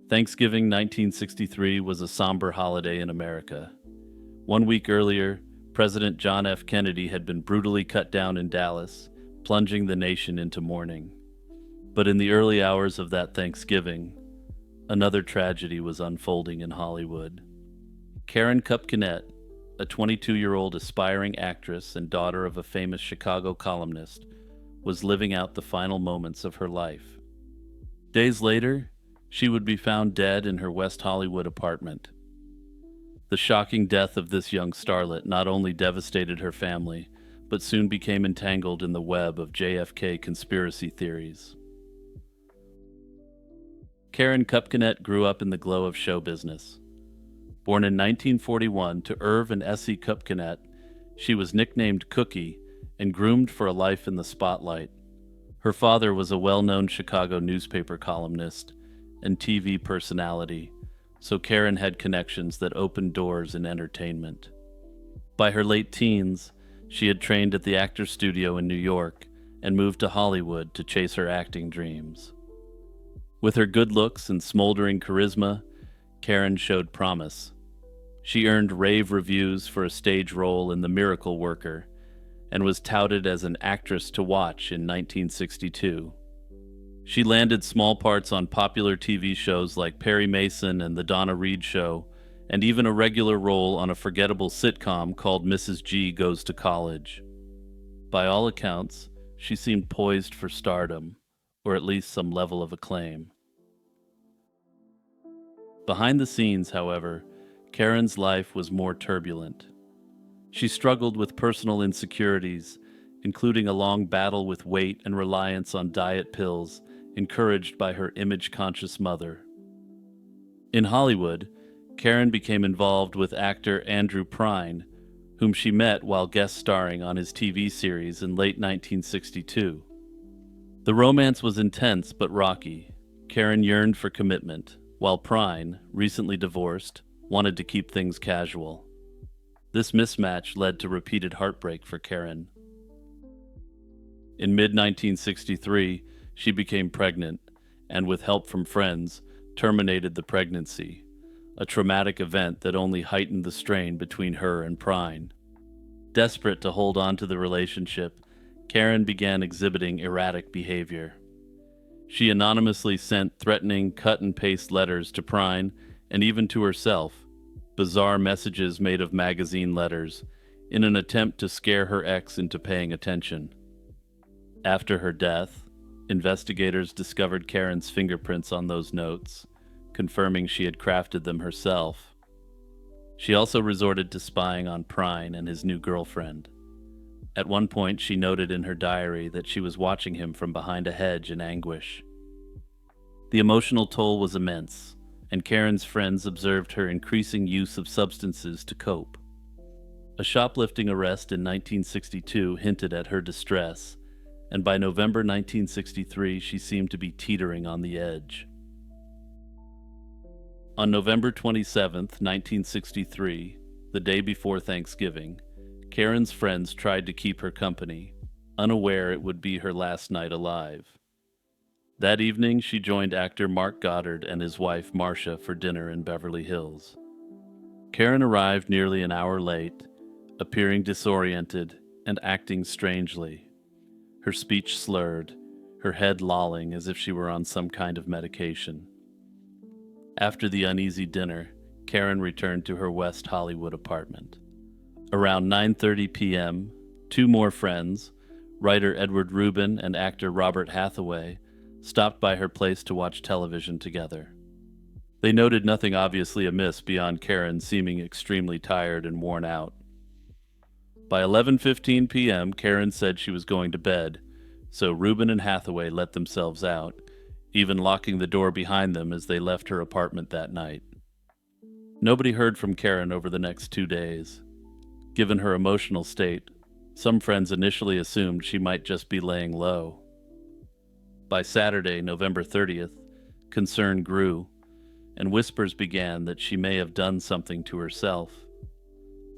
Thanksgiving 1963 was a somber holiday in America. 1 week earlier, President John F. Kennedy had been brutally cut down in Dallas, plunging the nation into mourning. But in the early hours of that Thanksgiving, another tragedy was unfolding in Hollywood. Karen Kupkinette, a 22-year-old aspiring actress and daughter of a famous Chicago columnist, was living out the final moments of her life. Days later, she would be found dead in her West Hollywood apartment. The shocking death of this young starlet not only devastated her family, but soon became entangled in the web of JFK conspiracy theories. Karen Kupkinette grew up in the glow of show business. Born in 1941 to Irv and Essie Kupkinette, she was nicknamed Cookie and groomed for a life in the spotlight. Her father was a well-known Chicago newspaper columnist and TV personality, so Karen had connections that opened doors in entertainment. By her late teens, she had trained at the Actors Studio in New York and moved to Hollywood to chase her acting dreams. With her good looks and smoldering charisma, Karen showed promise. She earned rave reviews for a stage role in The Miracle Worker and was touted as an actress to watch in 1962. She landed small parts on popular TV shows like Perry Mason and The Donna Reed Show, and even a regular role on a forgettable sitcom called Mrs. G Goes to College. By all accounts, she seemed poised for stardom, or at least some level of acclaim. Behind the scenes, however, Karen's life was more turbulent. She struggled with personal insecurities, including a long battle with weight and reliance on diet pills, encouraged by her image-conscious mother. In Hollywood, Karen became involved with actor Andrew Prine, whom she met while guest starring on his TV series in late 1962. The romance was intense but rocky. Karen yearned for commitment, while Prine, recently divorced, wanted to keep things casual. This mismatch led to repeated heartbreak for Karen. In mid-1963, she became pregnant and, with help from friends, terminated the pregnancy, a traumatic event that only heightened the strain between her and Prine. Desperate to hold on to the relationship, Karen began exhibiting erratic behavior. She anonymously sent threatening cut-and-paste letters to Prine and even to herself, bizarre messages made of magazine letters, in an attempt to scare her ex into paying attention. After her death, investigators discovered Karen's fingerprints on those notes, confirming she had crafted them herself. She also resorted to spying on Prine and his new girlfriend. At one point, she noted in her diary that she was watching him from behind a hedge in anguish. The emotional toll was immense, and Karen's friends observed her increasing use of substances to cope. A shoplifting arrest in 1962 hinted at her distress, and by November 1963 she seemed to be teetering on the edge. On November 27, 1963, the day before Thanksgiving, Karen's friends tried to keep her company, unaware it would be her last night alive. That evening, she joined actor Mark Goddard and his wife Marcia for dinner in Beverly Hills. Karen arrived nearly an hour late, appearing disoriented and acting strangely. Her speech slurred, her head lolling as if she were on some kind of medication. After the uneasy dinner, Karen returned to her West Hollywood apartment. Around 9:30 p.m., two more friends, writer Edward Rubin and actor Robert Hathaway, stopped by her place to watch television together. They noted nothing obviously amiss beyond Karen seeming extremely tired and worn out. By 11:15 p.m., Karen said she was going to bed, so Rubin and Hathaway let themselves out, even locking the door behind them as they left her apartment that night. Nobody heard from Karen over the next 2 days. Given her emotional state, some friends initially assumed she might just be laying low. By Saturday, November 30th, concern grew, and whispers began that she may have done something to herself.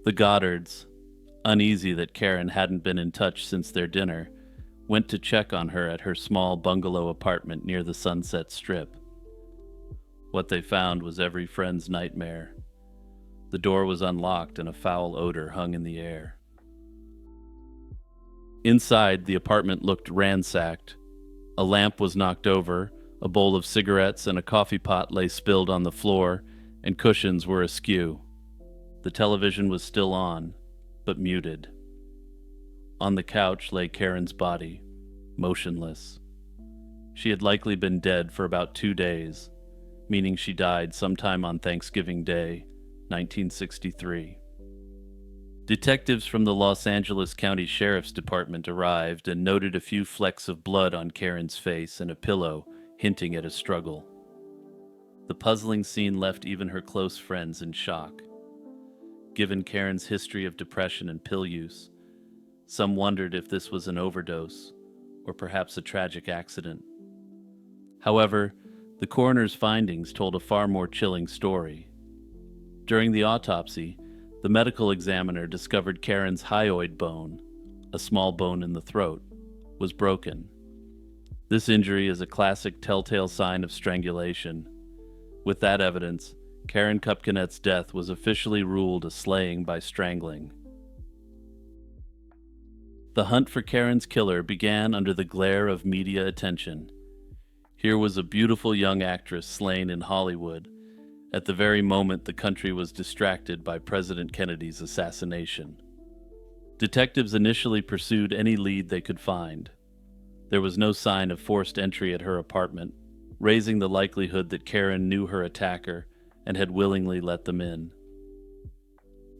The Goddards, uneasy that Karen hadn't been in touch since their dinner, went to check on her at her small bungalow apartment near the Sunset Strip. What they found was every friend's nightmare. The door was unlocked and a foul odor hung in the air. Inside, the apartment looked ransacked. A lamp was knocked over, a bowl of cigarettes and a coffee pot lay spilled on the floor, and cushions were askew. The television was still on, but muted. On the couch lay Karen's body, motionless. She had likely been dead for about 2 days, meaning she died sometime on Thanksgiving Day, 1963. Detectives from the Los Angeles County Sheriff's Department arrived and noted a few flecks of blood on Karen's face and a pillow, hinting at a struggle. The puzzling scene left even her close friends in shock. Given Karen's history of depression and pill use, some wondered if this was an overdose or perhaps a tragic accident. However, the coroner's findings told a far more chilling story. During the autopsy, the medical examiner discovered Karen's hyoid bone, a small bone in the throat, was broken. This injury is a classic telltale sign of strangulation. With that evidence, Karen Kupkinet's death was officially ruled a slaying by strangling. The hunt for Karen's killer began under the glare of media attention. Here was a beautiful young actress slain in Hollywood, at the very moment the country was distracted by President Kennedy's assassination. Detectives initially pursued any lead they could find. There was no sign of forced entry at her apartment, raising the likelihood that Karen knew her attacker and had willingly let them in.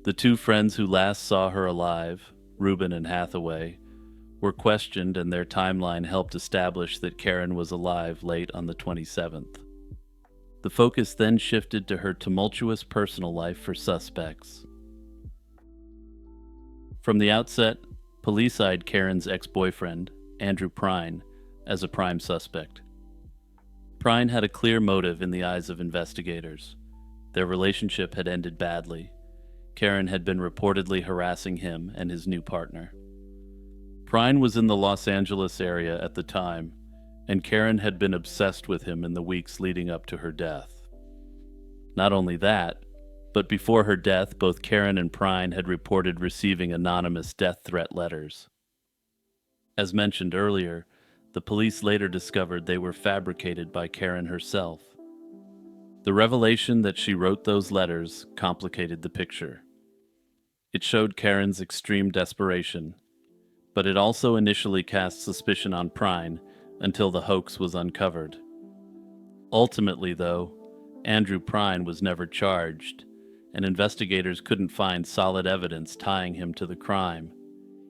The two friends who last saw her alive, Rubin and Hathaway, were questioned, and their timeline helped establish that Karen was alive late on the 27th. The focus then shifted to her tumultuous personal life for suspects. From the outset, police eyed Karen's ex-boyfriend, Andrew Prine, as a prime suspect. Prine had a clear motive in the eyes of investigators. Their relationship had ended badly. Karen had been reportedly harassing him and his new partner. Prine was in the Los Angeles area at the time, and Karen had been obsessed with him in the weeks leading up to her death. Not only that, but before her death, both Karen and Prine had reported receiving anonymous death threat letters. As mentioned earlier, the police later discovered they were fabricated by Karen herself. The revelation that she wrote those letters complicated the picture. It showed Karen's extreme desperation, but it also initially cast suspicion on Prine until the hoax was uncovered. Ultimately, though, Andrew Prine was never charged, and investigators couldn't find solid evidence tying him to the crime.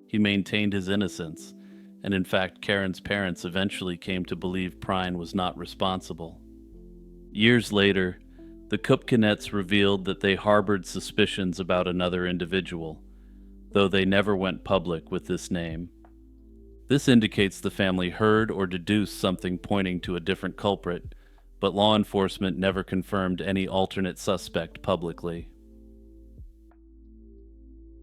He maintained his innocence, and in fact, Karen's parents eventually came to believe Prine was not responsible. Years later, the Kupkinets revealed that they harbored suspicions about another individual, though they never went public with this name. This indicates the family heard or deduced something pointing to a different culprit, but law enforcement never confirmed any alternate suspect publicly.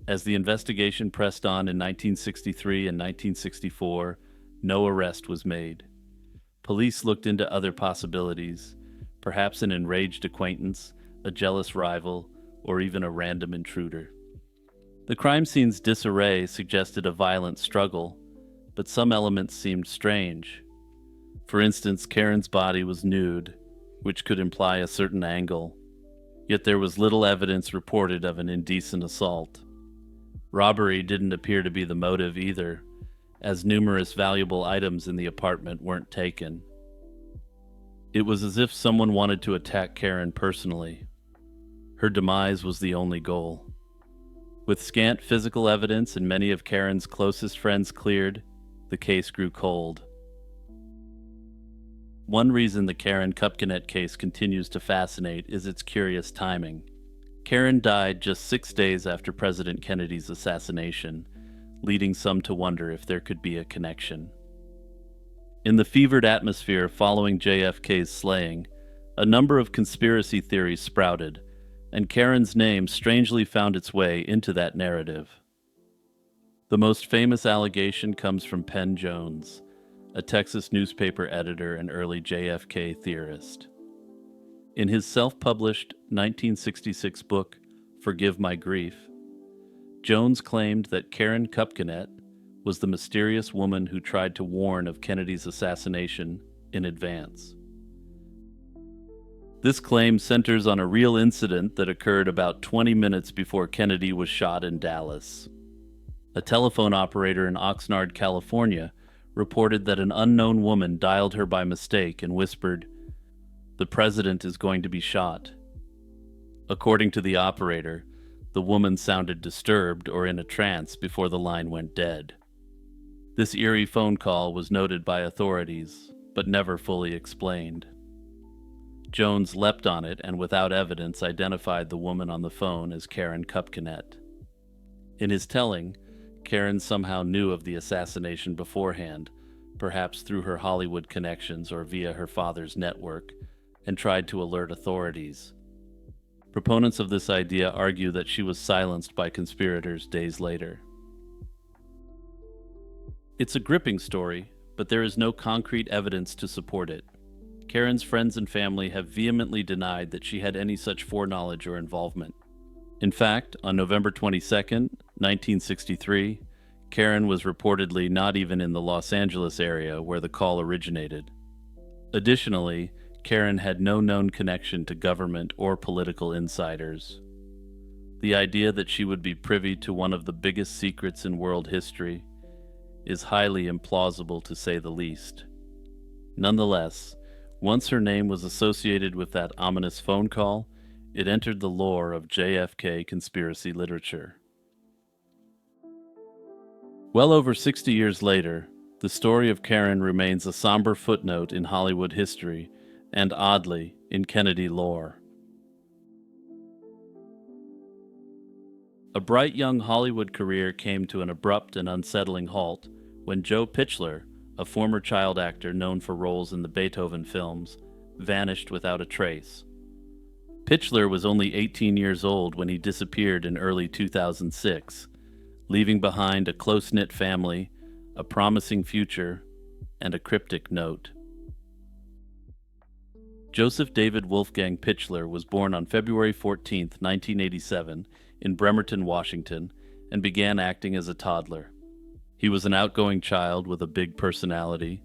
As the investigation pressed on in 1963 and 1964, no arrest was made. Police looked into other possibilities, perhaps an enraged acquaintance, a jealous rival, or even a random intruder. The crime scene's disarray suggested a violent struggle, but some elements seemed strange. For instance, Karen's body was nude, which could imply a certain angle, yet there was little evidence reported of an indecent assault. Robbery didn't appear to be the motive either, as numerous valuable items in the apartment weren't taken. It was as if someone wanted to attack Karen personally. Her demise was the only goal. With scant physical evidence and many of Karen's closest friends cleared, the case grew cold. One reason the Karen Kupkinet case continues to fascinate is its curious timing. Karen died just 6 days after President Kennedy's assassination, leading some to wonder if there could be a connection. In the fevered atmosphere following JFK's slaying, a number of conspiracy theories sprouted, and Karen's name strangely found its way into that narrative. The most famous allegation comes from Penn Jones, a Texas newspaper editor and early JFK theorist. In his self-published 1966 book, Forgive My Grief, Jones claimed that Karen Kupkanet was the mysterious woman who tried to warn of Kennedy's assassination in advance. This claim centers on a real incident that occurred about 20 minutes before Kennedy was shot in Dallas. A telephone operator in Oxnard, California, reported that an unknown woman dialed her by mistake and whispered, "The president is going to be shot." According to the operator, the woman sounded disturbed or in a trance before the line went dead. This eerie phone call was noted by authorities, but never fully explained. Jones leapt on it and without evidence identified the woman on the phone as Karen Kupkanet. In his telling, Karen somehow knew of the assassination beforehand, perhaps through her Hollywood connections or via her father's network, and tried to alert authorities. Proponents of this idea argue that she was silenced by conspirators days later. It's a gripping story, but there is no concrete evidence to support it. Karen's friends and family have vehemently denied that she had any such foreknowledge or involvement. In fact, on November 22, 1963, Karen was reportedly not even in the Los Angeles area where the call originated. Additionally, Karen had no known connection to government or political insiders. The idea that she would be privy to one of the biggest secrets in world history is highly implausible, to say the least. Nonetheless, once her name was associated with that ominous phone call, it entered the lore of JFK conspiracy literature. Well over 60 years later, the story of Karen remains a somber footnote in Hollywood history and, oddly, in Kennedy lore. A bright young Hollywood career came to an abrupt and unsettling halt when Joe Pitchler, a former child actor known for roles in the Beethoven films, vanished without a trace. Pitchler was only 18 years old when he disappeared in early 2006, leaving behind a close-knit family, a promising future, and a cryptic note. Joseph David Wolfgang Pitchler was born on February 14, 1987, in Bremerton, Washington, and began acting as a toddler. He was an outgoing child with a big personality,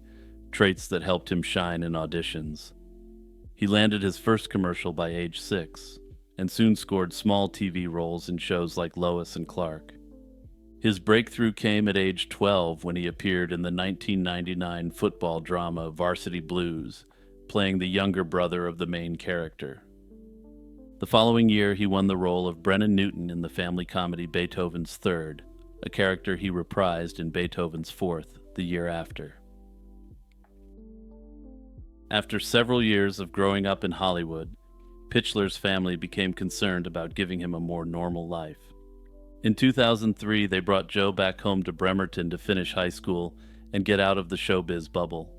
traits that helped him shine in auditions. He landed his first commercial by age 6, and soon scored small TV roles in shows like Lois and Clark. His breakthrough came at age 12 when he appeared in the 1999 football drama Varsity Blues, playing the younger brother of the main character. The following year, he won the role of Brennan Newton in the family comedy Beethoven's Third, a character he reprised in Beethoven's Fourth the year after. After several years of growing up in Hollywood, Pitchler's family became concerned about giving him a more normal life. In 2003, they brought Joe back home to Bremerton to finish high school and get out of the showbiz bubble.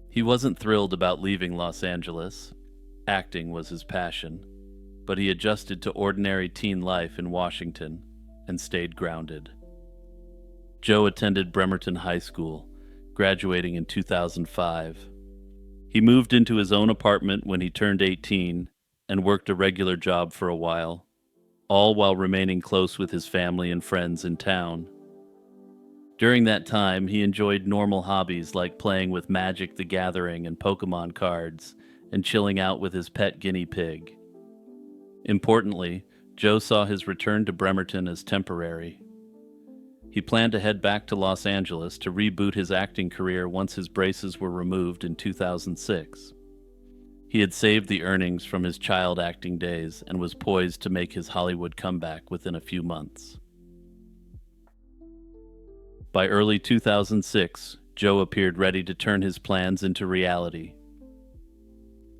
He wasn't thrilled about leaving Los Angeles. Acting was his passion, but he adjusted to ordinary teen life in Washington and stayed grounded. Joe attended Bremerton High School, graduating in 2005. He moved into his own apartment when he turned 18 and worked a regular job for a while, all while remaining close with his family and friends in town. During that time, he enjoyed normal hobbies like playing with Magic the Gathering and Pokemon cards and chilling out with his pet guinea pig. Importantly, Joe saw his return to Bremerton as temporary. He planned to head back to Los Angeles to reboot his acting career once his braces were removed in 2006. He had saved the earnings from his child acting days and was poised to make his Hollywood comeback within a few months. By early 2006, Joe appeared ready to turn his plans into reality.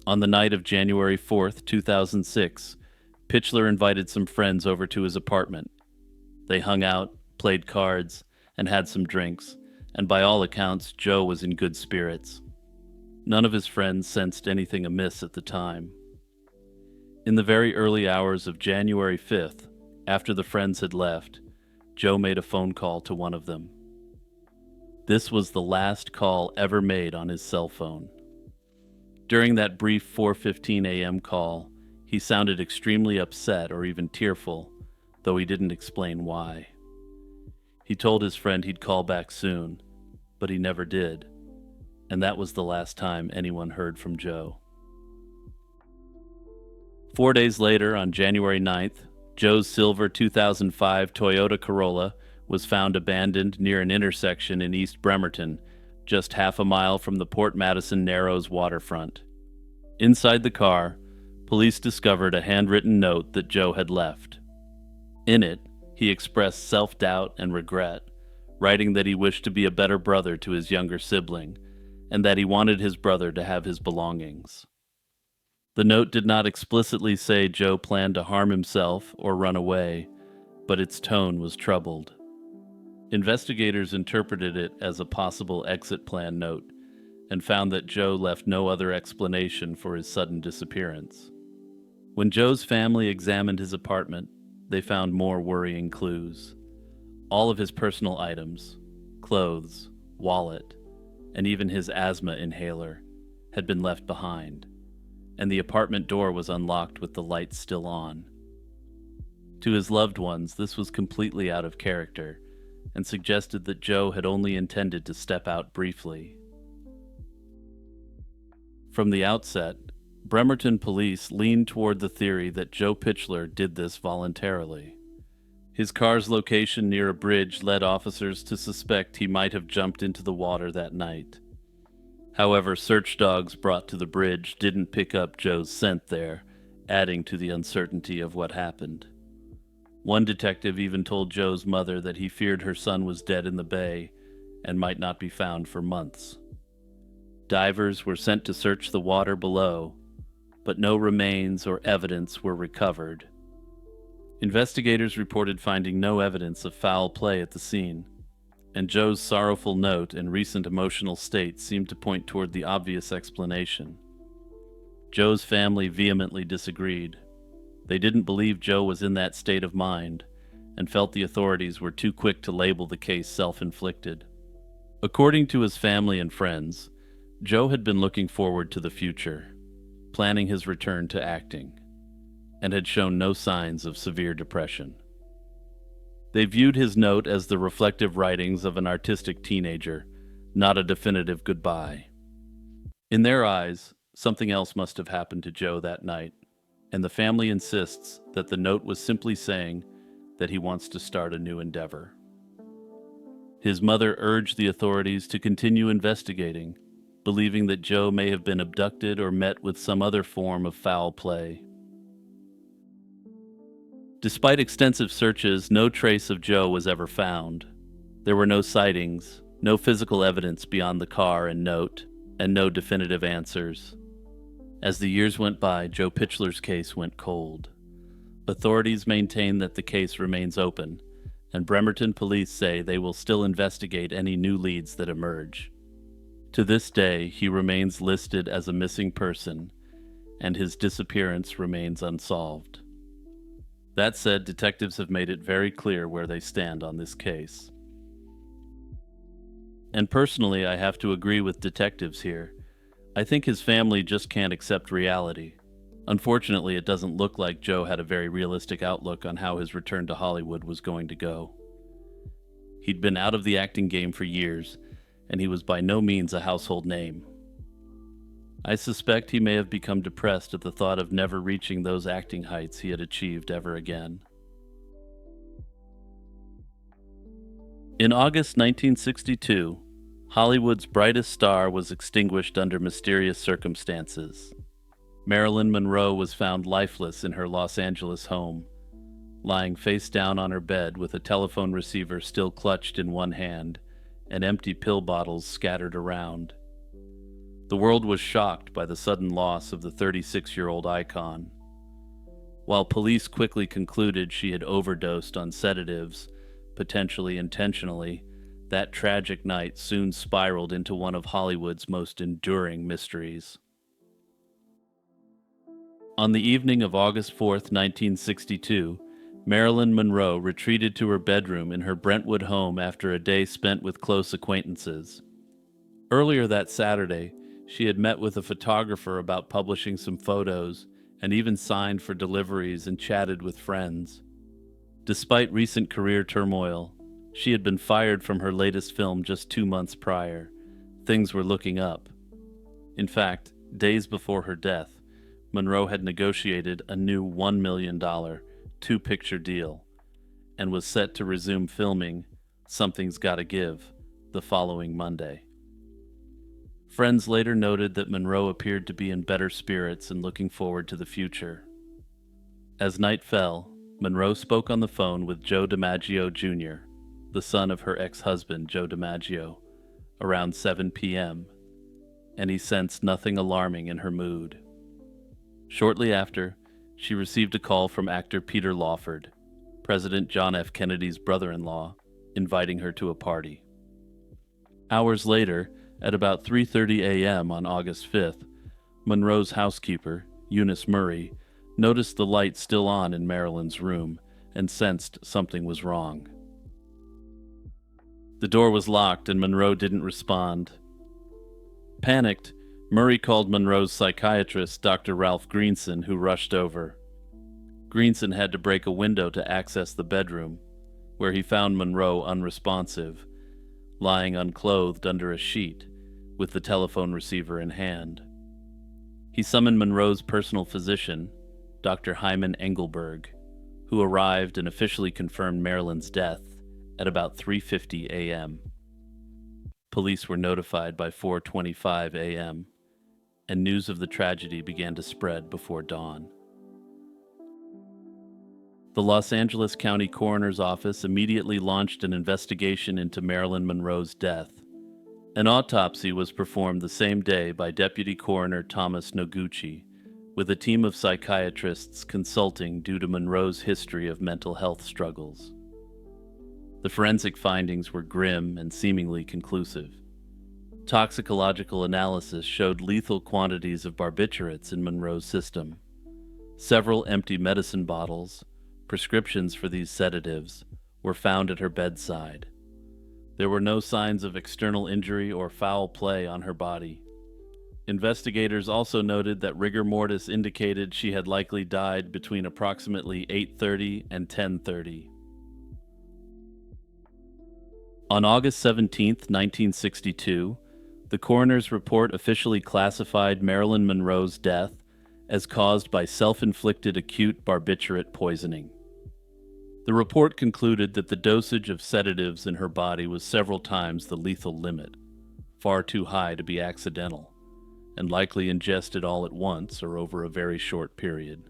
On the night of January 4th, 2006, Pitchler invited some friends over to his apartment. They hung out, played cards, and had some drinks, and by all accounts, Joe was in good spirits. None of his friends sensed anything amiss at the time. In the very early hours of January 5th, after the friends had left, Joe made a phone call to one of them. This was the last call ever made on his cell phone. During that brief 4:15 a.m. call, he sounded extremely upset or even tearful, though he didn't explain why. He told his friend he'd call back soon, but he never did, and that was the last time anyone heard from Joe. 4 days later, on January 9th, Joe's silver 2005 Toyota Corolla was found abandoned near an intersection in East Bremerton, just half a mile from the Port Madison Narrows waterfront. Inside the car, police discovered a handwritten note that Joe had left. In it, he expressed self-doubt and regret, writing that he wished to be a better brother to his younger sibling, and that he wanted his brother to have his belongings. The note did not explicitly say Joe planned to harm himself or run away, but its tone was troubled. Investigators interpreted it as a possible exit plan note and found that Joe left no other explanation for his sudden disappearance. When Joe's family examined his apartment, they found more worrying clues. All of his personal items, clothes, wallet, and even his asthma inhaler had been left behind, and the apartment door was unlocked with the lights still on. To his loved ones, this was completely out of character and suggested that Joe had only intended to step out briefly. From the outset, Bremerton police leaned toward the theory that Joe Pitchler did this voluntarily. His car's location near a bridge led officers to suspect he might have jumped into the water that night. However, search dogs brought to the bridge didn't pick up Joe's scent there, adding to the uncertainty of what happened. One detective even told Joe's mother that he feared her son was dead in the bay and might not be found for months. Divers were sent to search the water below, but no remains or evidence were recovered. Investigators reported finding no evidence of foul play at the scene, and Joe's sorrowful note and recent emotional state seemed to point toward the obvious explanation. Joe's family vehemently disagreed. They didn't believe Joe was in that state of mind and felt the authorities were too quick to label the case self-inflicted. According to his family and friends, Joe had been looking forward to the future, planning his return to acting, and had shown no signs of severe depression. They viewed his note as the reflective writings of an artistic teenager, not a definitive goodbye. In their eyes, something else must have happened to Joe that night, and the family insists that the note was simply saying that he wants to start a new endeavor. His mother urged the authorities to continue investigating, believing that Joe may have been abducted or met with some other form of foul play. Despite extensive searches, no trace of Joe was ever found. There were no sightings, no physical evidence beyond the car and note, and no definitive answers. As the years went by, Joe Pitchler's case went cold. Authorities maintain that the case remains open, and Bremerton police say they will still investigate any new leads that emerge. To this day, he remains listed as a missing person, and his disappearance remains unsolved. That said, detectives have made it very clear where they stand on this case. And personally, I have to agree with detectives here. I think his family just can't accept reality. Unfortunately, it doesn't look like Joe had a very realistic outlook on how his return to Hollywood was going to go. He'd been out of the acting game for years, and he was by no means a household name. I suspect he may have become depressed at the thought of never reaching those acting heights he had achieved ever again. In August 1962, Hollywood's brightest star was extinguished under mysterious circumstances. Marilyn Monroe was found lifeless in her Los Angeles home, lying face down on her bed with a telephone receiver still clutched in one hand and empty pill bottles scattered around. The world was shocked by the sudden loss of the 36-year-old icon. While police quickly concluded she had overdosed on sedatives, potentially intentionally, that tragic night soon spiraled into one of Hollywood's most enduring mysteries. On the evening of August 4th, 1962, Marilyn Monroe retreated to her bedroom in her Brentwood home after a day spent with close acquaintances. Earlier that Saturday, She had met with a photographer about publishing some photos and even signed for deliveries and chatted with friends. Despite recent career turmoil, she had been fired from her latest film just 2 months prior. Things were looking up. In fact, days before her death, Monroe had negotiated a new $1 million two-picture deal and was set to resume filming Something's Gotta Give the following Monday. Friends later noted that Monroe appeared to be in better spirits and looking forward to the future. As night fell, Monroe spoke on the phone with Joe DiMaggio Jr., the son of her ex-husband, Joe DiMaggio, around 7 p.m., and he sensed nothing alarming in her mood. Shortly after, she received a call from actor Peter Lawford, President John F. Kennedy's brother-in-law, inviting her to a party. Hours later, at about 3:30 a.m. on August 5th, Monroe's housekeeper, Eunice Murray, noticed the light still on in Marilyn's room and sensed something was wrong. The door was locked and Monroe didn't respond. Panicked, Murray called Monroe's psychiatrist, Dr. Ralph Greenson, who rushed over. Greenson had to break a window to access the bedroom, where he found Monroe unresponsive, lying unclothed under a sheet, with the telephone receiver in hand. He summoned Monroe's personal physician, Dr. Hyman Engelberg, who arrived and officially confirmed Marilyn's death at about 3:50 a.m. Police were notified by 4:25 a.m., and news of the tragedy began to spread before dawn. The Los Angeles County Coroner's Office immediately launched an investigation into Marilyn Monroe's death. An autopsy was performed the same day by Deputy Coroner Thomas Noguchi, with a team of psychiatrists consulting due to Monroe's history of mental health struggles. The forensic findings were grim and seemingly conclusive. Toxicological analysis showed lethal quantities of barbiturates in Monroe's system. Several empty medicine bottles, prescriptions for these sedatives, were found at her bedside. There were no signs of external injury or foul play on her body. Investigators also noted that rigor mortis indicated she had likely died between approximately 8:30 and 10:30. On August 17, 1962, the coroner's report officially classified Marilyn Monroe's death as caused by self-inflicted acute barbiturate poisoning. The report concluded that the dosage of sedatives in her body was several times the lethal limit, far too high to be accidental, and likely ingested all at once or over a very short period.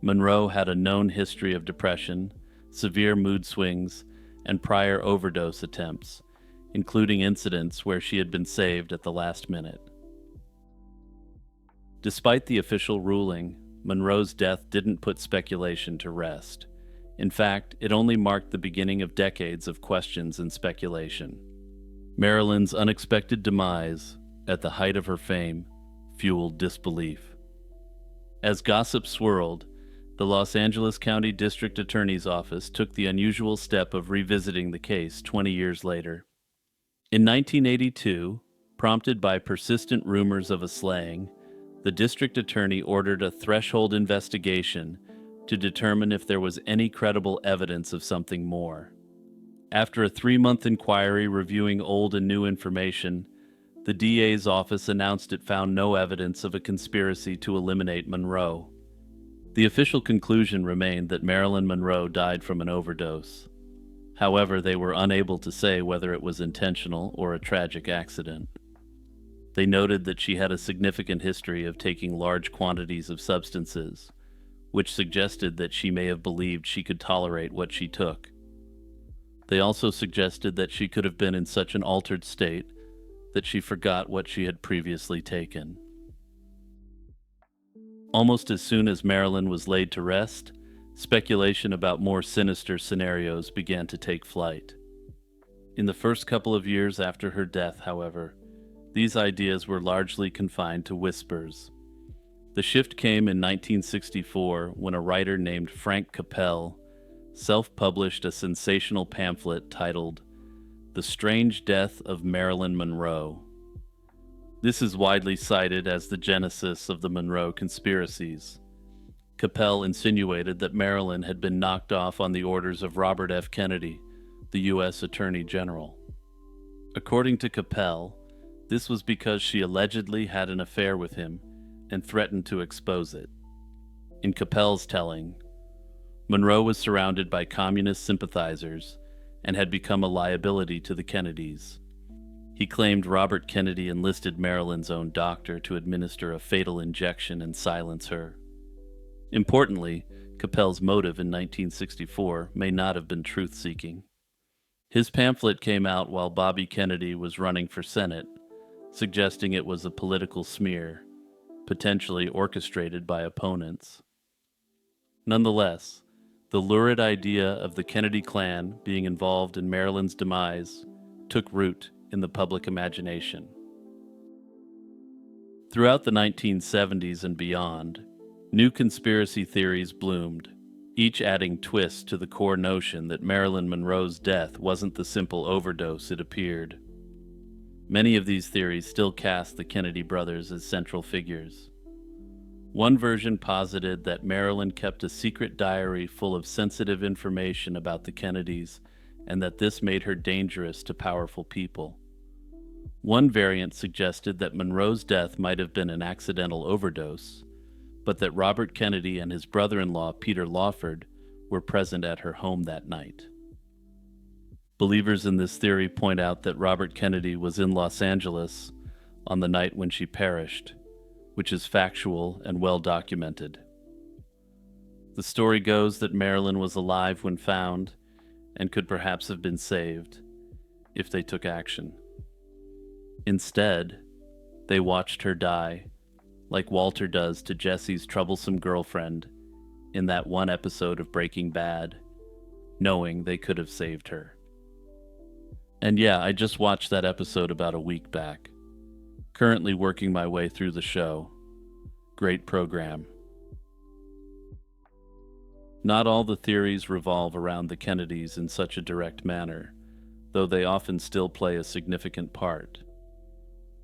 Monroe had a known history of depression, severe mood swings, and prior overdose attempts, including incidents where she had been saved at the last minute. Despite the official ruling, Monroe's death didn't put speculation to rest. In fact, it only marked the beginning of decades of questions and speculation. Marilyn's unexpected demise, at the height of her fame, fueled disbelief. As gossip swirled, the Los Angeles County District Attorney's Office took the unusual step of revisiting the case 20 years later. In 1982, prompted by persistent rumors of a slaying, the district attorney ordered a threshold investigation to determine if there was any credible evidence of something more. After a 3-month inquiry reviewing old and new information, the DA's office announced it found no evidence of a conspiracy to eliminate Monroe. The official conclusion remained that Marilyn Monroe died from an overdose. However, they were unable to say whether it was intentional or a tragic accident. They noted that she had a significant history of taking large quantities of substances, which suggested that she may have believed she could tolerate what she took. They also suggested that she could have been in such an altered state that she forgot what she had previously taken. Almost as soon as Marilyn was laid to rest, speculation about more sinister scenarios began to take flight. In the first couple of years after her death, however, these ideas were largely confined to whispers. The shift came in 1964 when a writer named Frank Capel self-published a sensational pamphlet titled The Strange Death of Marilyn Monroe. This is widely cited as the genesis of the Monroe conspiracies. Capell insinuated that Marilyn had been knocked off on the orders of Robert F. Kennedy, the U.S. Attorney General. According to Capell, this was because she allegedly had an affair with him and threatened to expose it. In Capell's telling, Monroe was surrounded by communist sympathizers and had become a liability to the Kennedys. He claimed Robert Kennedy enlisted Marilyn's own doctor to administer a fatal injection and silence her. Importantly, Capell's motive in 1964 may not have been truth-seeking. His pamphlet came out while Bobby Kennedy was running for Senate, suggesting it was a political smear, potentially orchestrated by opponents. Nonetheless, the lurid idea of the Kennedy clan being involved in Marilyn's demise took root in the public imagination. Throughout the 1970s and beyond, new conspiracy theories bloomed, each adding twists to the core notion that Marilyn Monroe's death wasn't the simple overdose it appeared. Many of these theories still cast the Kennedy brothers as central figures. One version posited that Marilyn kept a secret diary full of sensitive information about the Kennedys and that this made her dangerous to powerful people. One variant suggested that Monroe's death might have been an accidental overdose, but that Robert Kennedy and his brother-in-law Peter Lawford were present at her home that night. Believers in this theory point out that Robert Kennedy was in Los Angeles on the night when she perished, which is factual and well documented. The story goes that Marilyn was alive when found and could perhaps have been saved if they took action. Instead, they watched her die, like Walter does to Jesse's troublesome girlfriend in that one episode of Breaking Bad, knowing they could have saved her. And yeah, I just watched that episode about a week back. Currently working my way through the show. Great program. Not all the theories revolve around the Kennedys in such a direct manner, though they often still play a significant part.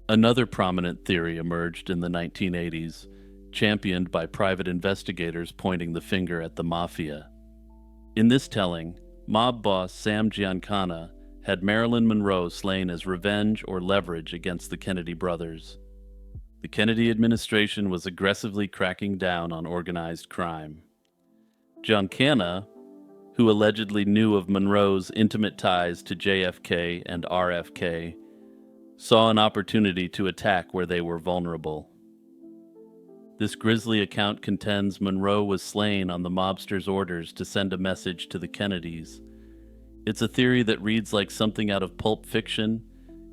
Another prominent theory emerged in the 1980s, championed by private investigators pointing the finger at the mafia. In this telling, mob boss Sam Giancana had Marilyn Monroe slain as revenge or leverage against the Kennedy brothers. The Kennedy administration was aggressively cracking down on organized crime. Giancana, who allegedly knew of Monroe's intimate ties to JFK and RFK, saw an opportunity to attack where they were vulnerable. This grisly account contends Monroe was slain on the mobsters' orders to send a message to the Kennedys. It's a theory that reads like something out of Pulp Fiction,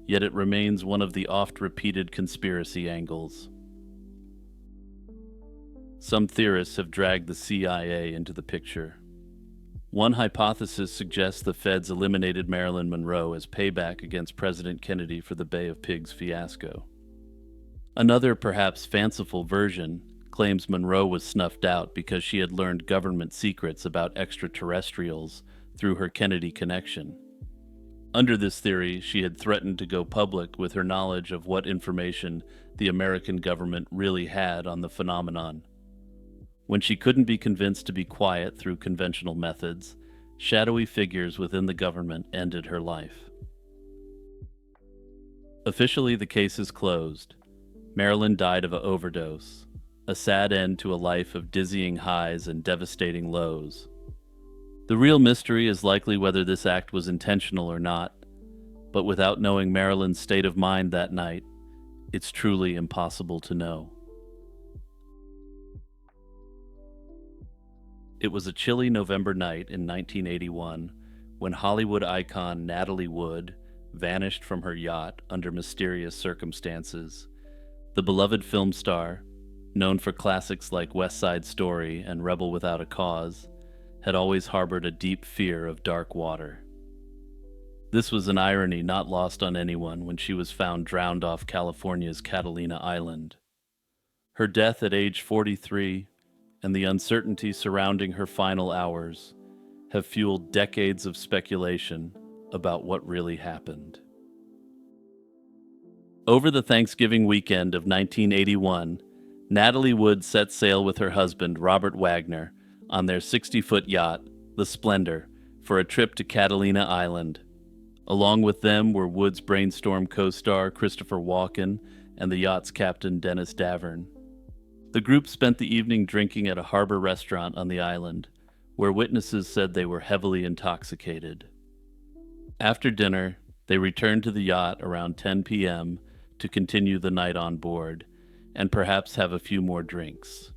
yet it remains one of the oft-repeated conspiracy angles. Some theorists have dragged the CIA into the picture. One hypothesis suggests the feds eliminated Marilyn Monroe as payback against President Kennedy for the Bay of Pigs fiasco. Another, perhaps fanciful version, claims Monroe was snuffed out because she had learned government secrets about extraterrestrials through her Kennedy connection. Under this theory, she had threatened to go public with her knowledge of what information the American government really had on the phenomenon. When she couldn't be convinced to be quiet through conventional methods, shadowy figures within the government ended her life. Officially, the case is closed. Marilyn died of an overdose, a sad end to a life of dizzying highs and devastating lows. The real mystery is likely whether this act was intentional or not, but without knowing Marilyn's state of mind that night, it's truly impossible to know. It was a chilly November night in 1981 when Hollywood icon Natalie Wood vanished from her yacht under mysterious circumstances. The beloved film star, known for classics like West Side Story and Rebel Without a Cause, had always harbored a deep fear of dark water. This was an irony not lost on anyone when she was found drowned off California's Catalina Island. Her death at age 43 and the uncertainty surrounding her final hours have fueled decades of speculation about what really happened. Over the Thanksgiving weekend of 1981, Natalie Wood set sail with her husband, Robert Wagner, on their 60-foot yacht, the Splendor, for a trip to Catalina Island. Along with them were Wood's Brainstorm co-star Christopher Walken and the yacht's captain Dennis Davern. The group spent the evening drinking at a harbor restaurant on the island, where witnesses said they were heavily intoxicated. After dinner, they returned to the yacht around 10 p.m. to continue the night on board, and perhaps have a few more drinks.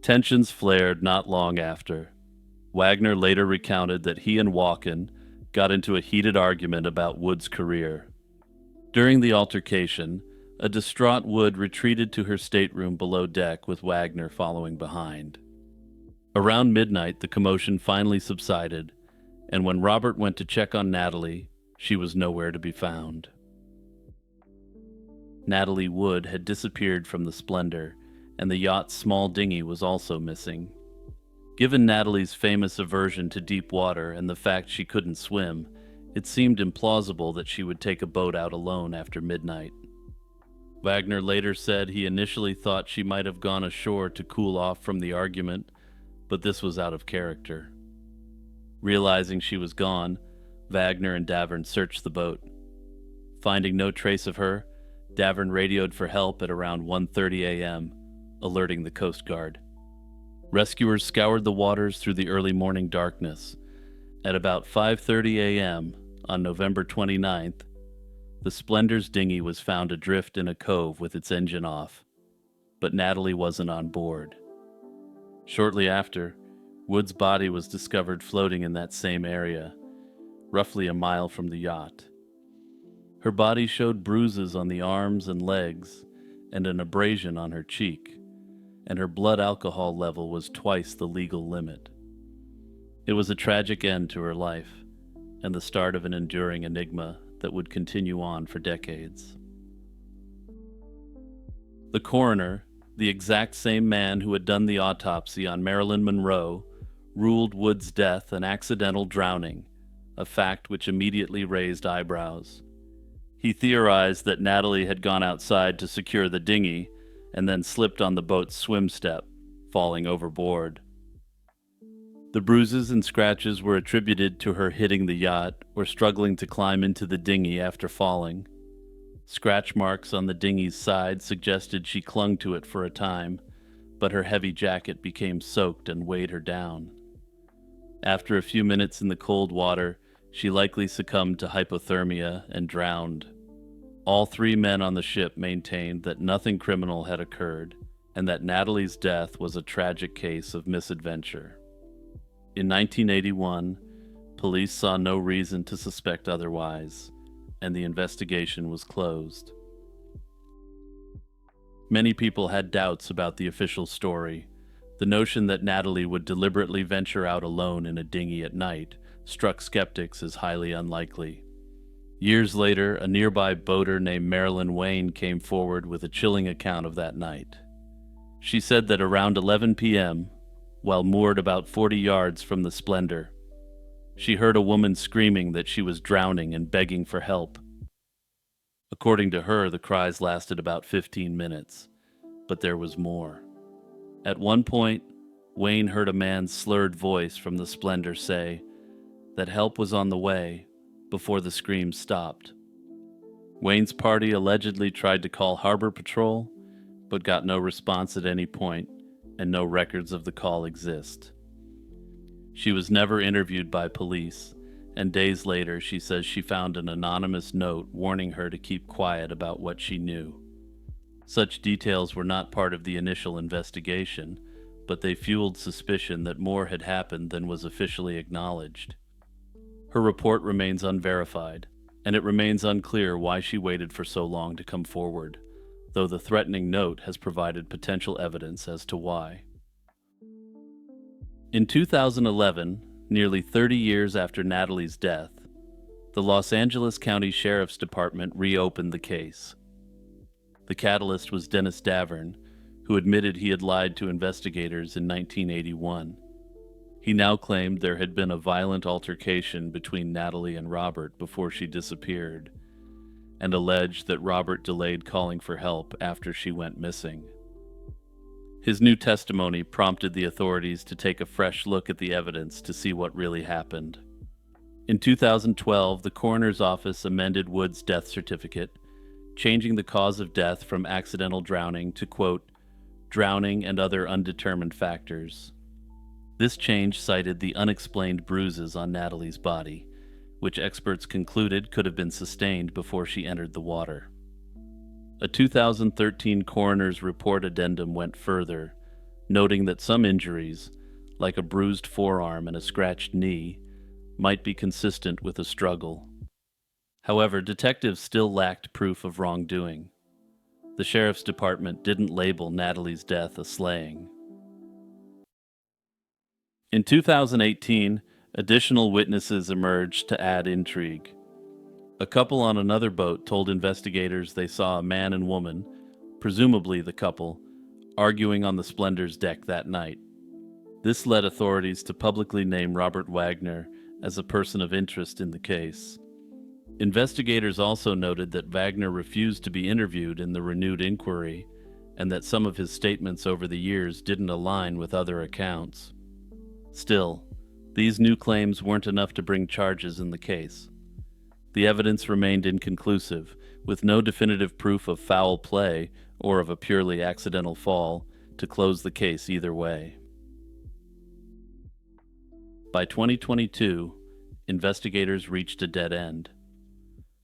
Tensions flared not long after. Wagner later recounted that he and Walken got into a heated argument about Wood's career. During the altercation, a distraught Wood retreated to her stateroom below deck with Wagner following behind. Around midnight, the commotion finally subsided, and when Robert went to check on Natalie, she was nowhere to be found. Natalie Wood had disappeared from the Splendor, and the yacht's small dinghy was also missing. Given Natalie's famous aversion to deep water and the fact she couldn't swim, it seemed implausible that she would take a boat out alone after midnight. Wagner later said he initially thought she might have gone ashore to cool off from the argument, but this was out of character. Realizing she was gone, Wagner and Davern searched the boat. Finding no trace of her, Davern radioed for help at around 1:30 a.m., alerting the Coast Guard. Rescuers scoured the waters through the early morning darkness. At about 5:30 a.m. on November 29th, the Splendor's dinghy was found adrift in a cove with its engine off, but Natalie wasn't on board. Shortly after, Wood's body was discovered floating in that same area, roughly a mile from the yacht. Her body showed bruises on the arms and legs and an abrasion on her cheek, and her blood alcohol level was twice the legal limit. It was a tragic end to her life, and the start of an enduring enigma that would continue on for decades. The coroner, the exact same man who had done the autopsy on Marilyn Monroe, ruled Wood's death an accidental drowning, a fact which immediately raised eyebrows. He theorized that Natalie had gone outside to secure the dinghy and then slipped on the boat's swim step, falling overboard. The bruises and scratches were attributed to her hitting the yacht or struggling to climb into the dinghy after falling. Scratch marks on the dinghy's side suggested she clung to it for a time, but her heavy jacket became soaked and weighed her down. After a few minutes in the cold water, she likely succumbed to hypothermia and drowned. All three men on the ship maintained that nothing criminal had occurred, and that Natalie's death was a tragic case of misadventure. In 1981, police saw no reason to suspect otherwise, and the investigation was closed. Many people had doubts about the official story. The notion that Natalie would deliberately venture out alone in a dinghy at night struck skeptics as highly unlikely. Years later, a nearby boater named Marilyn Wayne came forward with a chilling account of that night. She said that around 11 p.m., while moored about 40 yards from the Splendor, she heard a woman screaming that she was drowning and begging for help. According to her, the cries lasted about 15 minutes, but there was more. At one point, Wayne heard a man's slurred voice from the Splendor say that help was on the way before the screams stopped. Wayne's party allegedly tried to call Harbor Patrol, but got no response at any point, and no records of the call exist. She was never interviewed by police, and days later she says she found an anonymous note warning her to keep quiet about what she knew. Such details were not part of the initial investigation, but they fueled suspicion that more had happened than was officially acknowledged. Her report remains unverified, and it remains unclear why she waited for so long to come forward, though the threatening note has provided potential evidence as to why. In 2011, nearly 30 years after Natalie's death, the Los Angeles County Sheriff's Department reopened the case. The catalyst was Dennis Davern, who admitted he had lied to investigators in 1981. He now claimed there had been a violent altercation between Natalie and Robert before she disappeared. and alleged that Robert delayed calling for help after she went missing. His new testimony prompted the authorities to take a fresh look at the evidence to see what really happened. In 2012, the coroner's office amended Wood's death certificate, changing the cause of death from accidental drowning to, quote, drowning and other undetermined factors. This change cited the unexplained bruises on Natalie's body, which experts concluded could have been sustained before she entered the water. A 2013 coroner's report addendum went further, noting that some injuries, like a bruised forearm and a scratched knee, might be consistent with a struggle. However, detectives still lacked proof of wrongdoing. The sheriff's department didn't label Natalie's death a slaying. In 2018, additional witnesses emerged to add intrigue. A couple on another boat told investigators they saw a man and woman, presumably the couple, arguing on the Splendor's deck that night. This led authorities to publicly name Robert Wagner as a person of interest in the case. Investigators also noted that Wagner refused to be interviewed in the renewed inquiry, and that some of his statements over the years didn't align with other accounts. Still, these new claims weren't enough to bring charges in the case. The evidence remained inconclusive, with no definitive proof of foul play or of a purely accidental fall to close the case either way. By 2022, investigators reached a dead end.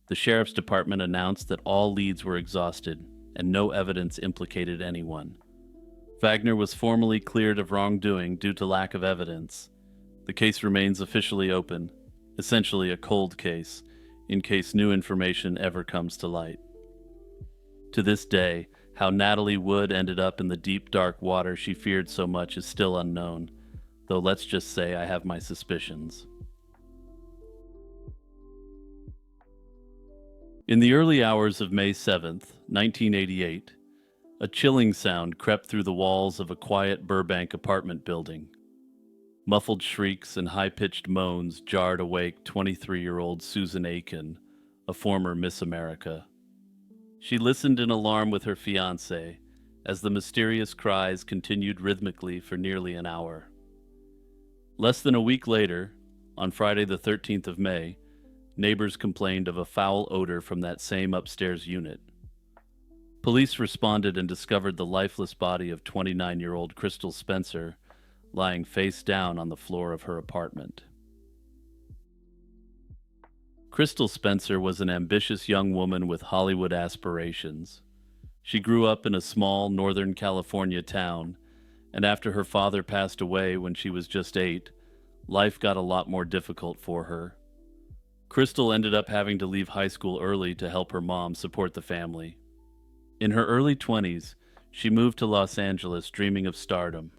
The sheriff's department announced that all leads were exhausted and no evidence implicated anyone. Wagner was formally cleared of wrongdoing due to lack of evidence. The case remains officially open, essentially a cold case, in case new information ever comes to light. To this day, how Natalie Wood ended up in the deep, dark water she feared so much is still unknown, though let's just say I have my suspicions. In the early hours of May 7th, 1988, a chilling sound crept through the walls of a quiet Burbank apartment building. Muffled shrieks and high-pitched moans jarred awake 23-year-old Susan Aiken, a former Miss America. She listened in alarm with her fiancé as the mysterious cries continued rhythmically for nearly an hour. Less than a week later, on Friday the 13th of May, neighbors complained of a foul odor from that same upstairs unit. Police responded and discovered the lifeless body of 29-year-old Crystal Spencer lying face down on the floor of her apartment. Crystal Spencer was an ambitious young woman with Hollywood aspirations. She grew up in a small Northern California town, and after her father passed away when she was just 8, life got a lot more difficult for her. Crystal ended up having to leave high school early to help her mom support the family. In her early 20s, she moved to Los Angeles dreaming of stardom.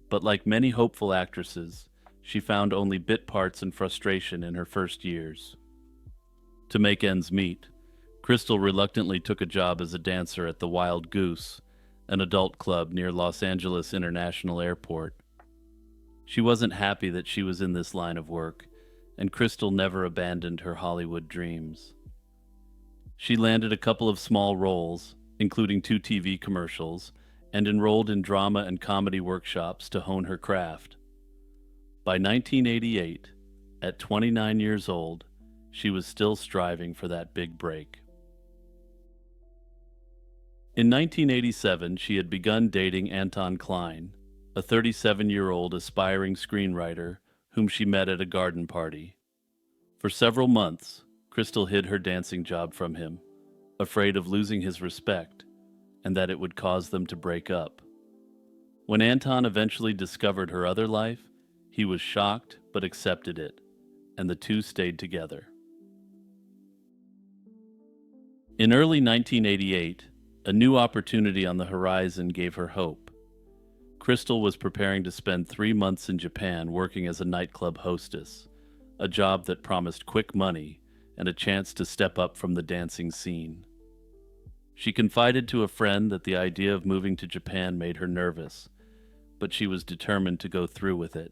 But like many hopeful actresses, she found only bit parts and frustration in her first years. To make ends meet, Crystal reluctantly took a job as a dancer at the Wild Goose, an adult club near Los Angeles International Airport. She wasn't happy that she was in this line of work, and Crystal never abandoned her Hollywood dreams. She landed a couple of small roles, including 2 TV commercials, and enrolled in drama and comedy workshops to hone her craft. By 1988, at 29 years old, she was still striving for that big break. In 1987, she had begun dating Anton Klein, a 37-year-old aspiring screenwriter whom she met at a garden party. For several months, Crystal hid her dancing job from him, afraid of losing his respect and that it would cause them to break up. When Anton eventually discovered her other life, he was shocked but accepted it, and the two stayed together. In early 1988, a new opportunity on the horizon gave her hope. Crystal was preparing to spend 3 months in Japan working as a nightclub hostess, a job that promised quick money and a chance to step up from the dancing scene. She confided to a friend that the idea of moving to Japan made her nervous, but she was determined to go through with it.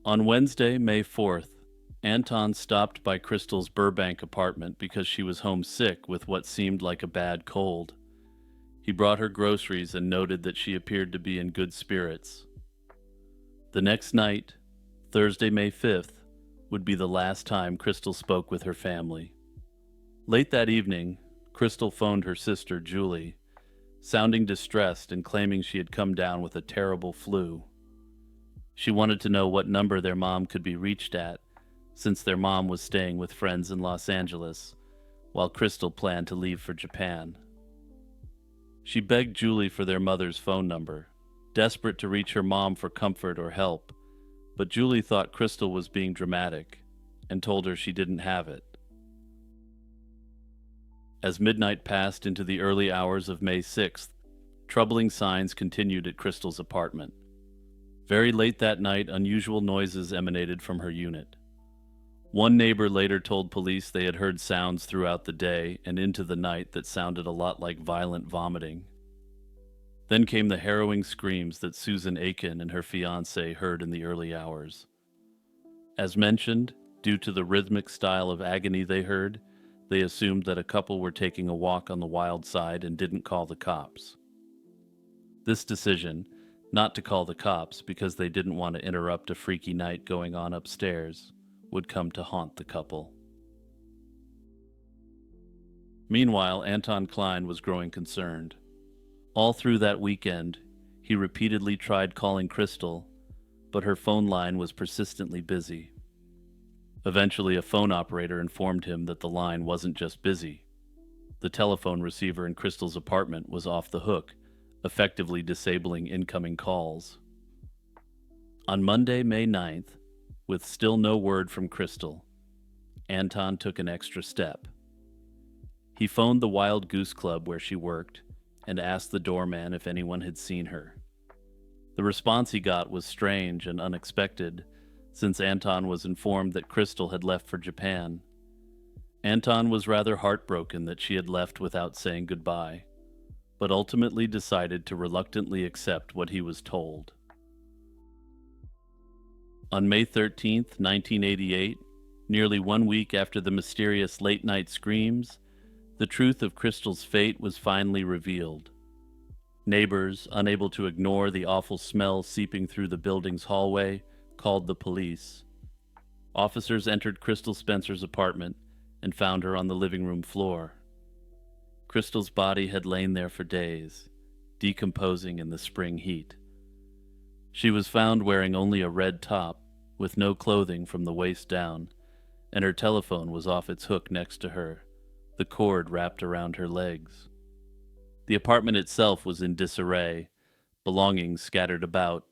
On Wednesday, May 4th, Anton stopped by Crystal's Burbank apartment because she was homesick with what seemed like a bad cold. He brought her groceries and noted that she appeared to be in good spirits. The next night, Thursday, May 5th, would be the last time Crystal spoke with her family. Late that evening, Crystal phoned her sister, Julie, sounding distressed and claiming she had come down with a terrible flu. She wanted to know what number their mom could be reached at, since their mom was staying with friends in Los Angeles, while Crystal planned to leave for Japan. She begged Julie for their mother's phone number, desperate to reach her mom for comfort or help, but Julie thought Crystal was being dramatic and told her she didn't have it. As midnight passed into the early hours of May 6th, troubling signs continued at Crystal's apartment. Very late that night, unusual noises emanated from her unit. One neighbor later told police they had heard sounds throughout the day and into the night that sounded a lot like violent vomiting. Then came the harrowing screams that Susan Aiken and her fiancé heard in the early hours. As mentioned, due to the rhythmic style of agony they heard, they assumed that a couple were taking a walk on the wild side and didn't call the cops. This decision, not to call the cops because they didn't want to interrupt a freaky night going on upstairs, would come to haunt the couple. Meanwhile, Anton Klein was growing concerned. All through that weekend, he repeatedly tried calling Crystal, but her phone line was persistently busy. Eventually, a phone operator informed him that the line wasn't just busy. The telephone receiver in Crystal's apartment was off the hook, effectively disabling incoming calls. On Monday, May 9th, with still no word from Crystal, Anton took an extra step. He phoned the Wild Goose Club where she worked and asked the doorman if anyone had seen her. The response he got was strange and unexpected, since Anton was informed that Crystal had left for Japan. Anton was rather heartbroken that she had left without saying goodbye, but ultimately decided to reluctantly accept what he was told. On May 13th, 1988, nearly 1 week after the mysterious late-night screams, the truth of Crystal's fate was finally revealed. Neighbors, unable to ignore the awful smell seeping through the building's hallway, called the police. Officers entered Crystal Spencer's apartment and found her on the living room floor. Crystal's body had lain there for days, decomposing in the spring heat. She was found wearing only a red top, with no clothing from the waist down, and her telephone was off its hook next to her, the cord wrapped around her legs. The apartment itself was in disarray, belongings scattered about,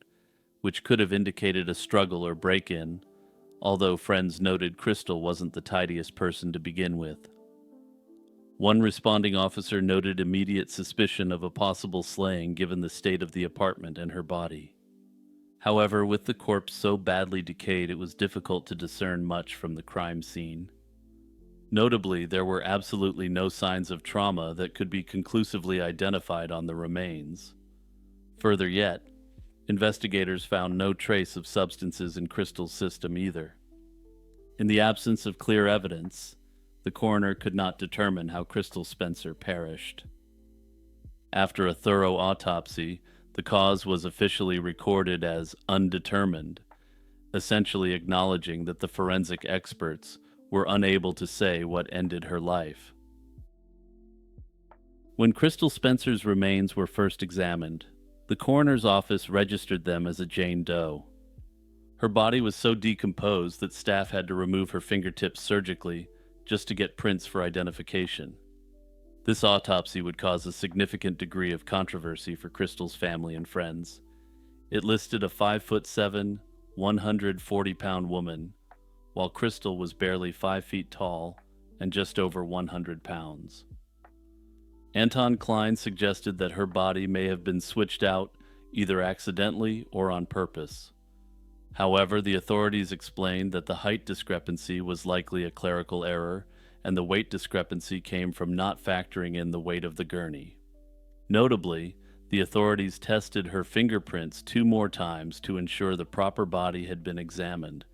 which could have indicated a struggle or break-in, although friends noted Crystal wasn't the tidiest person to begin with. One responding officer noted immediate suspicion of a possible slaying given the state of the apartment and her body. However, with the corpse so badly decayed, it was difficult to discern much from the crime scene. Notably, there were absolutely no signs of trauma that could be conclusively identified on the remains. Further yet, investigators found no trace of substances in Crystal's system either. In the absence of clear evidence, the coroner could not determine how Crystal Spencer perished. After a thorough autopsy, the cause was officially recorded as undetermined, essentially acknowledging that the forensic experts were unable to say what ended her life. When Crystal Spencer's remains were first examined, the coroner's office registered them as a Jane Doe. Her body was so decomposed that staff had to remove her fingertips surgically just to get prints for identification. This autopsy would cause a significant degree of controversy for Crystal's family and friends. It listed a 5'7", 140-pound woman, while Crystal was barely 5 feet tall and just over 100 pounds. Anton Klein suggested that her body may have been switched out either accidentally or on purpose. However, the authorities explained that the height discrepancy was likely a clerical error, and the weight discrepancy came from not factoring in the weight of the gurney. Notably, the authorities tested her fingerprints 2 more times to ensure the proper body had been examined,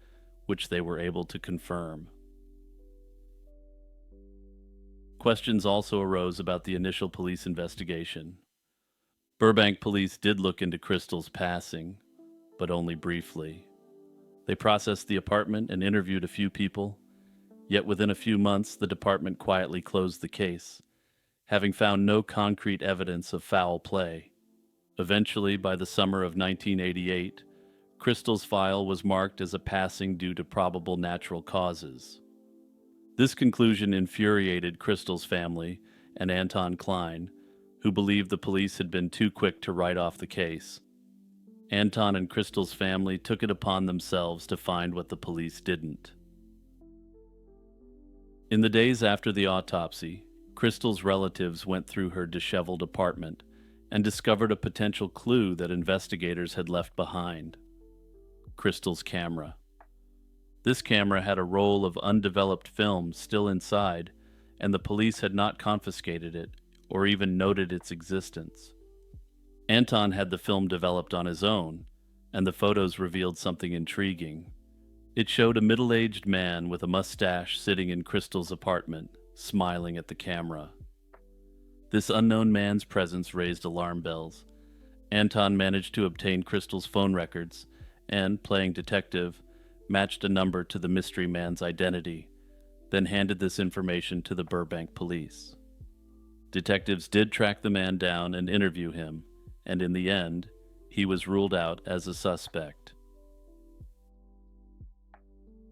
which they were able to confirm. Questions also arose about the initial police investigation. Burbank police did look into Crystal's passing, but only briefly. They processed the apartment and interviewed a few people, yet within a few months the department quietly closed the case, having found no concrete evidence of foul play. Eventually, by the summer of 1988, Crystal's file was marked as a passing due to probable natural causes. This conclusion infuriated Crystal's family and Anton Klein, who believed the police had been too quick to write off the case. Anton and Crystal's family took it upon themselves to find what the police didn't. In the days after the autopsy, Crystal's relatives went through her disheveled apartment and discovered a potential clue that investigators had left behind: Crystal's camera. This camera had a roll of undeveloped film still inside, and the police had not confiscated it or even noted its existence. Anton had the film developed on his own, and the photos revealed something intriguing. It showed a middle-aged man with a mustache sitting in Crystal's apartment, smiling at the camera. This unknown man's presence raised alarm bells. Anton managed to obtain Crystal's phone records and, playing detective, matched a number to the mystery man's identity, then handed this information to the Burbank police. Detectives did track the man down and interview him, and in the end, he was ruled out as a suspect.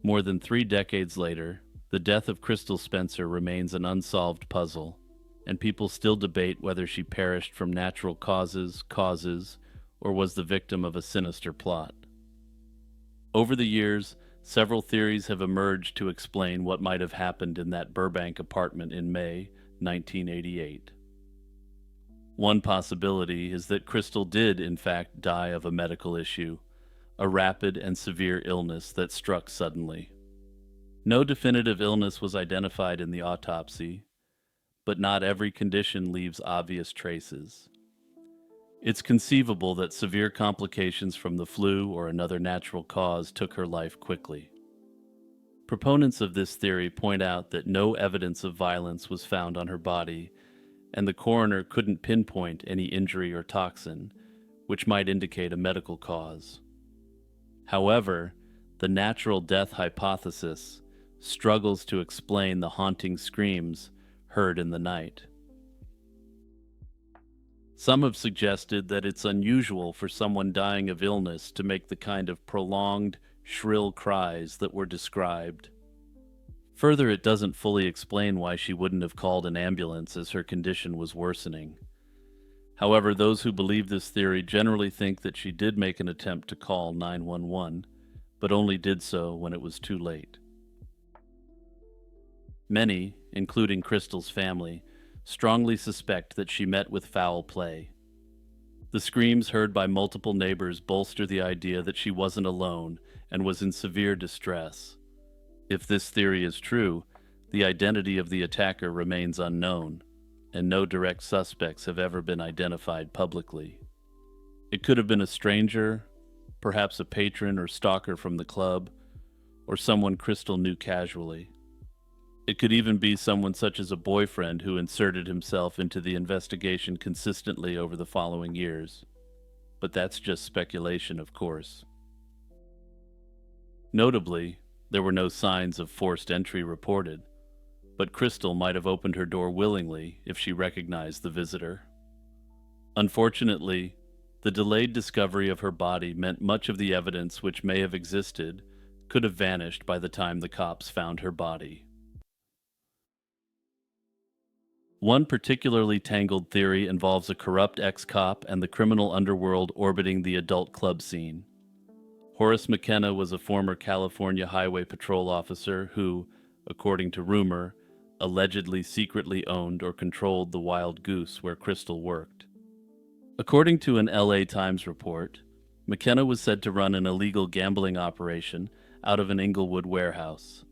More than 3 decades later, the death of Crystal Spencer remains an unsolved puzzle, and people still debate whether she perished from natural causes, or was the victim of a sinister plot. Over the years, several theories have emerged to explain what might have happened in that Burbank apartment in May 1988. One possibility is that Crystal did, in fact, die of a medical issue, a rapid and severe illness that struck suddenly. No definitive illness was identified in the autopsy, but not every condition leaves obvious traces. It's conceivable that severe complications from the flu or another natural cause took her life quickly. Proponents of this theory point out that no evidence of violence was found on her body, and the coroner couldn't pinpoint any injury or toxin, which might indicate a medical cause. However, the natural death hypothesis struggles to explain the haunting screams heard in the night. Some have suggested that it's unusual for someone dying of illness to make the kind of prolonged, shrill cries that were described. Further, it doesn't fully explain why she wouldn't have called an ambulance as her condition was worsening. However, those who believe this theory generally think that she did make an attempt to call 911, but only did so when it was too late. Many, including Crystal's family, strongly suspect that she met with foul play. The screams heard by multiple neighbors bolster the idea that she wasn't alone and was in severe distress. If this theory is true, the identity of the attacker remains unknown, and no direct suspects have ever been identified publicly. It could have been a stranger, perhaps a patron or stalker from the club, or someone Crystal knew casually. It could even be someone such as a boyfriend who inserted himself into the investigation consistently over the following years. But that's just speculation, of course. Notably, there were no signs of forced entry reported, but Crystal might have opened her door willingly if she recognized the visitor. Unfortunately, the delayed discovery of her body meant much of the evidence which may have existed could have vanished by the time the cops found her body. One particularly tangled theory involves a corrupt ex-cop and the criminal underworld orbiting the adult club scene. Horace McKenna was a former California Highway Patrol officer who, according to rumor, allegedly secretly owned or controlled the Wild Goose where Crystal worked. According to an LA Times report, McKenna was said to run an illegal gambling operation out of an Inglewood warehouse.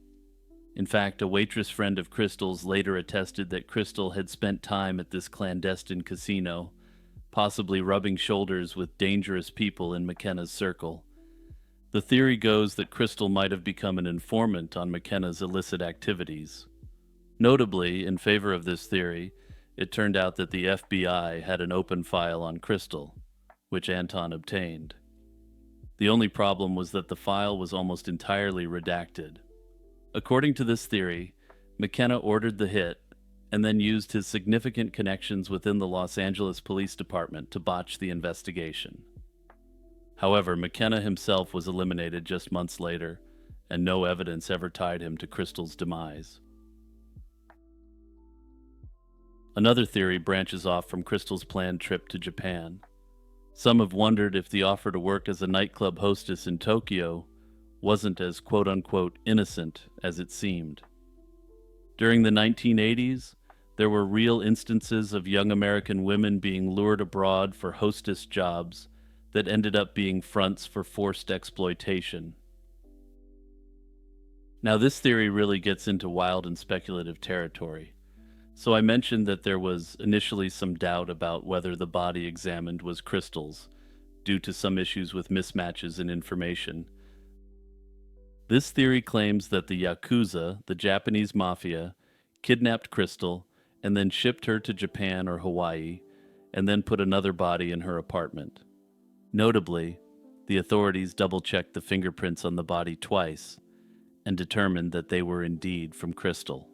In fact, a waitress friend of Crystal's later attested that Crystal had spent time at this clandestine casino, possibly rubbing shoulders with dangerous people in McKenna's circle. The theory goes that Crystal might have become an informant on McKenna's illicit activities. Notably, in favor of this theory, it turned out that the FBI had an open file on Crystal, which Anton obtained. The only problem was that the file was almost entirely redacted. According to this theory, McKenna ordered the hit and then used his significant connections within the Los Angeles Police Department to botch the investigation. However, McKenna himself was eliminated just months later, and no evidence ever tied him to Crystal's demise. Another theory branches off from Crystal's planned trip to Japan. Some have wondered if the offer to work as a nightclub hostess in Tokyo wasn't as quote-unquote innocent as it seemed. During the 1980s, there were real instances of young American women being lured abroad for hostess jobs that ended up being fronts for forced exploitation. Now, this theory really gets into wild and speculative territory. So I mentioned that there was initially some doubt about whether the body examined was Crystal's, due to some issues with mismatches in information. This theory claims that the Yakuza, the Japanese mafia, kidnapped Crystal and then shipped her to Japan or Hawaii, and then put another body in her apartment. Notably, the authorities double-checked the fingerprints on the body twice and determined that they were indeed from Crystal.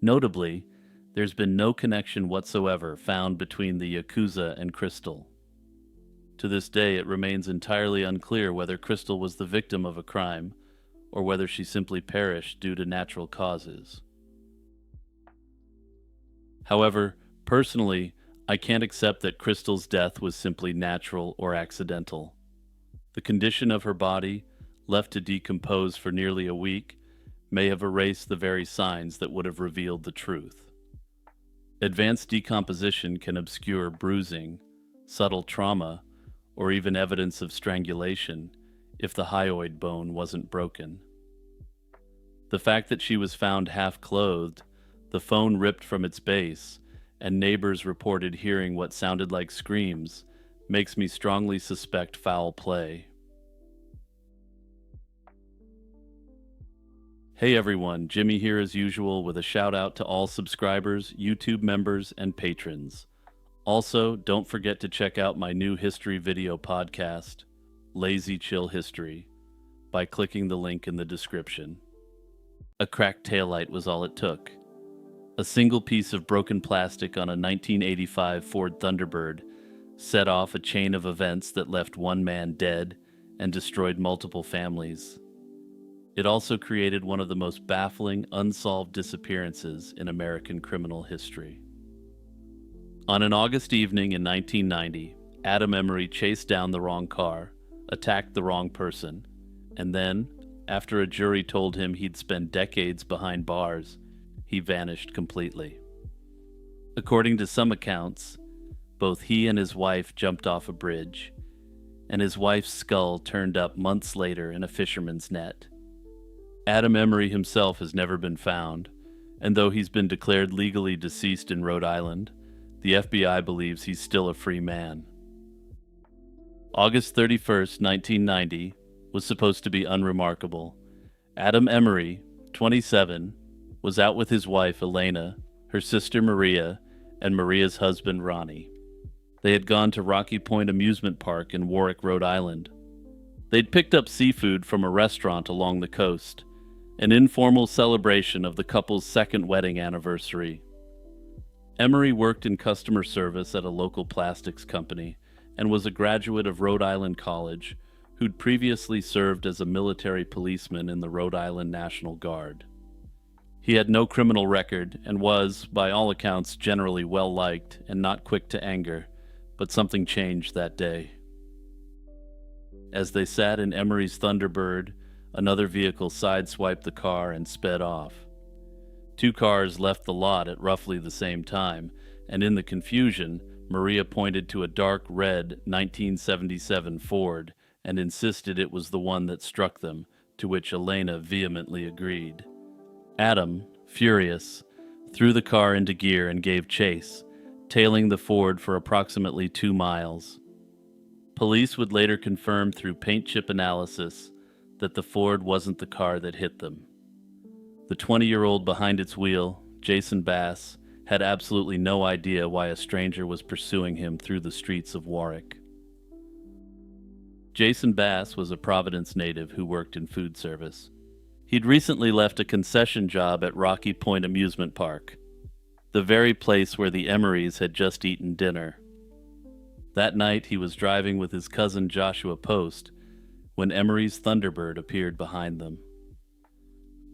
Notably, there's been no connection whatsoever found between the Yakuza and Crystal. To this day, it remains entirely unclear whether Crystal was the victim of a crime or whether she simply perished due to natural causes. However, personally, I can't accept that Crystal's death was simply natural or accidental. The condition of her body, left to decompose for nearly a week, may have erased the very signs that would have revealed the truth. Advanced decomposition can obscure bruising, subtle trauma, or even evidence of strangulation if the hyoid bone wasn't broken. The fact that she was found half-clothed, the phone ripped from its base, and neighbors reported hearing what sounded like screams makes me strongly suspect foul play. Hey everyone, Jimmy here as usual with a shout out to all subscribers, YouTube members, and patrons. Also, don't forget to check out my new history video podcast, Lazy Chill History, by clicking the link in the description. A cracked taillight was all it took. A single piece of broken plastic on a 1985 Ford Thunderbird set off a chain of events that left one man dead and destroyed multiple families. It also created one of the most baffling, unsolved disappearances in American criminal history. On an August evening in 1990, Adam Emery chased down the wrong car, attacked the wrong person, and then, after a jury told him he'd spend decades behind bars, he vanished completely. According to some accounts, both he and his wife jumped off a bridge, and his wife's skull turned up months later in a fisherman's net. Adam Emery himself has never been found, and though he's been declared legally deceased in Rhode Island, the FBI believes he's still a free man. August 31st, 1990, was supposed to be unremarkable. Adam Emery, 27, was out with his wife Elena, her sister Maria, and Maria's husband Ronnie. They had gone to Rocky Point Amusement Park in Warwick, Rhode Island. They'd picked up seafood from a restaurant along the coast, an informal celebration of the couple's second wedding anniversary. Emery worked in customer service at a local plastics company and was a graduate of Rhode Island College who'd previously served as a military policeman in the Rhode Island National Guard. He had no criminal record and was, by all accounts, generally well-liked and not quick to anger, but something changed that day. As they sat in Emery's Thunderbird, another vehicle sideswiped the car and sped off. Two cars left the lot at roughly the same time, and in the confusion, Maria pointed to a dark red 1977 Ford and insisted it was the one that struck them, to which Elena vehemently agreed. Adam, furious, threw the car into gear and gave chase, tailing the Ford for approximately 2 miles. Police would later confirm through paint chip analysis that the Ford wasn't the car that hit them. The 20-year-old behind its wheel, Jason Bass, had absolutely no idea why a stranger was pursuing him through the streets of Warwick. Jason Bass was a Providence native who worked in food service. He'd recently left a concession job at Rocky Point Amusement Park, the very place where the Emerys had just eaten dinner. That night he was driving with his cousin Joshua Post when Emery's Thunderbird appeared behind them.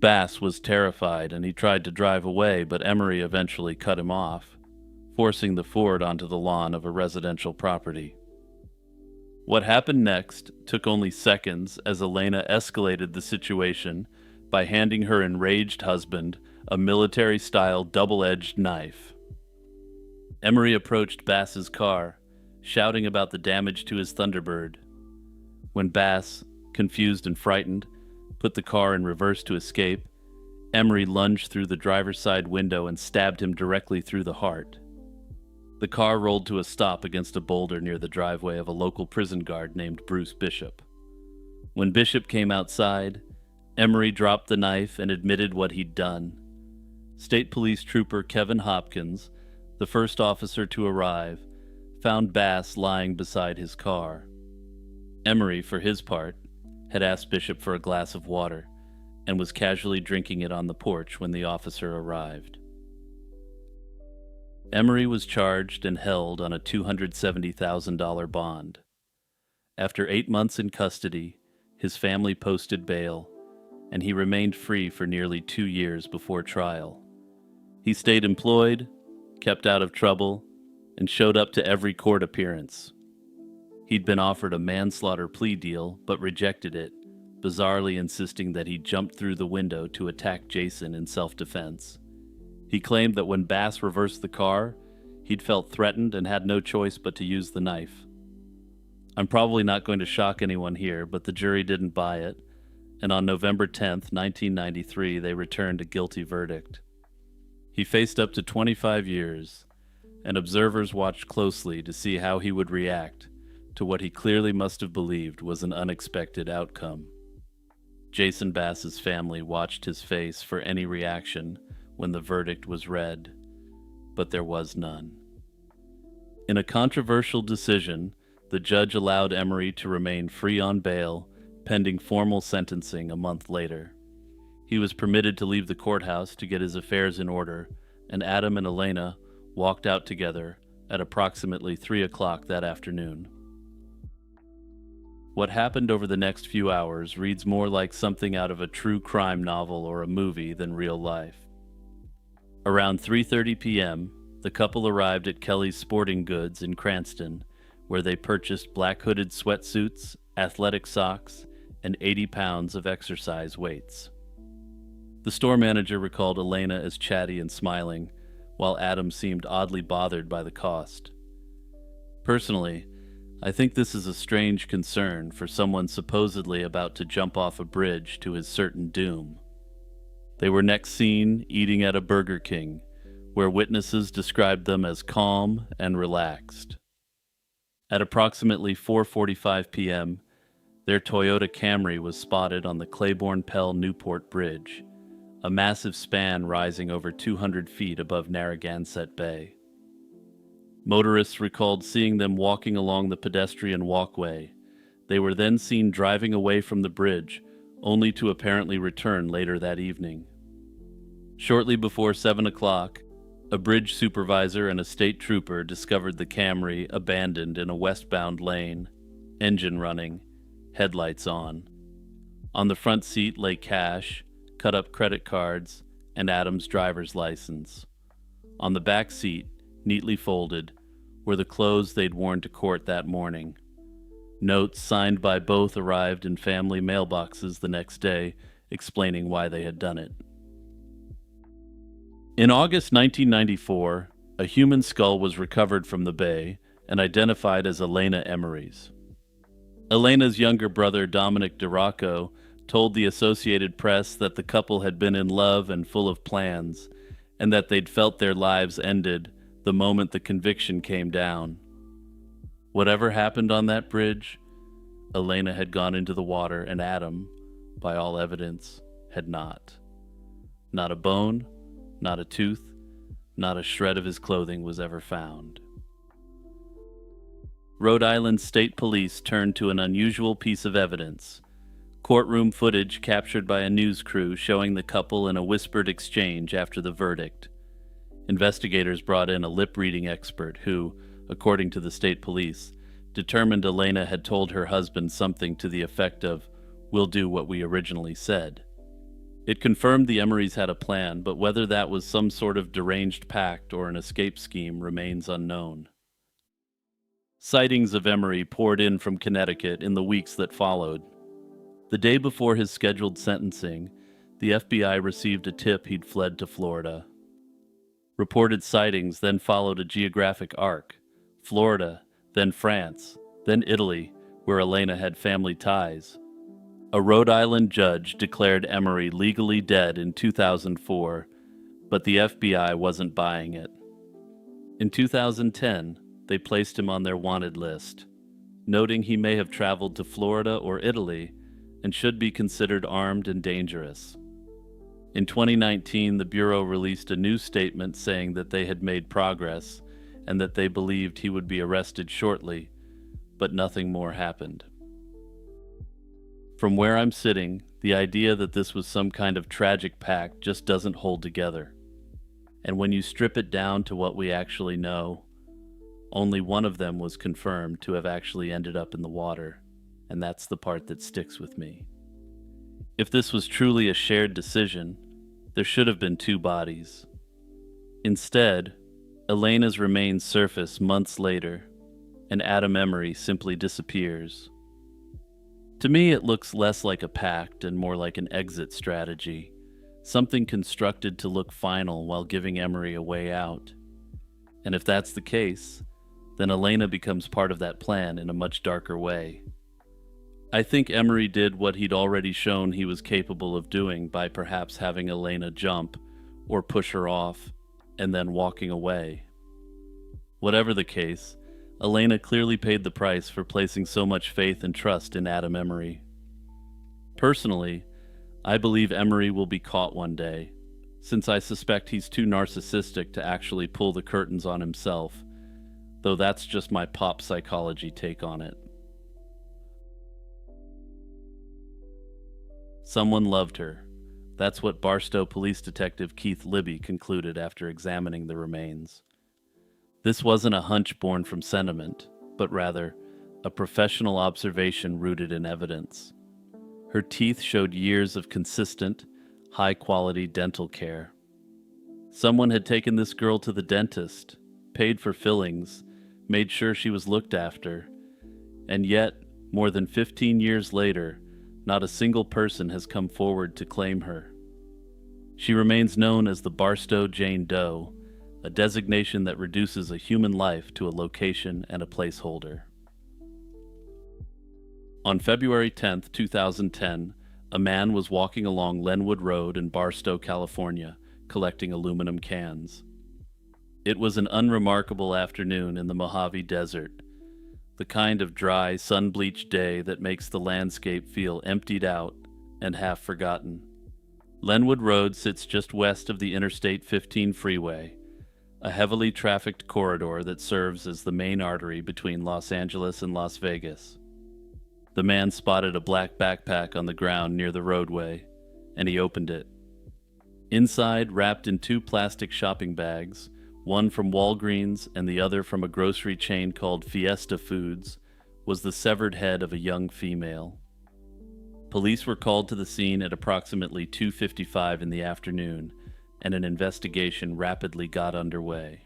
Bass was terrified and he tried to drive away, but Emery eventually cut him off, forcing the Ford onto the lawn of a residential property. What happened next took only seconds as Elena escalated the situation by handing her enraged husband a military-style double-edged knife. Emery approached Bass's car, shouting about the damage to his Thunderbird. When Bass, confused and frightened, put the car in reverse to escape, Emery lunged through the driver's side window and stabbed him directly through the heart. The car rolled to a stop against a boulder near the driveway of a local prison guard named Bruce Bishop. When Bishop came outside, Emery dropped the knife and admitted what he'd done. State Police Trooper Kevin Hopkins, the first officer to arrive, found Bass lying beside his car. Emery, for his part, had asked Bishop for a glass of water and was casually drinking it on the porch when the officer arrived. Emery was charged and held on a $270,000 bond. After 8 months in custody, his family posted bail, and he remained free for nearly 2 years before trial. He stayed employed, kept out of trouble, and showed up to every court appearance. He'd been offered a manslaughter plea deal, but rejected it, bizarrely insisting that he jumped through the window to attack Jason in self-defense. He claimed that when Bass reversed the car, he'd felt threatened and had no choice but to use the knife. I'm probably not going to shock anyone here, but the jury didn't buy it, and on November 10th, 1993, they returned a guilty verdict. He faced up to 25 years, and observers watched closely to see how he would react to what he clearly must have believed was an unexpected outcome. Jason Bass's family watched his face for any reaction when the verdict was read, but there was none. In a controversial decision, the judge allowed Emery to remain free on bail, pending formal sentencing a month later. He was permitted to leave the courthouse to get his affairs in order, and Adam and Elena walked out together at approximately 3 o'clock that afternoon. What happened over the next few hours reads more like something out of a true crime novel or a movie than real life. Around 3:30 p.m., the couple arrived at Kelly's Sporting Goods in Cranston, where they purchased black hooded sweatsuits, athletic socks, and 80 pounds of exercise weights. The store manager recalled Elena as chatty and smiling, while Adam seemed oddly bothered by the cost. Personally, I think this is a strange concern for someone supposedly about to jump off a bridge to his certain doom. They were next seen eating at a Burger King, where witnesses described them as calm and relaxed. At approximately 4:45 p.m., their Toyota Camry was spotted on the Claiborne-Pell-Newport Bridge, a massive span rising over 200 feet above Narragansett Bay. Motorists recalled seeing them walking along the pedestrian walkway. They were then seen driving away from the bridge, only to apparently return later that evening. Shortly before 7 o'clock, a bridge supervisor and a state trooper discovered the Camry abandoned in a westbound lane, engine running, headlights on. On the front seat lay cash, cut-up credit cards, and Adam's driver's license. On the back seat, neatly folded, were the clothes they'd worn to court that morning. Notes signed by both arrived in family mailboxes the next day, explaining why they had done it. In August 1994, a human skull was recovered from the bay and identified as Elena Emery's. Elena's younger brother, Dominic DiRocco, told the Associated Press that the couple had been in love and full of plans, and that they'd felt their lives ended the moment the conviction came down. Whatever happened on that bridge, Elena had gone into the water, and Adam, by all evidence, had not. Not a bone, not a tooth, not a shred of his clothing was ever found. Rhode Island State Police turned to an unusual piece of evidence: courtroom footage captured by a news crew showing the couple in a whispered exchange after the verdict. Investigators brought in a lip-reading expert who, according to the state police, determined Elena had told her husband something to the effect of, "We'll do what we originally said." It confirmed the Emerys had a plan, but whether that was some sort of deranged pact or an escape scheme remains unknown. Sightings of Emery poured in from Connecticut in the weeks that followed. The day before his scheduled sentencing, the FBI received a tip he'd fled to Florida. Reported sightings then followed a geographic arc: Florida, then France, then Italy, where Elena had family ties. A Rhode Island judge declared Emery legally dead in 2004, but the FBI wasn't buying it. In 2010, they placed him on their wanted list, noting he may have traveled to Florida or Italy and should be considered armed and dangerous. In 2019, the Bureau released a new statement saying that they had made progress and that they believed he would be arrested shortly, but nothing more happened. From where I'm sitting, the idea that this was some kind of tragic pact just doesn't hold together. And when you strip it down to what we actually know, only one of them was confirmed to have actually ended up in the water, and that's the part that sticks with me. If this was truly a shared decision, there should have been two bodies. Instead, Elena's remains surface months later, and Adam Emery simply disappears. To me, it looks less like a pact and more like an exit strategy, something constructed to look final while giving Emery a way out. And if that's the case, then Elena becomes part of that plan in a much darker way. I think Emery did what he'd already shown he was capable of doing by perhaps having Elena jump or push her off and then walking away. Whatever the case, Elena clearly paid the price for placing so much faith and trust in Adam Emery. Personally, I believe Emery will be caught one day, since I suspect he's too narcissistic to actually pull the curtains on himself, though that's just my pop psychology take on it. Someone loved her. That's what Barstow Police Detective Keith Libby concluded after examining the remains. This wasn't a hunch born from sentiment, but rather a professional observation rooted in evidence. Her teeth showed years of consistent, high-quality dental care. Someone had taken this girl to the dentist, paid for fillings, made sure she was looked after, and yet, more than 15 years later, not a single person has come forward to claim her. She remains known as the Barstow Jane Doe, a designation that reduces a human life to a location and a placeholder. On February 10, 2010, a man was walking along Lenwood Road in Barstow, California, collecting aluminum cans. It was an unremarkable afternoon in the Mojave Desert, the kind of dry, sun-bleached day that makes the landscape feel emptied out and half forgotten. Lenwood Road sits just west of the Interstate 15 freeway, a heavily trafficked corridor that serves as the main artery between Los Angeles and Las Vegas. The man spotted a black backpack on the ground near the roadway, and he opened it. Inside, wrapped in two plastic shopping bags, one from Walgreens and the other from a grocery chain called Fiesta Foods, was the severed head of a young female. Police were called to the scene at approximately 2:55 in the afternoon, and an investigation rapidly got underway.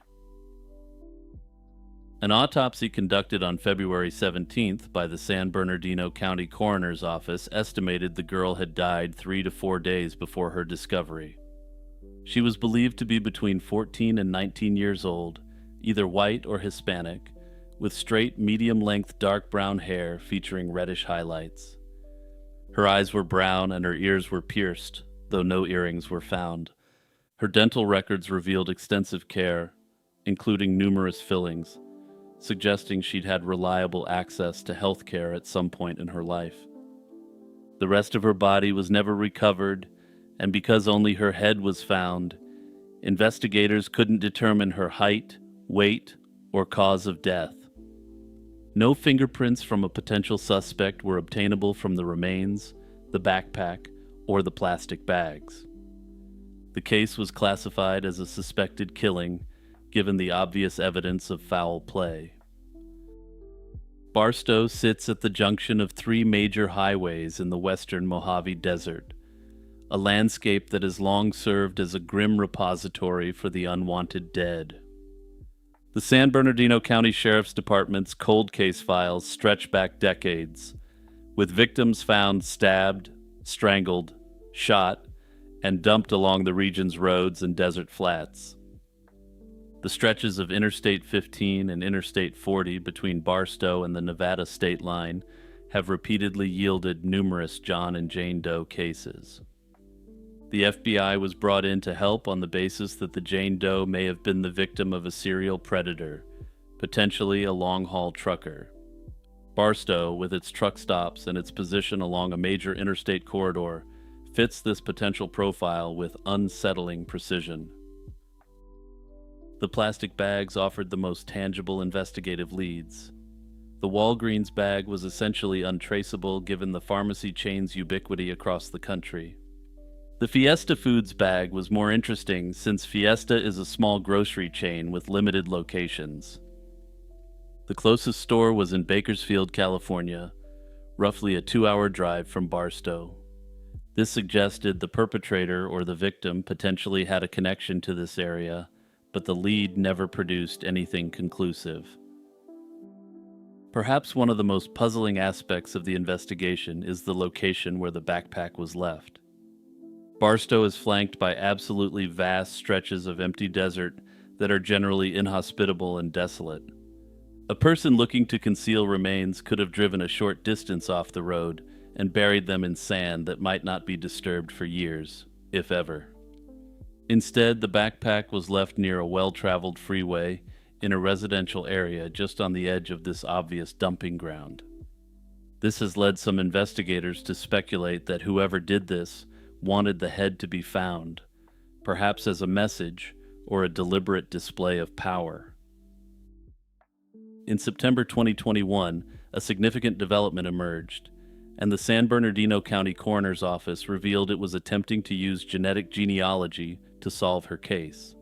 An autopsy conducted on February 17th by the San Bernardino County Coroner's Office estimated the girl had died 3 to 4 days before her discovery. She was believed to be between 14 and 19 years old, either white or Hispanic, with straight, medium-length dark brown hair featuring reddish highlights. Her eyes were brown and her ears were pierced, though no earrings were found. Her dental records revealed extensive care, including numerous fillings, suggesting she'd had reliable access to health care at some point in her life. The rest of her body was never recovered, and because only her head was found, investigators couldn't determine her height, weight, or cause of death. No fingerprints from a potential suspect were obtainable from the remains, the backpack, or the plastic bags. The case was classified as a suspected killing, given the obvious evidence of foul play. Barstow sits at the junction of three major highways in the western Mojave Desert, a landscape that has long served as a grim repository for the unwanted dead. The San Bernardino County Sheriff's Department's cold case files stretch back decades, with victims found stabbed, strangled, shot, and dumped along the region's roads and desert flats. The stretches of Interstate 15 and Interstate 40 between Barstow and the Nevada state line have repeatedly yielded numerous John and Jane Doe cases. The FBI was brought in to help on the basis that the Jane Doe may have been the victim of a serial predator, potentially a long-haul trucker. Barstow, with its truck stops and its position along a major interstate corridor, fits this potential profile with unsettling precision. The plastic bags offered the most tangible investigative leads. The Walgreens bag was essentially untraceable given the pharmacy chain's ubiquity across the country. The Fiesta Foods bag was more interesting since Fiesta is a small grocery chain with limited locations. The closest store was in Bakersfield, California, roughly a 2-hour drive from Barstow. This suggested the perpetrator or the victim potentially had a connection to this area, but the lead never produced anything conclusive. Perhaps one of the most puzzling aspects of the investigation is the location where the backpack was left. Barstow is flanked by absolutely vast stretches of empty desert that are generally inhospitable and desolate. A person looking to conceal remains could have driven a short distance off the road and buried them in sand that might not be disturbed for years, if ever. Instead, the backpack was left near a well-traveled freeway in a residential area just on the edge of this obvious dumping ground. This has led some investigators to speculate that whoever did this wanted the head to be found, perhaps as a message or a deliberate display of power. In September 2021, a significant development emerged, and the San Bernardino County Coroner's Office revealed it was attempting to use genetic genealogy to solve her case.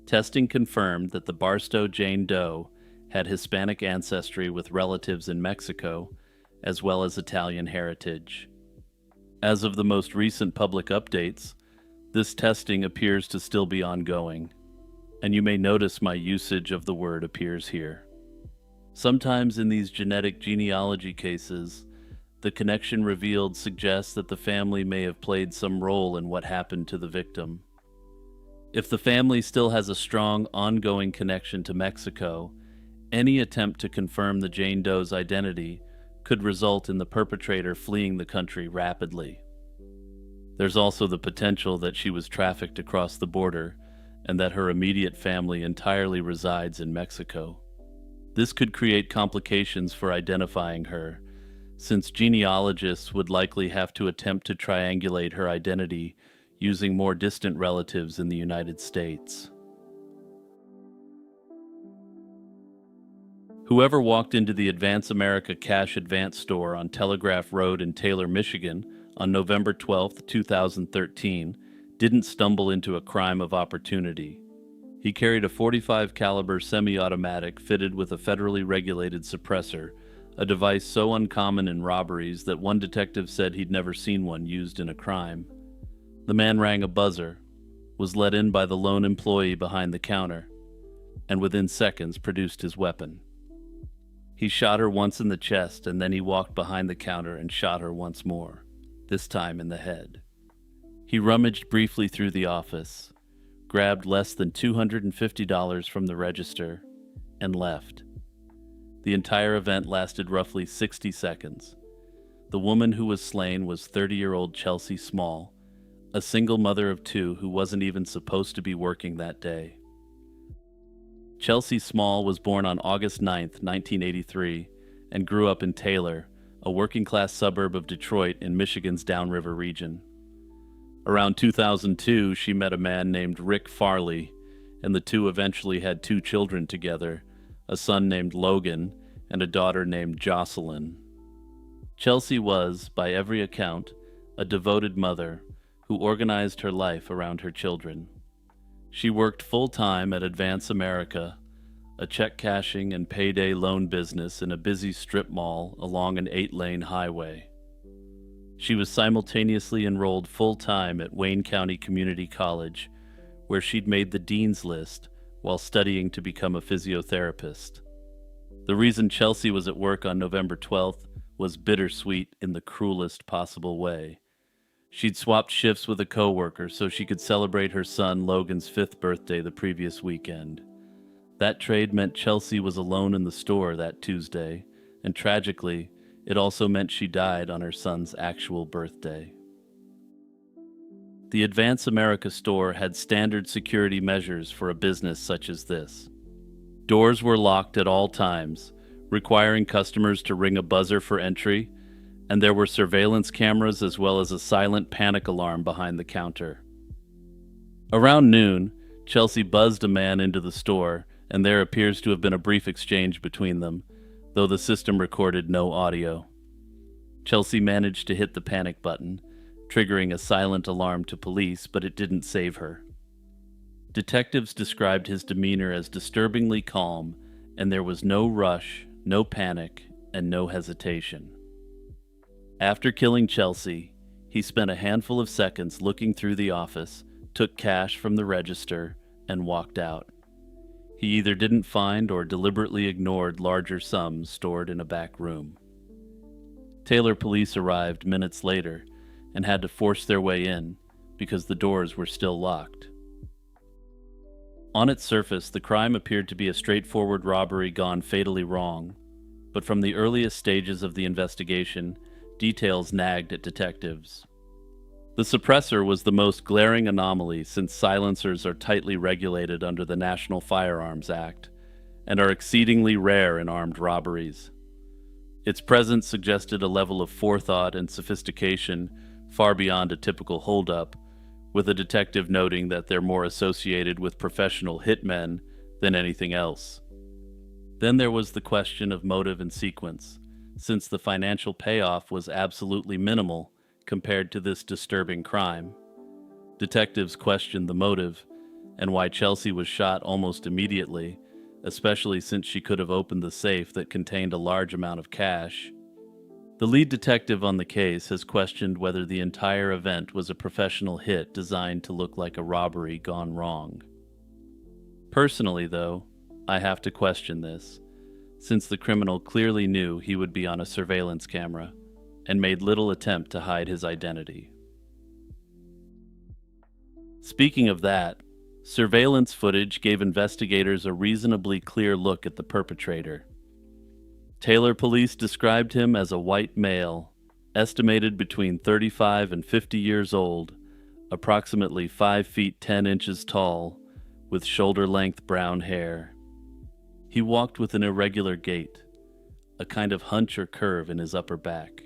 Testing confirmed that the Barstow Jane Doe had Hispanic ancestry with relatives in Mexico, as well as Italian heritage. As of the most recent public updates, this testing appears to still be ongoing, and you may notice my usage of the word appears here. Sometimes in these genetic genealogy cases, the connection revealed suggests that the family may have played some role in what happened to the victim. If the family still has a strong, ongoing connection to Mexico, any attempt to confirm the Jane Doe's identity could result in the perpetrator fleeing the country rapidly. There's also the potential that she was trafficked across the border and that her immediate family entirely resides in Mexico. This could create complications for identifying her, since genealogists would likely have to attempt to triangulate her identity using more distant relatives in the United States. Whoever walked into the Advance America Cash Advance store on Telegraph Road in Taylor, Michigan on November 12, 2013, didn't stumble into a crime of opportunity. He carried a .45 caliber semi-automatic fitted with a federally regulated suppressor, a device so uncommon in robberies that one detective said he'd never seen one used in a crime. The man rang a buzzer, was let in by the lone employee behind the counter, and within seconds produced his weapon. He shot her once in the chest, and then he walked behind the counter and shot her once more, this time in the head. He rummaged briefly through the office, grabbed less than $250 from the register, and left. The entire event lasted roughly 60 seconds. The woman who was slain was 30-year-old Chelsea Small, a single mother of two who wasn't even supposed to be working that day. Chelsea Small was born on August 9, 1983, and grew up in Taylor, a working-class suburb of Detroit in Michigan's Downriver region. Around 2002, she met a man named Rick Farley, and the two eventually had two children together, a son named Logan and a daughter named Jocelyn. Chelsea was, by every account, a devoted mother who organized her life around her children. She worked full-time at Advance America, a check cashing and payday loan business in a busy strip mall along an 8-lane highway. She was simultaneously enrolled full-time at Wayne County Community College, where she'd made the dean's list while studying to become a physiotherapist. The reason Chelsea was at work on November 12th was bittersweet in the cruelest possible way. She'd swapped shifts with a coworker so she could celebrate her son Logan's 5th birthday the previous weekend. That trade meant Chelsea was alone in the store that Tuesday, and tragically, it also meant she died on her son's actual birthday. The Advance America store had standard security measures for a business such as this. Doors were locked at all times, requiring customers to ring a buzzer for entry, and there were surveillance cameras as well as a silent panic alarm behind the counter. Around noon, Chelsea buzzed a man into the store, and there appears to have been a brief exchange between them, though the system recorded no audio. Chelsea managed to hit the panic button, triggering a silent alarm to police, but it didn't save her. Detectives described his demeanor as disturbingly calm, and there was no rush, no panic, and no hesitation. After killing Chelsea, he spent a handful of seconds looking through the office, took cash from the register, and walked out. He either didn't find or deliberately ignored larger sums stored in a back room. Taylor police arrived minutes later and had to force their way in because the doors were still locked. On its surface, the crime appeared to be a straightforward robbery gone fatally wrong, but from the earliest stages of the investigation, details nagged at detectives. The suppressor was the most glaring anomaly since silencers are tightly regulated under the National Firearms Act and are exceedingly rare in armed robberies. Its presence suggested a level of forethought and sophistication far beyond a typical holdup, with a detective noting that they're more associated with professional hitmen than anything else. Then there was the question of motive and sequence, since the financial payoff was absolutely minimal compared to this disturbing crime. Detectives questioned the motive and why Chelsea was shot almost immediately, especially since she could have opened the safe that contained a large amount of cash. The lead detective on the case has questioned whether the entire event was a professional hit designed to look like a robbery gone wrong. Personally, though, I have to question this, since the criminal clearly knew he would be on a surveillance camera and made little attempt to hide his identity. Speaking of that, surveillance footage gave investigators a reasonably clear look at the perpetrator. Taylor police described him as a white male, estimated between 35 and 50 years old, approximately 5 feet 10 inches tall, with shoulder-length brown hair. He walked with an irregular gait, a kind of hunch or curve in his upper back.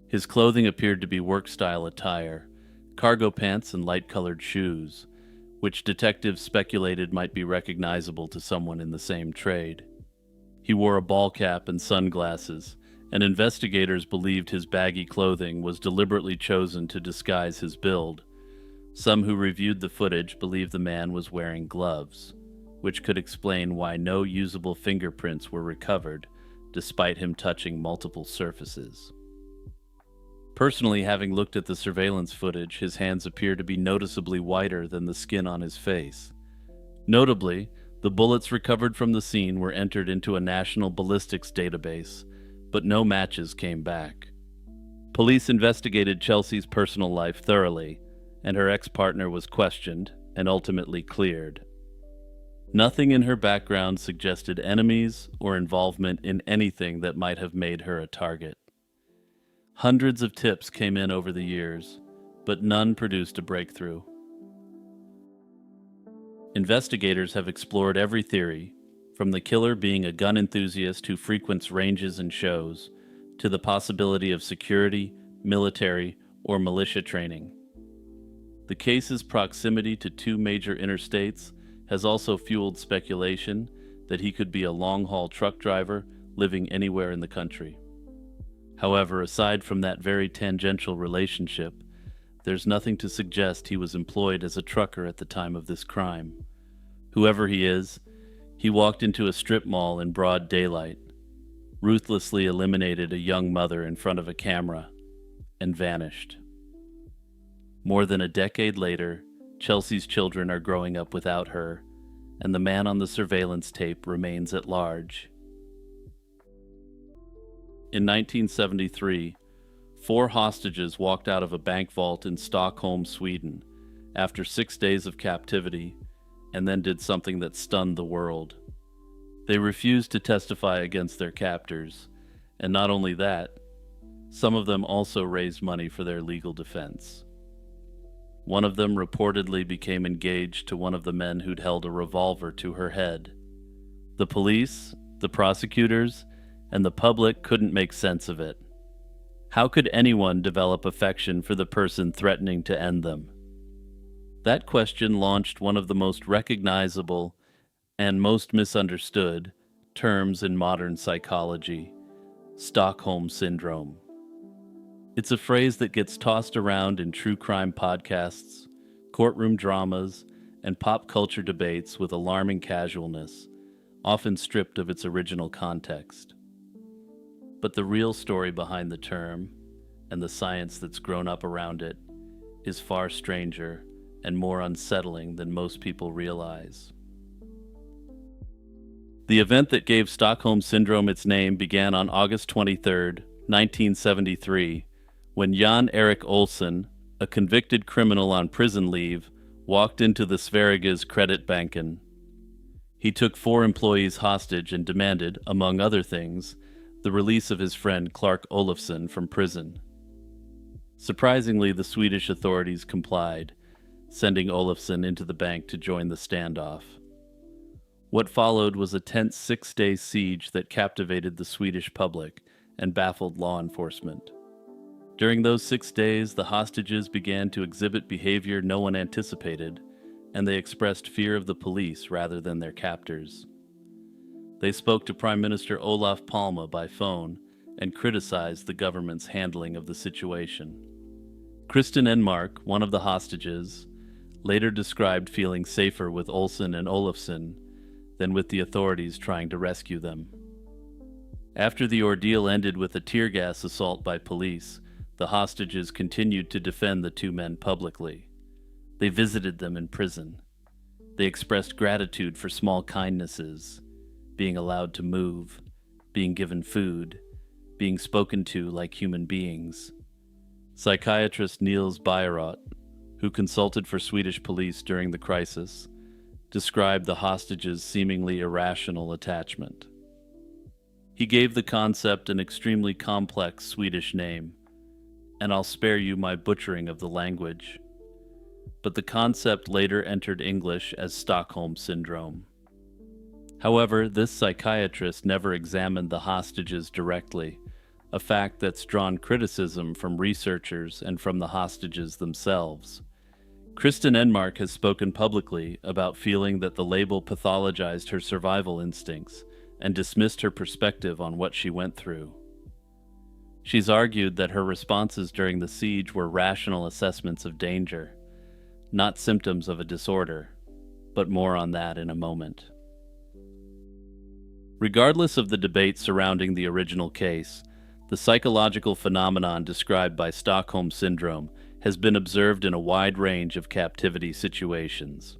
His clothing appeared to be work-style attire, cargo pants and light-colored shoes, which detectives speculated might be recognizable to someone in the same trade. He wore a ball cap and sunglasses, and investigators believed his baggy clothing was deliberately chosen to disguise his build. Some who reviewed the footage believe the man was wearing gloves, which could explain why no usable fingerprints were recovered, despite him touching multiple surfaces. Personally, having looked at the surveillance footage, his hands appear to be noticeably whiter than the skin on his face. Notably, the bullets recovered from the scene were entered into a national ballistics database, but no matches came back. Police investigated Chelsea's personal life thoroughly, and her ex-partner was questioned and ultimately cleared. Nothing in her background suggested enemies or involvement in anything that might have made her a target. Hundreds of tips came in over the years, but none produced a breakthrough. Investigators have explored every theory, from the killer being a gun enthusiast who frequents ranges and shows, to the possibility of security, military, or militia training. The case's proximity to two major interstates has also fueled speculation that he could be a long-haul truck driver living anywhere in the country. However, aside from that very tangential relationship, there's nothing to suggest he was employed as a trucker at the time of this crime. Whoever he is, he walked into a strip mall in broad daylight, ruthlessly eliminated a young mother in front of a camera, and vanished. More than a decade later, Chelsea's children are growing up without her, and the man on the surveillance tape remains at large. In 1973, 4 hostages walked out of a bank vault in Stockholm, Sweden, after 6 days of captivity, and then did something that stunned the world. They refused to testify against their captors, and not only that, some of them also raised money for their legal defense. One of them reportedly became engaged to one of the men who'd held a revolver to her head. The police, the prosecutors, and the public couldn't make sense of it. How could anyone develop affection for the person threatening to end them? That question launched one of the most recognizable and most misunderstood terms in modern psychology: Stockholm Syndrome. It's a phrase that gets tossed around in true crime podcasts, courtroom dramas, and pop culture debates with alarming casualness, often stripped of its original context. But the real story behind the term, and the science that's grown up around it, is far stranger and more unsettling than most people realize. The event that gave Stockholm Syndrome its name began on August 23, 1973, when Jan Erik Olsson, a convicted criminal on prison leave, walked into the Sveriges Kreditbanken. He took 4 employees hostage and demanded, among other things, the release of his friend Clark Olofsson from prison. Surprisingly, the Swedish authorities complied, sending Olofsson into the bank to join the standoff. What followed was a tense 6-day siege that captivated the Swedish public and baffled law enforcement. During those 6 days, the hostages began to exhibit behavior no one anticipated, and they expressed fear of the police rather than their captors. They spoke to Prime Minister Olof Palme by phone and criticized the government's handling of the situation. Kristen Enmark, one of the hostages, later described feeling safer with Olsson and Olofsson than with the authorities trying to rescue them. After the ordeal ended with a tear gas assault by police, the hostages continued to defend the 2 men publicly. They visited them in prison. They expressed gratitude for small kindnesses, being allowed to move, being given food, being spoken to like human beings. Psychiatrist Niels Bierot, who consulted for Swedish police during the crisis, described the hostages' seemingly irrational attachment. He gave the concept an extremely complex Swedish name, and I'll spare you my butchering of the language, but the concept later entered English as Stockholm Syndrome. However, this psychiatrist never examined the hostages directly, a fact that's drawn criticism from researchers and from the hostages themselves. Kristen Enmark has spoken publicly about feeling that the label pathologized her survival instincts and dismissed her perspective on what she went through. She's argued that her responses during the siege were rational assessments of danger, not symptoms of a disorder, but more on that in a moment. Regardless of the debate surrounding the original case, the psychological phenomenon described by Stockholm Syndrome has been observed in a wide range of captivity situations.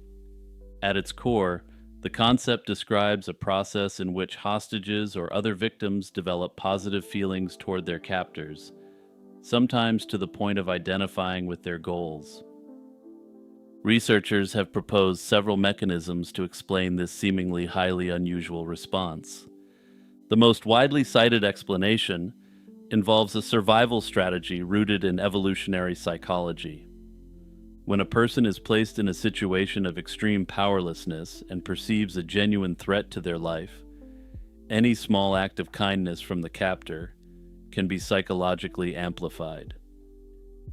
At its core, the concept describes a process in which hostages or other victims develop positive feelings toward their captors, sometimes to the point of identifying with their goals. Researchers have proposed several mechanisms to explain this seemingly highly unusual response. The most widely cited explanation involves a survival strategy rooted in evolutionary psychology. When a person is placed in a situation of extreme powerlessness and perceives a genuine threat to their life, any small act of kindness from the captor can be psychologically amplified.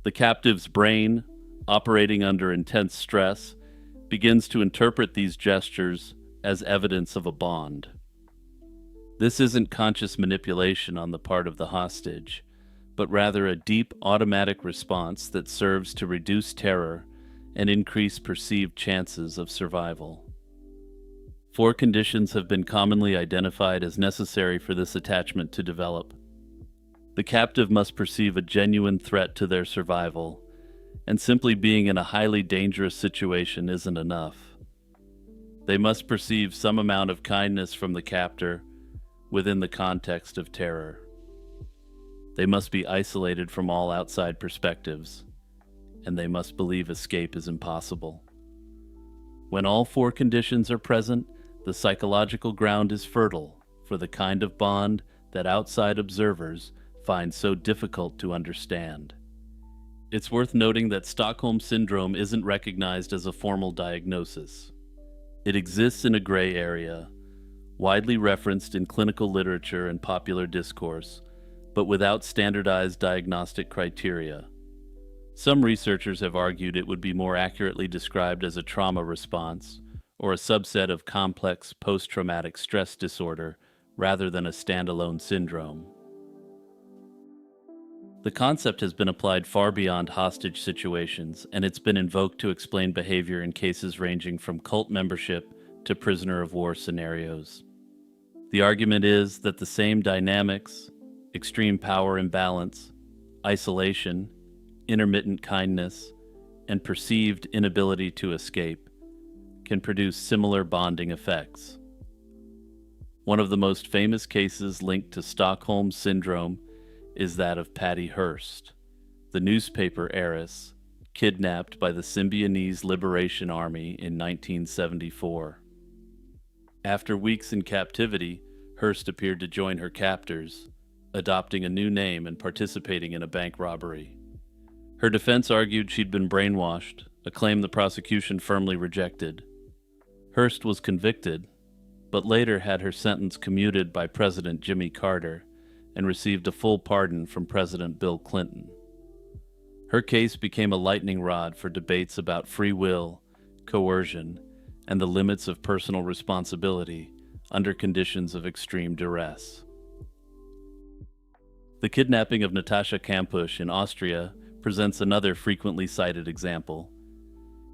The captive's brain, operating under intense stress, begins to interpret these gestures as evidence of a bond. This isn't conscious manipulation on the part of the hostage, but rather a deep automatic response that serves to reduce terror and increase perceived chances of survival. 4 conditions have been commonly identified as necessary for this attachment to develop. The captive must perceive a genuine threat to their survival, and simply being in a highly dangerous situation isn't enough. They must perceive some amount of kindness from the captor within the context of terror. They must be isolated from all outside perspectives, and they must believe escape is impossible. When all 4 conditions are present, the psychological ground is fertile for the kind of bond that outside observers find so difficult to understand. It's worth noting that Stockholm Syndrome isn't recognized as a formal diagnosis. It exists in a gray area, widely referenced in clinical literature and popular discourse, but without standardized diagnostic criteria. Some researchers have argued it would be more accurately described as a trauma response or a subset of complex post-traumatic stress disorder rather than a standalone syndrome. The concept has been applied far beyond hostage situations, and it's been invoked to explain behavior in cases ranging from cult membership to prisoner of war scenarios. The argument is that the same dynamics, extreme power imbalance, isolation, intermittent kindness, and perceived inability to escape can produce similar bonding effects. One of the most famous cases linked to Stockholm Syndrome is that of Patty Hearst, the newspaper heiress kidnapped by the Symbionese Liberation Army in 1974. After weeks in captivity, Hearst appeared to join her captors, adopting a new name and participating in a bank robbery. Her defense argued she'd been brainwashed, a claim the prosecution firmly rejected. Hearst was convicted, but later had her sentence commuted by President Jimmy Carter and received a full pardon from President Bill Clinton. Her case became a lightning rod for debates about free will, coercion, and the limits of personal responsibility under conditions of extreme duress. The kidnapping of Natascha Kampusch in Austria presents another frequently cited example.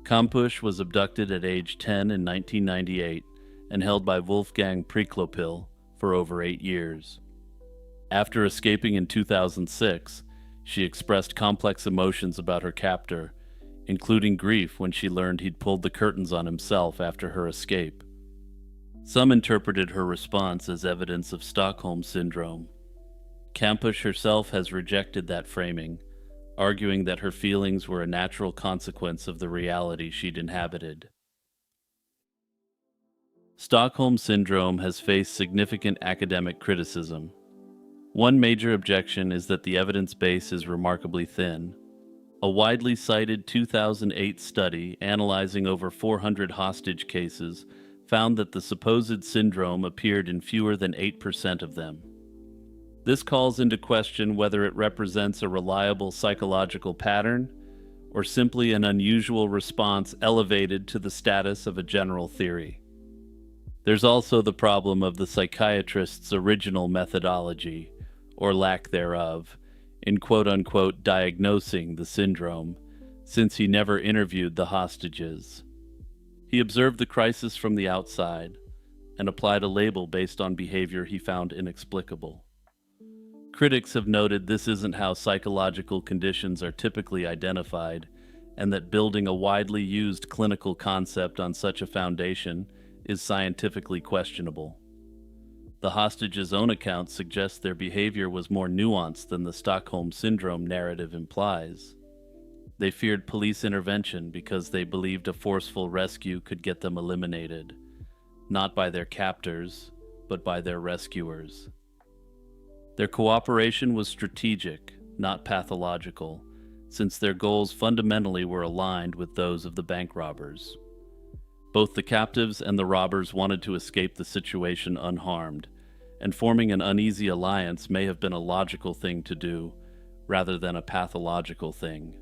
Kampusch was abducted at age 10 in 1998 and held by Wolfgang Priklopil for over 8 years. After escaping in 2006, she expressed complex emotions about her captor, including grief when she learned he'd pulled the curtains on himself after her escape. Some interpreted her response as evidence of Stockholm Syndrome. Kampusch herself has rejected that framing, arguing that her feelings were a natural consequence of the reality she'd inhabited. Stockholm Syndrome has faced significant academic criticism. One major objection is that the evidence base is remarkably thin. A widely cited 2008 study analyzing over 400 hostage cases found that the supposed syndrome appeared in fewer than 8% of them. This calls into question whether it represents a reliable psychological pattern or simply an unusual response elevated to the status of a general theory. There's also the problem of the psychiatrist's original methodology, or lack thereof, in quote-unquote diagnosing the syndrome, since he never interviewed the hostages. He observed the crisis from the outside and applied a label based on behavior he found inexplicable. Critics have noted this isn't how psychological conditions are typically identified, and that building a widely used clinical concept on such a foundation is scientifically questionable. The hostages' own account suggests their behavior was more nuanced than the Stockholm Syndrome narrative implies. They feared police intervention because they believed a forceful rescue could get them eliminated, not by their captors, but by their rescuers. Their cooperation was strategic, not pathological, since their goals fundamentally were aligned with those of the bank robbers. Both the captives and the robbers wanted to escape the situation unharmed, and forming an uneasy alliance may have been a logical thing to do, rather than a pathological thing.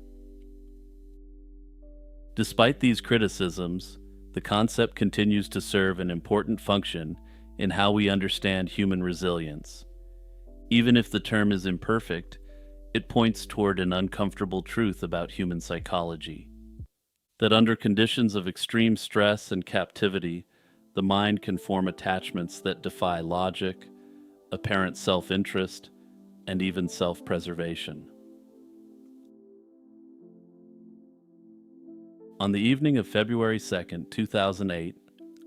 Despite these criticisms, the concept continues to serve an important function in how we understand human resilience. Even if the term is imperfect, it points toward an uncomfortable truth about human psychology. That under conditions of extreme stress and captivity, the mind can form attachments that defy logic, apparent self-interest, and even self-preservation. On the evening of February 2nd, 2008,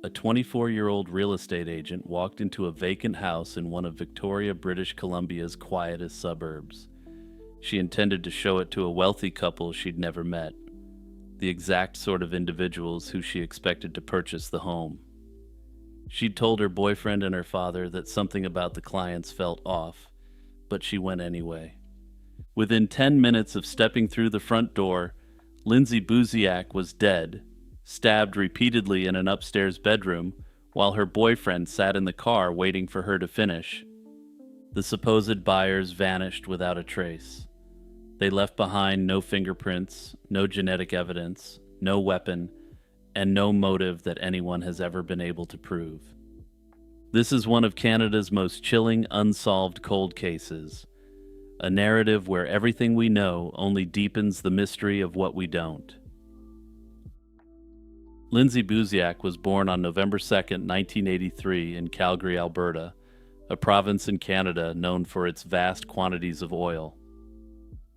a 24-year-old real estate agent walked into a vacant house in one of Victoria, British Columbia's quietest suburbs. She intended to show it to a wealthy couple she'd never met, the exact sort of individuals who she expected to purchase the home. She'd told her boyfriend and her father that something about the clients felt off, but she went anyway. Within 10 minutes of stepping through the front door, Lindsay Buziak was dead, stabbed repeatedly in an upstairs bedroom, while her boyfriend sat in the car waiting for her to finish. The supposed buyers vanished without a trace. They left behind no fingerprints, no genetic evidence, no weapon, and no motive that anyone has ever been able to prove. This is one of Canada's most chilling unsolved cold cases, a narrative where everything we know only deepens the mystery of what we don't. Lindsay Buziak was born on November 2, 1983 in Calgary, Alberta, a province in Canada known for its vast quantities of oil.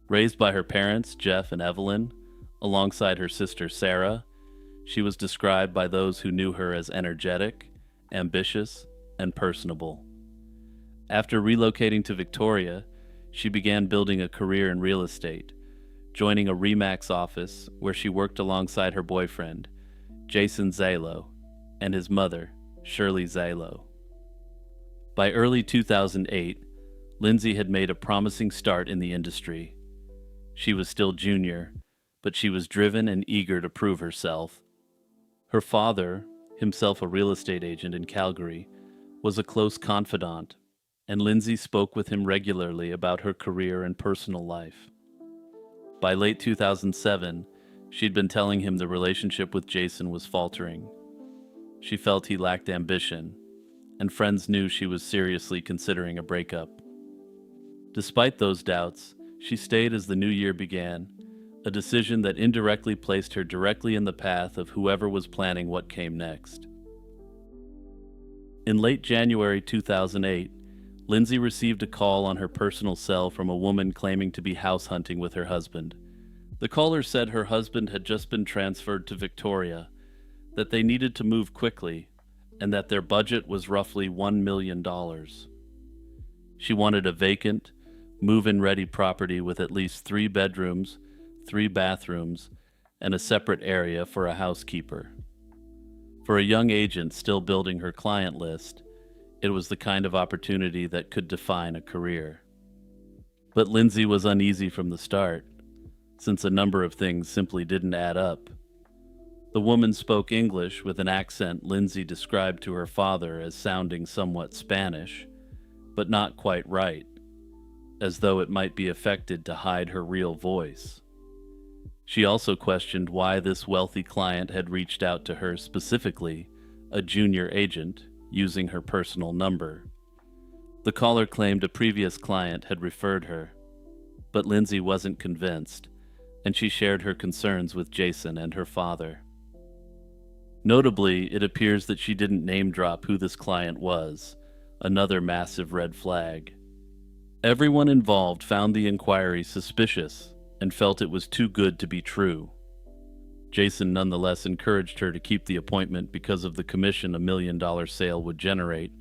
Raised by her parents, Jeff and Evelyn, alongside her sister Sarah, she was described by those who knew her as energetic, ambitious, and personable. After relocating to Victoria, she began building a career in real estate, joining a RE/MAX office where she worked alongside her boyfriend, Jason Zalo, and his mother, Shirley Zalo. By early 2008, Lindsay had made a promising start in the industry. She was still junior, but she was driven and eager to prove herself. Her father, himself a real estate agent in Calgary, was a close confidant, and Lindsay spoke with him regularly about her career and personal life. By late 2007, she'd been telling him the relationship with Jason was faltering. She felt he lacked ambition, and friends knew she was seriously considering a breakup. Despite those doubts, she stayed as the new year began, a decision that indirectly placed her directly in the path of whoever was planning what came next. In late January 2008, Lindsay received a call on her personal cell from a woman claiming to be house hunting with her husband. The caller said her husband had just been transferred to Victoria, that they needed to move quickly, and that their budget was roughly $1 million. She wanted a vacant, move-in ready property with at least 3 bedrooms, 3 bathrooms, and a separate area for a housekeeper. For a young agent still building her client list, it was the kind of opportunity that could define a career. But Lindsay was uneasy from the start, since a number of things simply didn't add up. The woman spoke English with an accent Lindsay described to her father as sounding somewhat Spanish, but not quite right, as though it might be affected to hide her real voice. She also questioned why this wealthy client had reached out to her specifically, a junior agent, using her personal number. The caller claimed a previous client had referred her, but Lindsay wasn't convinced, and she shared her concerns with Jason and her father. Notably, it appears that she didn't name-drop who this client was, another massive red flag. Everyone involved found the inquiry suspicious and felt it was too good to be true. Jason nonetheless encouraged her to keep the appointment because of the commission a $1 million sale would generate,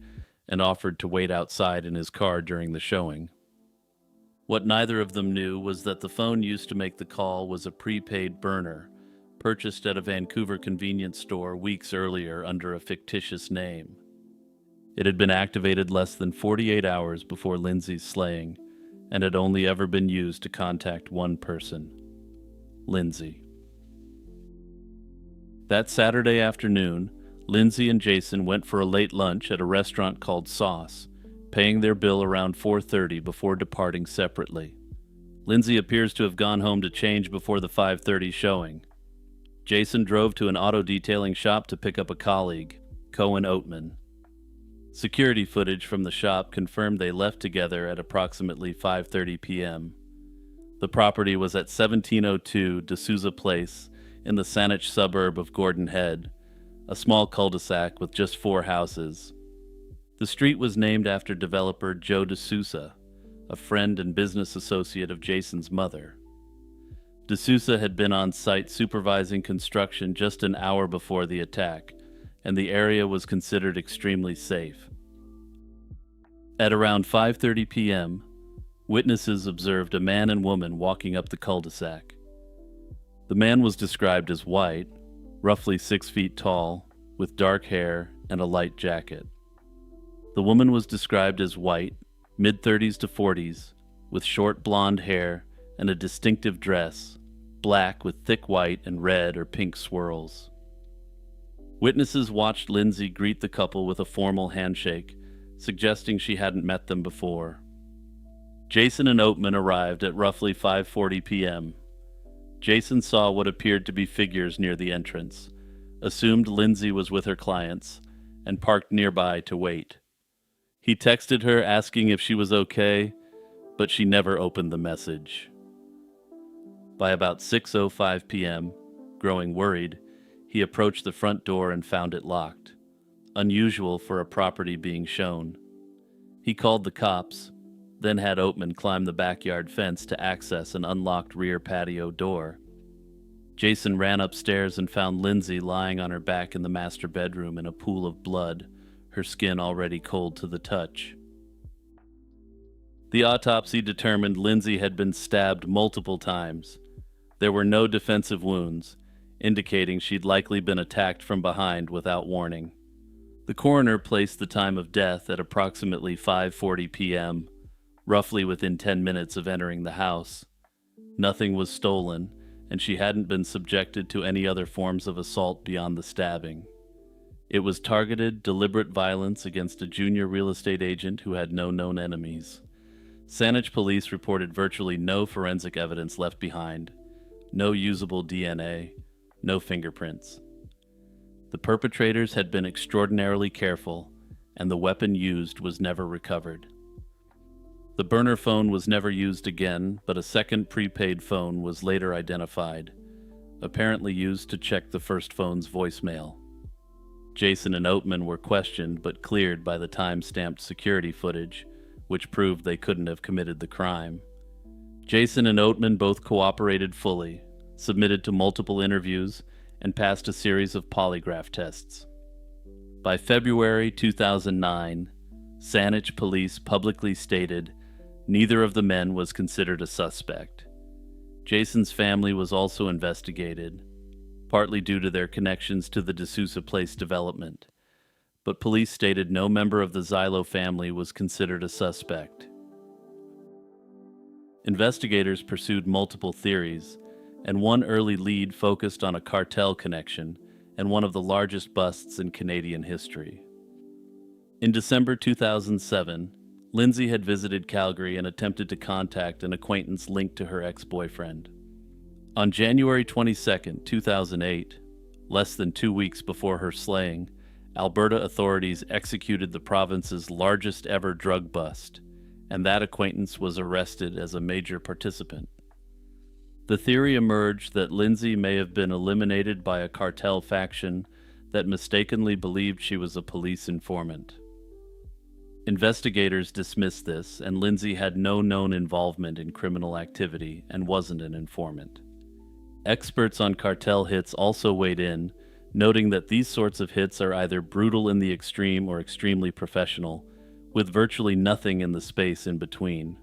and offered to wait outside in his car during the showing. What neither of them knew was that the phone used to make the call was a prepaid burner, purchased at a Vancouver convenience store weeks earlier under a fictitious name. It had been activated less than 48 hours before Lindsay's slaying, and had only ever been used to contact one person. Lindsay. That Saturday afternoon, Lindsay and Jason went for a late lunch at a restaurant called Sauce, paying their bill around 4:30 before departing separately. Lindsay appears to have gone home to change before the 5:30 showing. Jason drove to an auto detailing shop to pick up a colleague, Cohen Oatman. Security footage from the shop confirmed they left together at approximately 5:30 p.m. The property was at 1702 D'Souza Place in the Saanich suburb of Gordon Head, a small cul-de-sac with just 4 houses. The street was named after developer Joe D'Souza, a friend and business associate of Jason's mother. D'Souza had been on site supervising construction just an hour before the attack, and the area was considered extremely safe. At around 5:30 p.m., witnesses observed a man and woman walking up the cul-de-sac. The man was described as white, roughly 6 feet tall, with dark hair and a light jacket. The woman was described as white, mid-30s to 40s, with short blonde hair and a distinctive dress, black with thick white and red or pink swirls. Witnesses watched Lindsay greet the couple with a formal handshake, suggesting she hadn't met them before. Jason and Oatman arrived at roughly 5:40 p.m. Jason saw what appeared to be figures near the entrance, assumed Lindsay was with her clients, and parked nearby to wait. He texted her asking if she was okay, but she never opened the message. By about 6:05 p.m., growing worried, he approached the front door and found it locked, unusual for a property being shown. He called the cops, then had Oatman climb the backyard fence to access an unlocked rear patio door. Jason ran upstairs and found Lindsay lying on her back in the master bedroom in a pool of blood, her skin already cold to the touch. The autopsy determined Lindsay had been stabbed multiple times. There were no defensive wounds, indicating she'd likely been attacked from behind without warning. The coroner placed the time of death at approximately 5:40 p.m., roughly within 10 minutes of entering the house. Nothing was stolen, and she hadn't been subjected to any other forms of assault beyond the stabbing. It was targeted, deliberate violence against a junior real estate agent who had no known enemies. Saanich police reported virtually no forensic evidence left behind, no usable DNA, no fingerprints. The perpetrators had been extraordinarily careful, and the weapon used was never recovered. The burner phone was never used again, but a second prepaid phone was later identified, apparently used to check the first phone's voicemail. Jason and Oatman were questioned but cleared by the time-stamped security footage, which proved they couldn't have committed the crime. Jason and Oatman both cooperated fully, submitted to multiple interviews, and passed a series of polygraph tests. By February 2009, Saanich police publicly stated neither of the men was considered a suspect. Jason's family was also investigated, partly due to their connections to the D'Souza Place development, but police stated no member of the Xylo family was considered a suspect. Investigators pursued multiple theories, and one early lead focused on a cartel connection and one of the largest busts in Canadian history. In December 2007, Lindsay had visited Calgary and attempted to contact an acquaintance linked to her ex-boyfriend. On January 22, 2008, less than 2 weeks before her slaying, Alberta authorities executed the province's largest ever drug bust, and that acquaintance was arrested as a major participant. The theory emerged that Lindsay may have been eliminated by a cartel faction that mistakenly believed she was a police informant. Investigators dismissed this, and Lindsay had no known involvement in criminal activity and wasn't an informant. Experts on cartel hits also weighed in, noting that these sorts of hits are either brutal in the extreme or extremely professional, with virtually nothing in the space in between.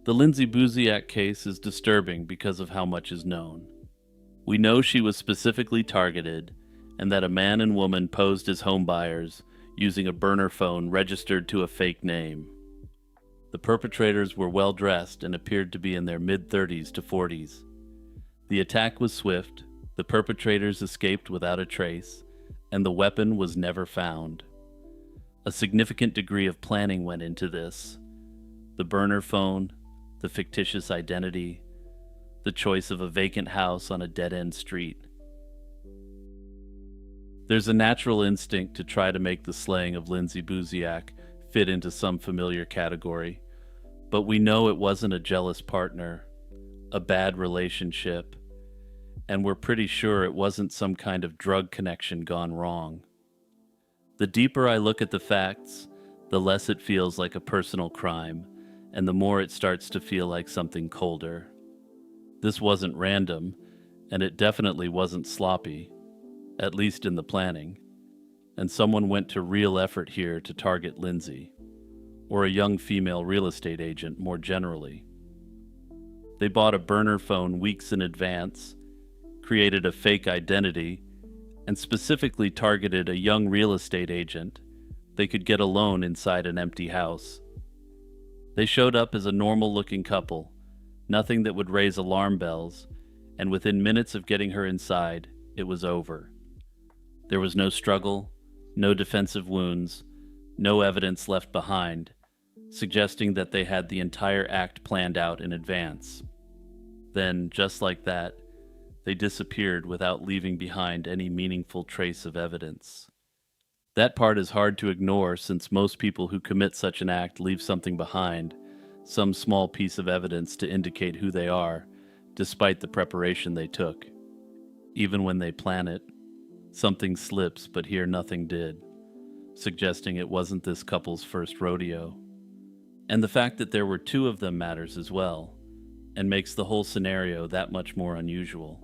The Lindsay Buziak case is disturbing because of how much is known. We know she was specifically targeted, and that a man and woman posed as home buyers using a burner phone registered to a fake name. The perpetrators were well dressed and appeared to be in their mid-30s to 40s. The attack was swift, the perpetrators escaped without a trace, and the weapon was never found. A significant degree of planning went into this. The burner phone, the fictitious identity, the choice of a vacant house on a dead-end street. There's a natural instinct to try to make the slaying of Lindsay Buziak fit into some familiar category, but we know it wasn't a jealous partner, a bad relationship, and we're pretty sure it wasn't some kind of drug connection gone wrong. The deeper I look at the facts, the less it feels like a personal crime, and the more it starts to feel like something colder. This wasn't random, and it definitely wasn't sloppy, at least in the planning, and someone went to real effort here to target Lindsay, or a young female real estate agent more generally. They bought a burner phone weeks in advance, created a fake identity, and specifically targeted a young real estate agent they could get a loan inside an empty house. They showed up as a normal-looking couple, nothing that would raise alarm bells, and within minutes of getting her inside, it was over. There was no struggle, no defensive wounds, no evidence left behind, suggesting that they had the entire act planned out in advance. Then, just like that, they disappeared without leaving behind any meaningful trace of evidence. That part is hard to ignore since most people who commit such an act leave something behind, some small piece of evidence to indicate who they are, despite the preparation they took. Even when they plan it, something slips, but here nothing did, suggesting it wasn't this couple's first rodeo. And the fact that there were two of them matters as well, and makes the whole scenario that much more unusual.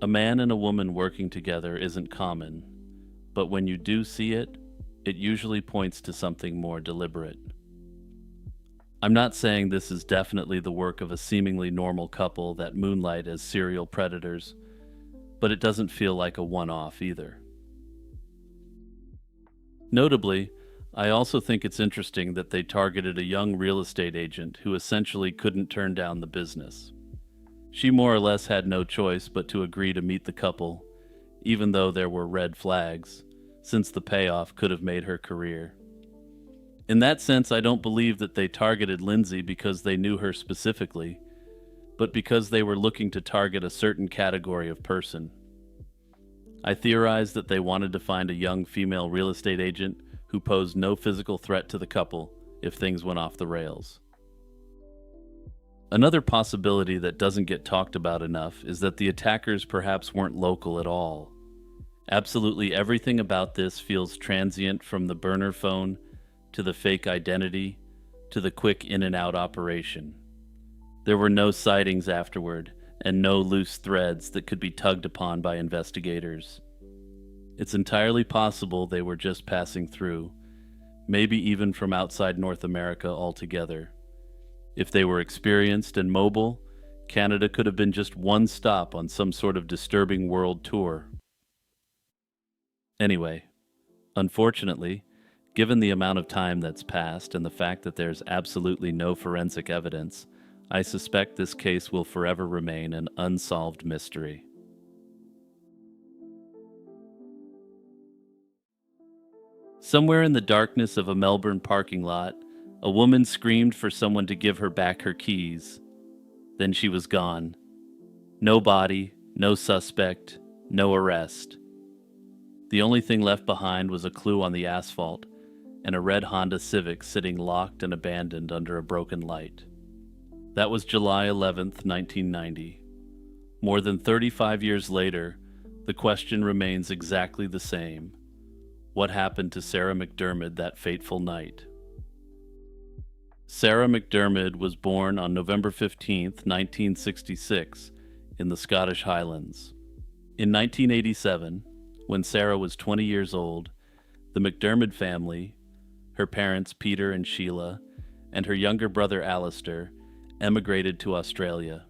A man and a woman working together isn't common, but when you do see it, it usually points to something more deliberate. I'm not saying this is definitely the work of a seemingly normal couple that moonlight as serial predators, but it doesn't feel like a one-off either. Notably, I also think it's interesting that they targeted a young real estate agent who essentially couldn't turn down the business. She more or less had no choice but to agree to meet the couple, even though there were red flags, since the payoff could have made her career. In that sense, I don't believe that they targeted Lindsay because they knew her specifically, but because they were looking to target a certain category of person. I theorize that they wanted to find a young female real estate agent who posed no physical threat to the couple if things went off the rails. Another possibility that doesn't get talked about enough is that the attackers perhaps weren't local at all. Absolutely everything about this feels transient, from the burner phone to the fake identity to the quick in and out operation. There were no sightings afterward and no loose threads that could be tugged upon by investigators. It's entirely possible they were just passing through, maybe even from outside North America altogether. If they were experienced and mobile, Canada could have been just one stop on some sort of disturbing world tour. Anyway, unfortunately, given the amount of time that's passed and the fact that there's absolutely no forensic evidence, I suspect this case will forever remain an unsolved mystery. Somewhere in the darkness of a Melbourne parking lot, a woman screamed for someone to give her back her keys. Then she was gone. No body, no suspect, no arrest. The only thing left behind was a clue on the asphalt and a red Honda Civic sitting locked and abandoned under a broken light. That was July 11th, 1990. More than 35 years later, the question remains exactly the same. What happened to Sarah McDermott that fateful night? Sarah McDermott was born on November 15th, 1966, in the Scottish Highlands. In 1987, when Sarah was 20 years old, the McDermott family, her parents Peter and Sheila, and her younger brother Alistair, emigrated to Australia.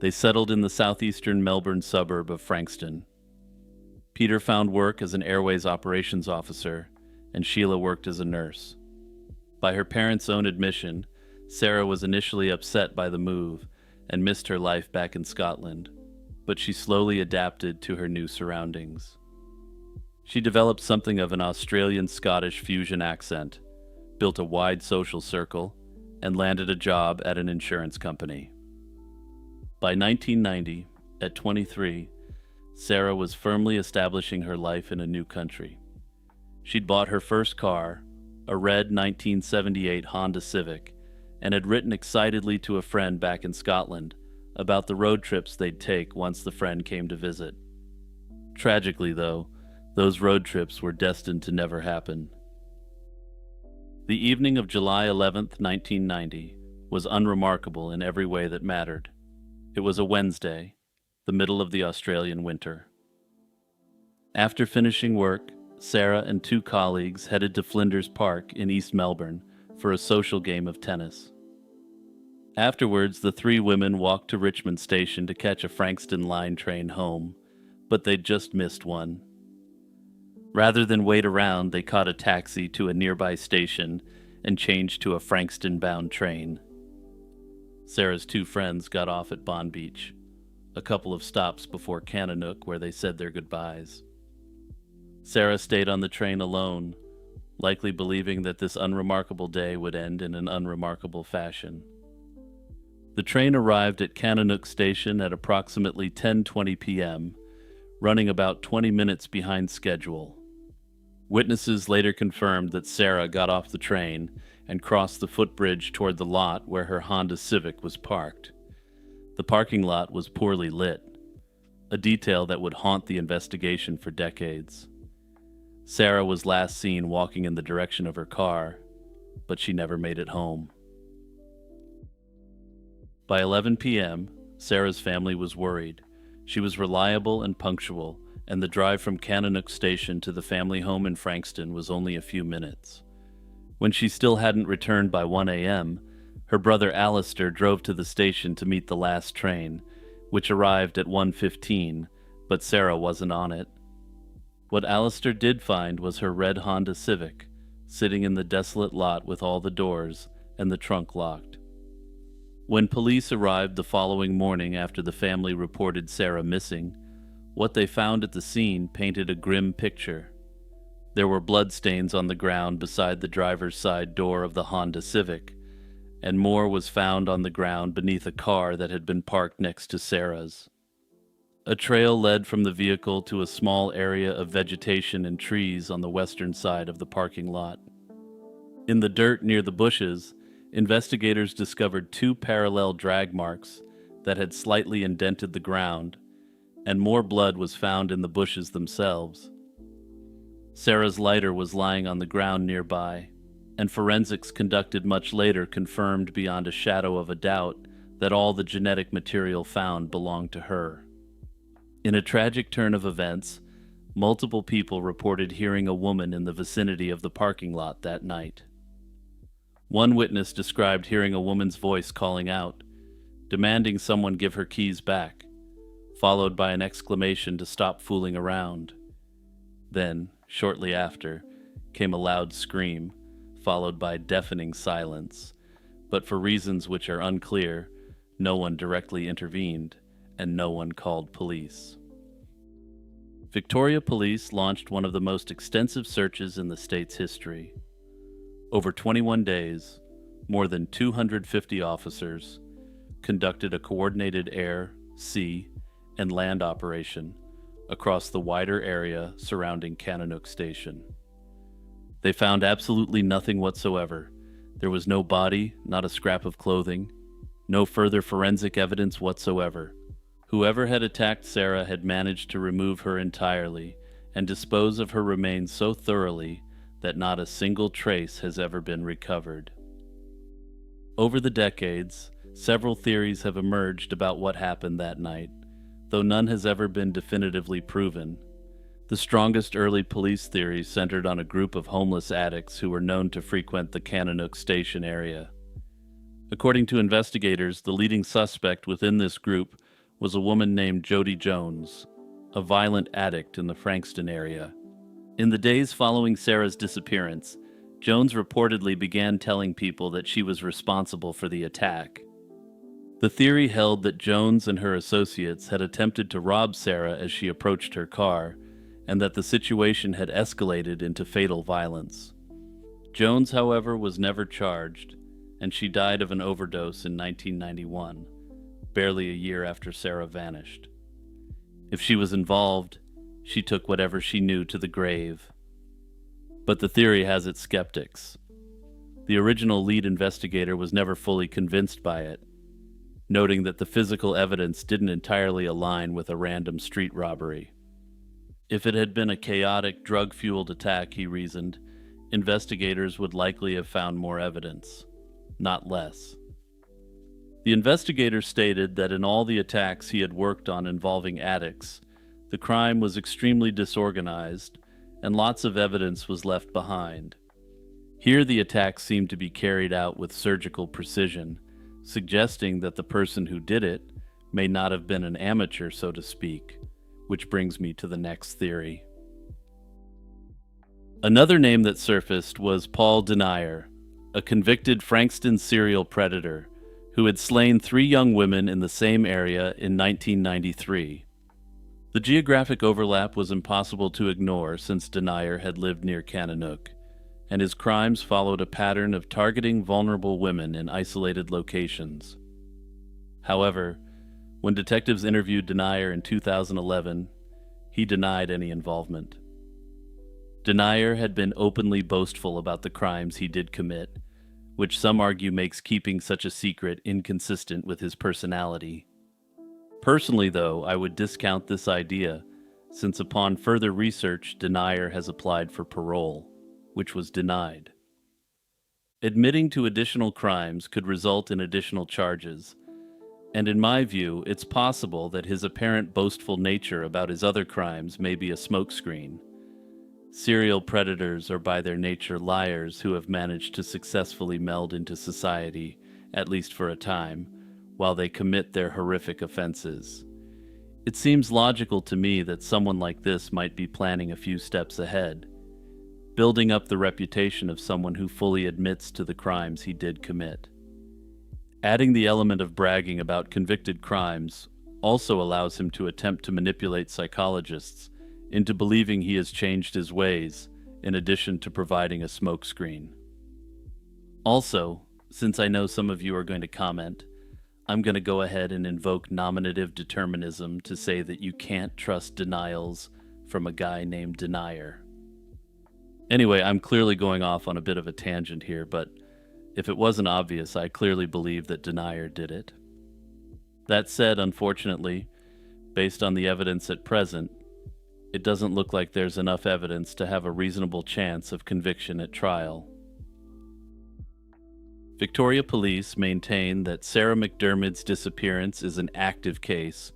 They settled in the southeastern Melbourne suburb of Frankston. Peter found work as an airways operations officer, and Sheila worked as a nurse. By her parents' own admission, Sarah was initially upset by the move and missed her life back in Scotland, but she slowly adapted to her new surroundings. She developed something of an Australian-Scottish fusion accent, built a wide social circle, and landed a job at an insurance company. By 1990, at 23, Sarah was firmly establishing her life in a new country. She'd bought her first car, a red 1978 Honda Civic, and had written excitedly to a friend back in Scotland about the road trips they'd take once the friend came to visit. Tragically, though, those road trips were destined to never happen. The evening of July 11th, 1990, was unremarkable in every way that mattered. It was a Wednesday, the middle of the Australian winter. After finishing work, Sarah and two colleagues headed to Flinders Park in East Melbourne for a social game of tennis. Afterwards, the three women walked to Richmond Station to catch a Frankston line train home, but they'd just missed one. Rather than wait around, they caught a taxi to a nearby station and changed to a Frankston-bound train. Sarah's two friends got off at Bond Beach, a couple of stops before Kananook, where they said their goodbyes. Sarah stayed on the train alone, likely believing that this unremarkable day would end in an unremarkable fashion. The train arrived at Kananook Station at approximately 10:20 p.m., running about 20 minutes behind schedule. Witnesses later confirmed that Sarah got off the train and crossed the footbridge toward the lot where her Honda Civic was parked. The parking lot was poorly lit, a detail that would haunt the investigation for decades. Sarah was last seen walking in the direction of her car, but she never made it home. By 11 p.m., Sarah's family was worried. She was reliable and punctual, and the drive from Kananook Station to the family home in Frankston was only a few minutes. When she still hadn't returned by 1 a.m., her brother Alistair drove to the station to meet the last train, which arrived at 1:15, but Sarah wasn't on it. What Alistair did find was her red Honda Civic, sitting in the desolate lot with all the doors and the trunk locked. When police arrived the following morning after the family reported Sarah missing, what they found at the scene painted a grim picture. There were bloodstains on the ground beside the driver's side door of the Honda Civic, and more was found on the ground beneath a car that had been parked next to Sarah's. A trail led from the vehicle to a small area of vegetation and trees on the western side of the parking lot. In the dirt near the bushes, investigators discovered two parallel drag marks that had slightly indented the ground, and more blood was found in the bushes themselves. Sarah's lighter was lying on the ground nearby, and forensics conducted much later confirmed beyond a shadow of a doubt that all the genetic material found belonged to her. In a tragic turn of events, multiple people reported hearing a woman in the vicinity of the parking lot that night. One witness described hearing a woman's voice calling out, demanding someone give her keys back, followed by an exclamation to stop fooling around. Then, shortly after, came a loud scream, followed by deafening silence, but for reasons which are unclear, no one directly intervened, and no one called police. Victoria Police launched one of the most extensive searches in the state's history. Over 21 days, more than 250 officers conducted a coordinated air, sea, and land operation across the wider area surrounding Kananook Station. They found absolutely nothing whatsoever. There was no body, not a scrap of clothing, no further forensic evidence whatsoever. Whoever had attacked Sarah had managed to remove her entirely and dispose of her remains so thoroughly that not a single trace has ever been recovered. Over the decades, several theories have emerged about what happened that night, though none has ever been definitively proven. The strongest early police theory centered on a group of homeless addicts who were known to frequent the Kananook Station area. According to investigators, the leading suspect within this group was a woman named Jody Jones, a violent addict in the Frankston area. In the days following Sarah's disappearance, Jones reportedly began telling people that she was responsible for the attack. The theory held that Jones and her associates had attempted to rob Sarah as she approached her car, and that the situation had escalated into fatal violence. Jones, however, was never charged, and she died of an overdose in 1991, barely a year after Sarah vanished. If she was involved, she took whatever she knew to the grave. But the theory has its skeptics. The original lead investigator was never fully convinced by it, noting that the physical evidence didn't entirely align with a random street robbery. If it had been a chaotic, drug-fueled attack, he reasoned, investigators would likely have found more evidence, not less. The investigator stated that in all the attacks he had worked on involving addicts, the crime was extremely disorganized, and lots of evidence was left behind. Here the attacks seemed to be carried out with surgical precision, suggesting that the person who did it may not have been an amateur, so to speak, which brings me to the next theory. Another name that surfaced was Paul Denier, a convicted Frankston serial predator who had slain 3 young women in the same area in 1993. The geographic overlap was impossible to ignore since Denier had lived near Kananook, and his crimes followed a pattern of targeting vulnerable women in isolated locations. However, when detectives interviewed Denier in 2011, he denied any involvement. Denier had been openly boastful about the crimes he did commit, which some argue makes keeping such a secret inconsistent with his personality. Personally, though, I would discount this idea, since upon further research, Denier has applied for parole, which was denied. Admitting to additional crimes could result in additional charges, and in my view, it's possible that his apparent boastful nature about his other crimes may be a smokescreen. Serial predators are by their nature liars who have managed to successfully meld into society, at least for a time, while they commit their horrific offenses. It seems logical to me that someone like this might be planning a few steps ahead, building up the reputation of someone who fully admits to the crimes he did commit. Adding the element of bragging about convicted crimes also allows him to attempt to manipulate psychologists into believing he has changed his ways, in addition to providing a smokescreen. Also, since I know some of you are going to comment, I'm going to go ahead and invoke nominative determinism to say that you can't trust denials from a guy named Denier. Anyway, I'm clearly going off on a bit of a tangent here, but if it wasn't obvious, I clearly believe that Denier did it. That said, unfortunately, based on the evidence at present, it doesn't look like there's enough evidence to have a reasonable chance of conviction at trial. Victoria Police maintain that Sarah McDermott's disappearance is an active case,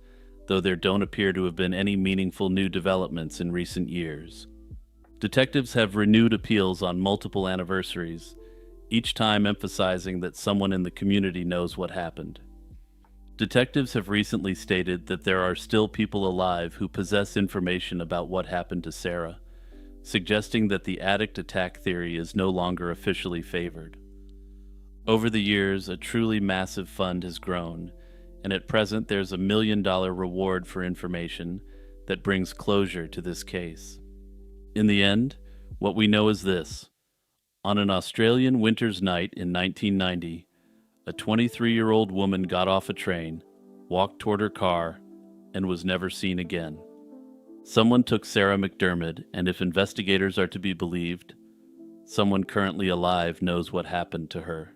though there don't appear to have been any meaningful new developments in recent years. Detectives have renewed appeals on multiple anniversaries, each time emphasizing that someone in the community knows what happened. Detectives have recently stated that there are still people alive who possess information about what happened to Sarah, suggesting that the addict attack theory is no longer officially favored. Over the years, a truly massive fund has grown, and at present there's $1 million reward for information that brings closure to this case. In the end, what we know is this. On an Australian winter's night in 1990, a 23-year-old woman got off a train, walked toward her car, and was never seen again. Someone took Sarah McDermott, and if investigators are to be believed, someone currently alive knows what happened to her.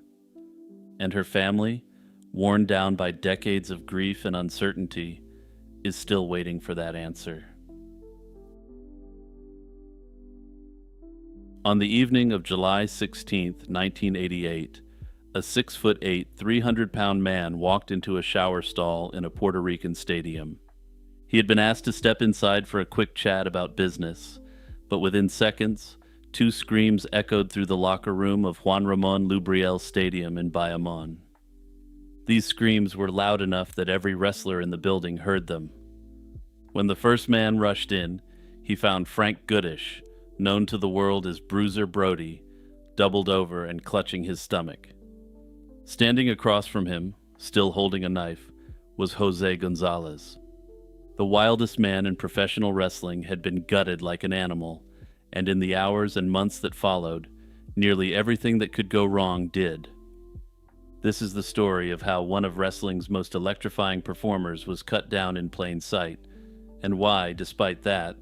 And her family, worn down by decades of grief and uncertainty, is still waiting for that answer. On the evening of July 16, 1988, a 6'8", 300-pound man walked into a shower stall in a Puerto Rican stadium. He had been asked to step inside for a quick chat about business, but within seconds, 2 screams echoed through the locker room of Juan Ramon Lubriel Stadium in Bayamon. These screams were loud enough that every wrestler in the building heard them. When the first man rushed in, he found Frank Goodish, known to the world as Bruiser Brody, doubled over and clutching his stomach. Standing across from him, still holding a knife, was Jose Gonzalez. The wildest man in professional wrestling had been gutted like an animal, and in the hours and months that followed, nearly everything that could go wrong did. This is the story of how one of wrestling's most electrifying performers was cut down in plain sight, and why, despite that,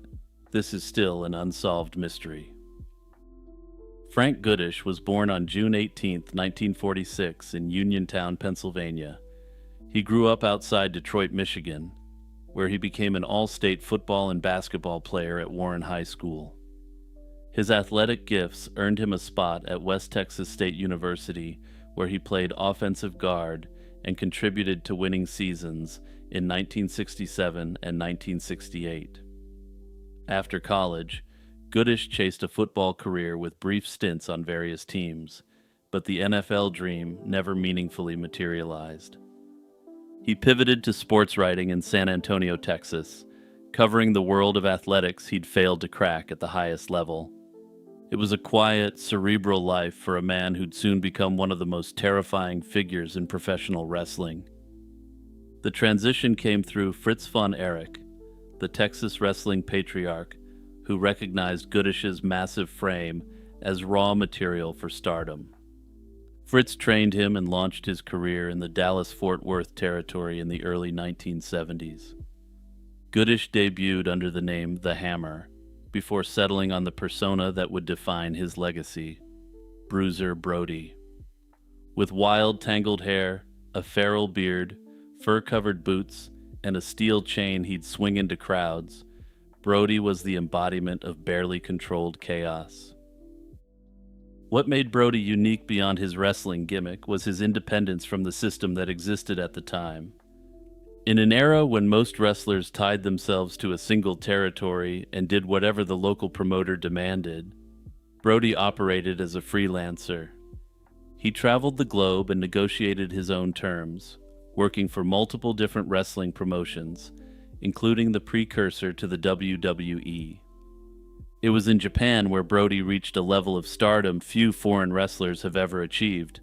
this is still an unsolved mystery. Frank Goodish was born on June 18, 1946, in Uniontown, Pennsylvania. He grew up outside Detroit, Michigan, where he became an all-state football and basketball player at Warren High School. His athletic gifts earned him a spot at West Texas State University, where he played offensive guard and contributed to winning seasons in 1967 and 1968. After college, Goodish chased a football career with brief stints on various teams, but the NFL dream never meaningfully materialized. He pivoted to sports writing in San Antonio, Texas, covering the world of athletics he'd failed to crack at the highest level. It was a quiet, cerebral life for a man who'd soon become one of the most terrifying figures in professional wrestling. The transition came through Fritz von Erich, the Texas wrestling patriarch, who recognized Goodish's massive frame as raw material for stardom. Fritz trained him and launched his career in the Dallas-Fort Worth territory in the early 1970s. Goodish debuted under the name The Hammer, before settling on the persona that would define his legacy, Bruiser Brody. With wild, tangled hair, a feral beard, fur-covered boots, and a steel chain he'd swing into crowds, Brody was the embodiment of barely controlled chaos. What made Brody unique beyond his wrestling gimmick was his independence from the system that existed at the time. In an era when most wrestlers tied themselves to a single territory and did whatever the local promoter demanded, Brody operated as a freelancer. He traveled the globe and negotiated his own terms, working for multiple different wrestling promotions, including the precursor to the WWE. It was in Japan where Brody reached a level of stardom few foreign wrestlers have ever achieved,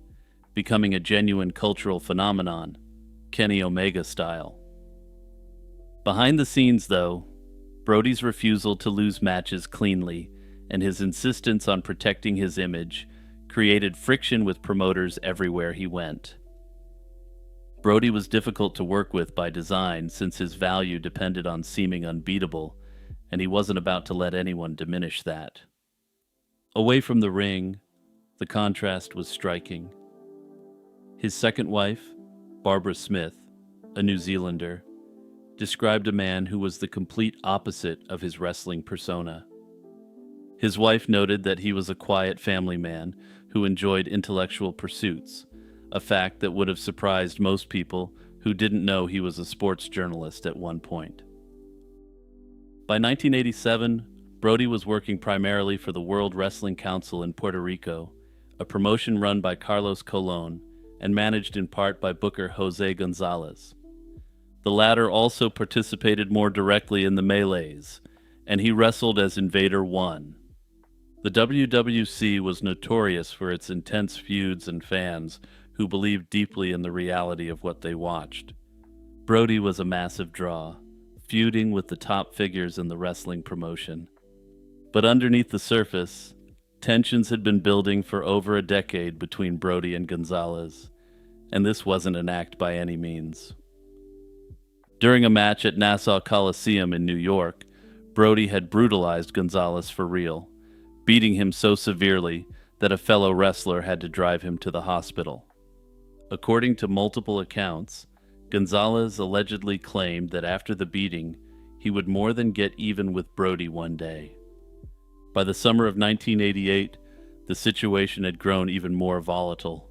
becoming a genuine cultural phenomenon, Kenny Omega style. Behind the scenes, though, Brody's refusal to lose matches cleanly and his insistence on protecting his image created friction with promoters everywhere he went. Brody was difficult to work with by design since his value depended on seeming unbeatable, and he wasn't about to let anyone diminish that. Away from the ring, the contrast was striking. His second wife, Barbara Smith, a New Zealander, described a man who was the complete opposite of his wrestling persona. His wife noted that he was a quiet family man who enjoyed intellectual pursuits, a fact that would have surprised most people who didn't know he was a sports journalist at one point. By 1987, Brody was working primarily for the World Wrestling Council in Puerto Rico, a promotion run by Carlos Colon and managed in part by booker Jose Gonzalez. The latter also participated more directly in the melees, and he wrestled as Invader 1. The WWC was notorious for its intense feuds and fans who believed deeply in the reality of what they watched. Brody was a massive draw, feuding with the top figures in the wrestling promotion. But underneath the surface, tensions had been building for over a decade between Brody and Gonzalez, and this wasn't an act by any means. During a match at Nassau Coliseum in New York, Brody had brutalized Gonzalez for real, beating him so severely that a fellow wrestler had to drive him to the hospital. According to multiple accounts, Gonzalez allegedly claimed that after the beating, he would more than get even with Brody one day. By the summer of 1988, the situation had grown even more volatile.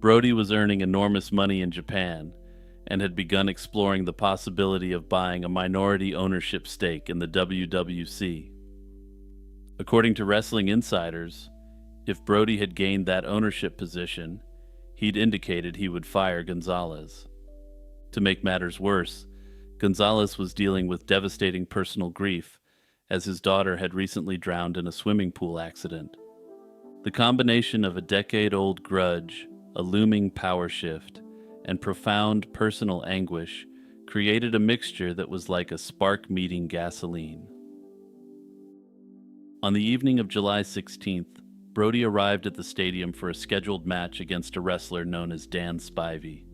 Brody was earning enormous money in Japan and had begun exploring the possibility of buying a minority ownership stake in the WWC. According to wrestling insiders, if Brody had gained that ownership position, he'd indicated he would fire Gonzalez. To make matters worse, Gonzalez was dealing with devastating personal grief as his daughter had recently drowned in a swimming pool accident. The combination of a decade-old grudge, a looming power shift, and profound personal anguish created a mixture that was like a spark meeting gasoline. On the evening of July 16th, Brody arrived at the stadium for a scheduled match against a wrestler known as Dan Spivey.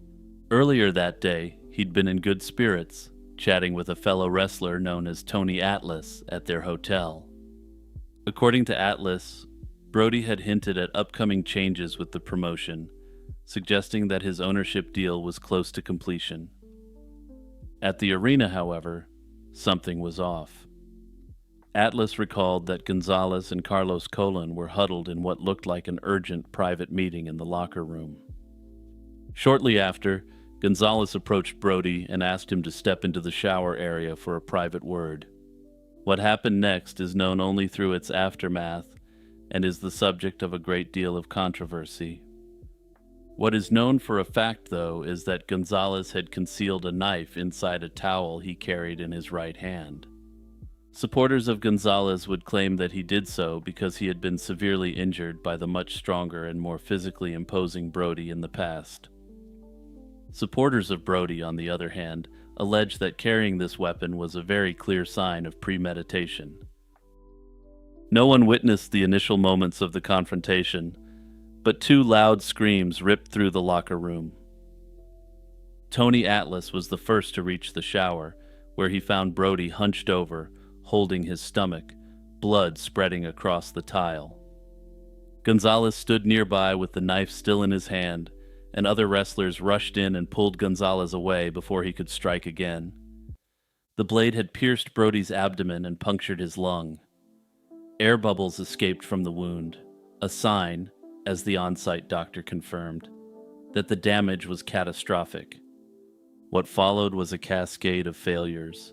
Earlier that day, he'd been in good spirits, chatting with a fellow wrestler known as Tony Atlas at their hotel. According to Atlas, Brody had hinted at upcoming changes with the promotion, suggesting that his ownership deal was close to completion. At the arena, however, something was off. Atlas recalled that Gonzalez and Carlos Colon were huddled in what looked like an urgent private meeting in the locker room. Shortly after, Gonzalez approached Brody and asked him to step into the shower area for a private word. What happened next is known only through its aftermath and is the subject of a great deal of controversy. What is known for a fact, though, is that Gonzalez had concealed a knife inside a towel he carried in his right hand. Supporters of Gonzalez would claim that he did so because he had been severely injured by the much stronger and more physically imposing Brody in the past. Supporters of Brody, on the other hand, allege that carrying this weapon was a very clear sign of premeditation. No one witnessed the initial moments of the confrontation, but two loud screams ripped through the locker room. Tony Atlas was the first to reach the shower, where he found Brody hunched over, holding his stomach, blood spreading across the tile. Gonzalez stood nearby with the knife still in his hand, and other wrestlers rushed in and pulled Gonzalez away before he could strike again. The blade had pierced Brody's abdomen and punctured his lung. Air bubbles escaped from the wound, a sign, as the on-site doctor confirmed, that the damage was catastrophic. What followed was a cascade of failures.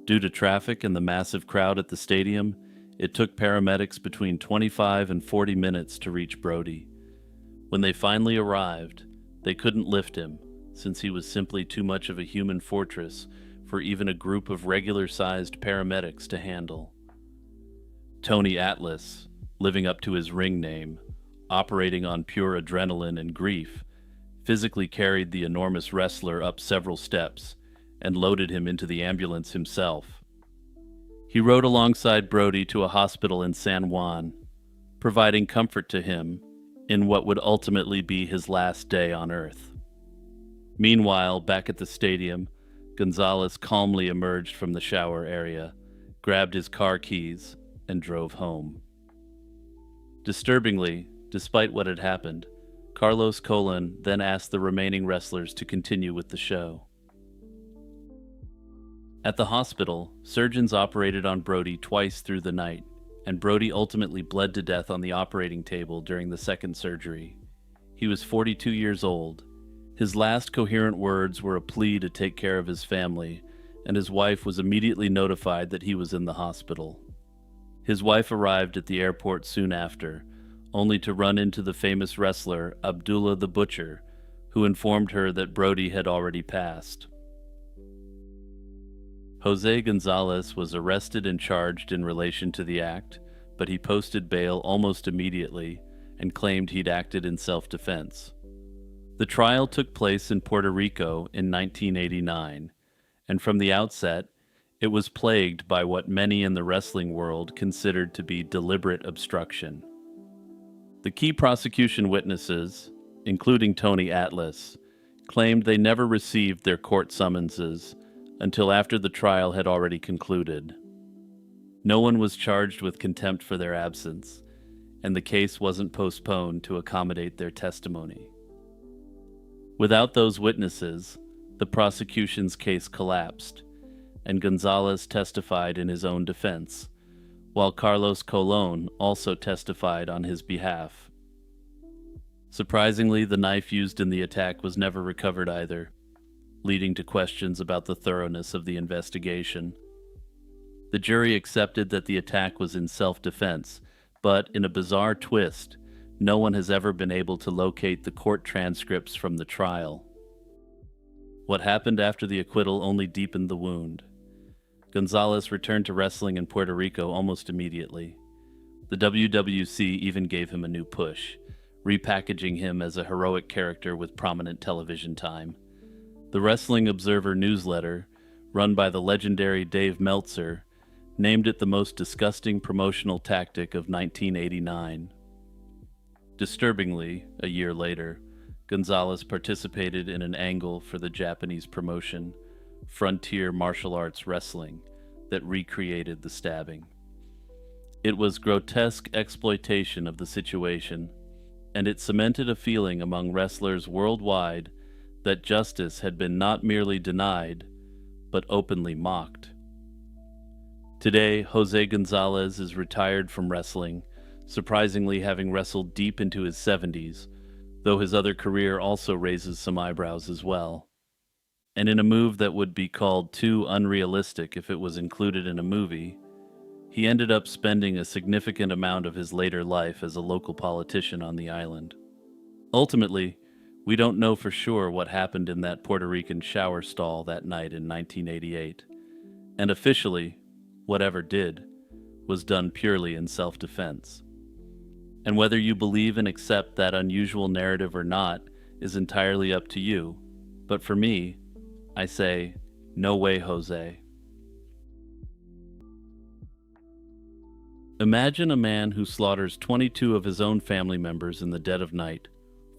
Due to traffic and the massive crowd at the stadium, it took paramedics between 25 and 40 minutes to reach Brody. When they finally arrived, they couldn't lift him, since he was simply too much of a human fortress for even a group of regular-sized paramedics to handle. Tony Atlas, living up to his ring name, operating on pure adrenaline and grief, physically carried the enormous wrestler up several steps and loaded him into the ambulance himself. He rode alongside Brody to a hospital in San Juan, providing comfort to him in what would ultimately be his last day on Earth. Meanwhile, back at the stadium, Gonzalez calmly emerged from the shower area, grabbed his car keys, and drove home. Disturbingly, despite what had happened, Carlos Colon then asked the remaining wrestlers to continue with the show. At the hospital, surgeons operated on Brody twice through the night, and Brody ultimately bled to death on the operating table during the second surgery. He was 42 years old. His last coherent words were a plea to take care of his family, and his wife was immediately notified that he was in the hospital. His wife arrived at the airport soon after, only to run into the famous wrestler Abdullah the Butcher, who informed her that Brody had already passed. Jose Gonzalez was arrested and charged in relation to the act, but he posted bail almost immediately and claimed he'd acted in self-defense. The trial took place in Puerto Rico in 1989, and from the outset, it was plagued by what many in the wrestling world considered to be deliberate obstruction. The key prosecution witnesses, including Tony Atlas, claimed they never received their court summonses until after the trial had already concluded. No one was charged with contempt for their absence, and the case wasn't postponed to accommodate their testimony. Without those witnesses, the prosecution's case collapsed, and Gonzalez testified in his own defense, while Carlos Colon also testified on his behalf. Surprisingly, the knife used in the attack was never recovered either, leading to questions about the thoroughness of the investigation. The jury accepted that the attack was in self-defense, but in a bizarre twist, no one has ever been able to locate the court transcripts from the trial. What happened after the acquittal only deepened the wound. Gonzalez returned to wrestling in Puerto Rico almost immediately. The The WWC even gave him a new push, repackaging him as a heroic character with prominent television time. The Wrestling Observer newsletter, run by the legendary Dave Meltzer, named it the most disgusting promotional tactic of 1989. Disturbingly, a year later, Gonzalez participated in an angle for the Japanese promotion, Frontier Martial Arts Wrestling, that recreated the stabbing. It was grotesque exploitation of the situation, and it cemented a feeling among wrestlers worldwide that justice had been not merely denied, but openly mocked. Today, Jose Gonzalez is retired from wrestling, surprisingly having wrestled deep into his 70s, though his other career also raises some eyebrows as well. And in a move that would be called too unrealistic if it was included in a movie, he ended up spending a significant amount of his later life as a local politician on the island. Ultimately, we don't know for sure what happened in that Puerto Rican shower stall that night in 1988, and officially, whatever did, was done purely in self-defense. And whether you believe and accept that unusual narrative or not is entirely up to you, but for me, I say, no way, Jose. Imagine a man who slaughters 22 of his own family members in the dead of night,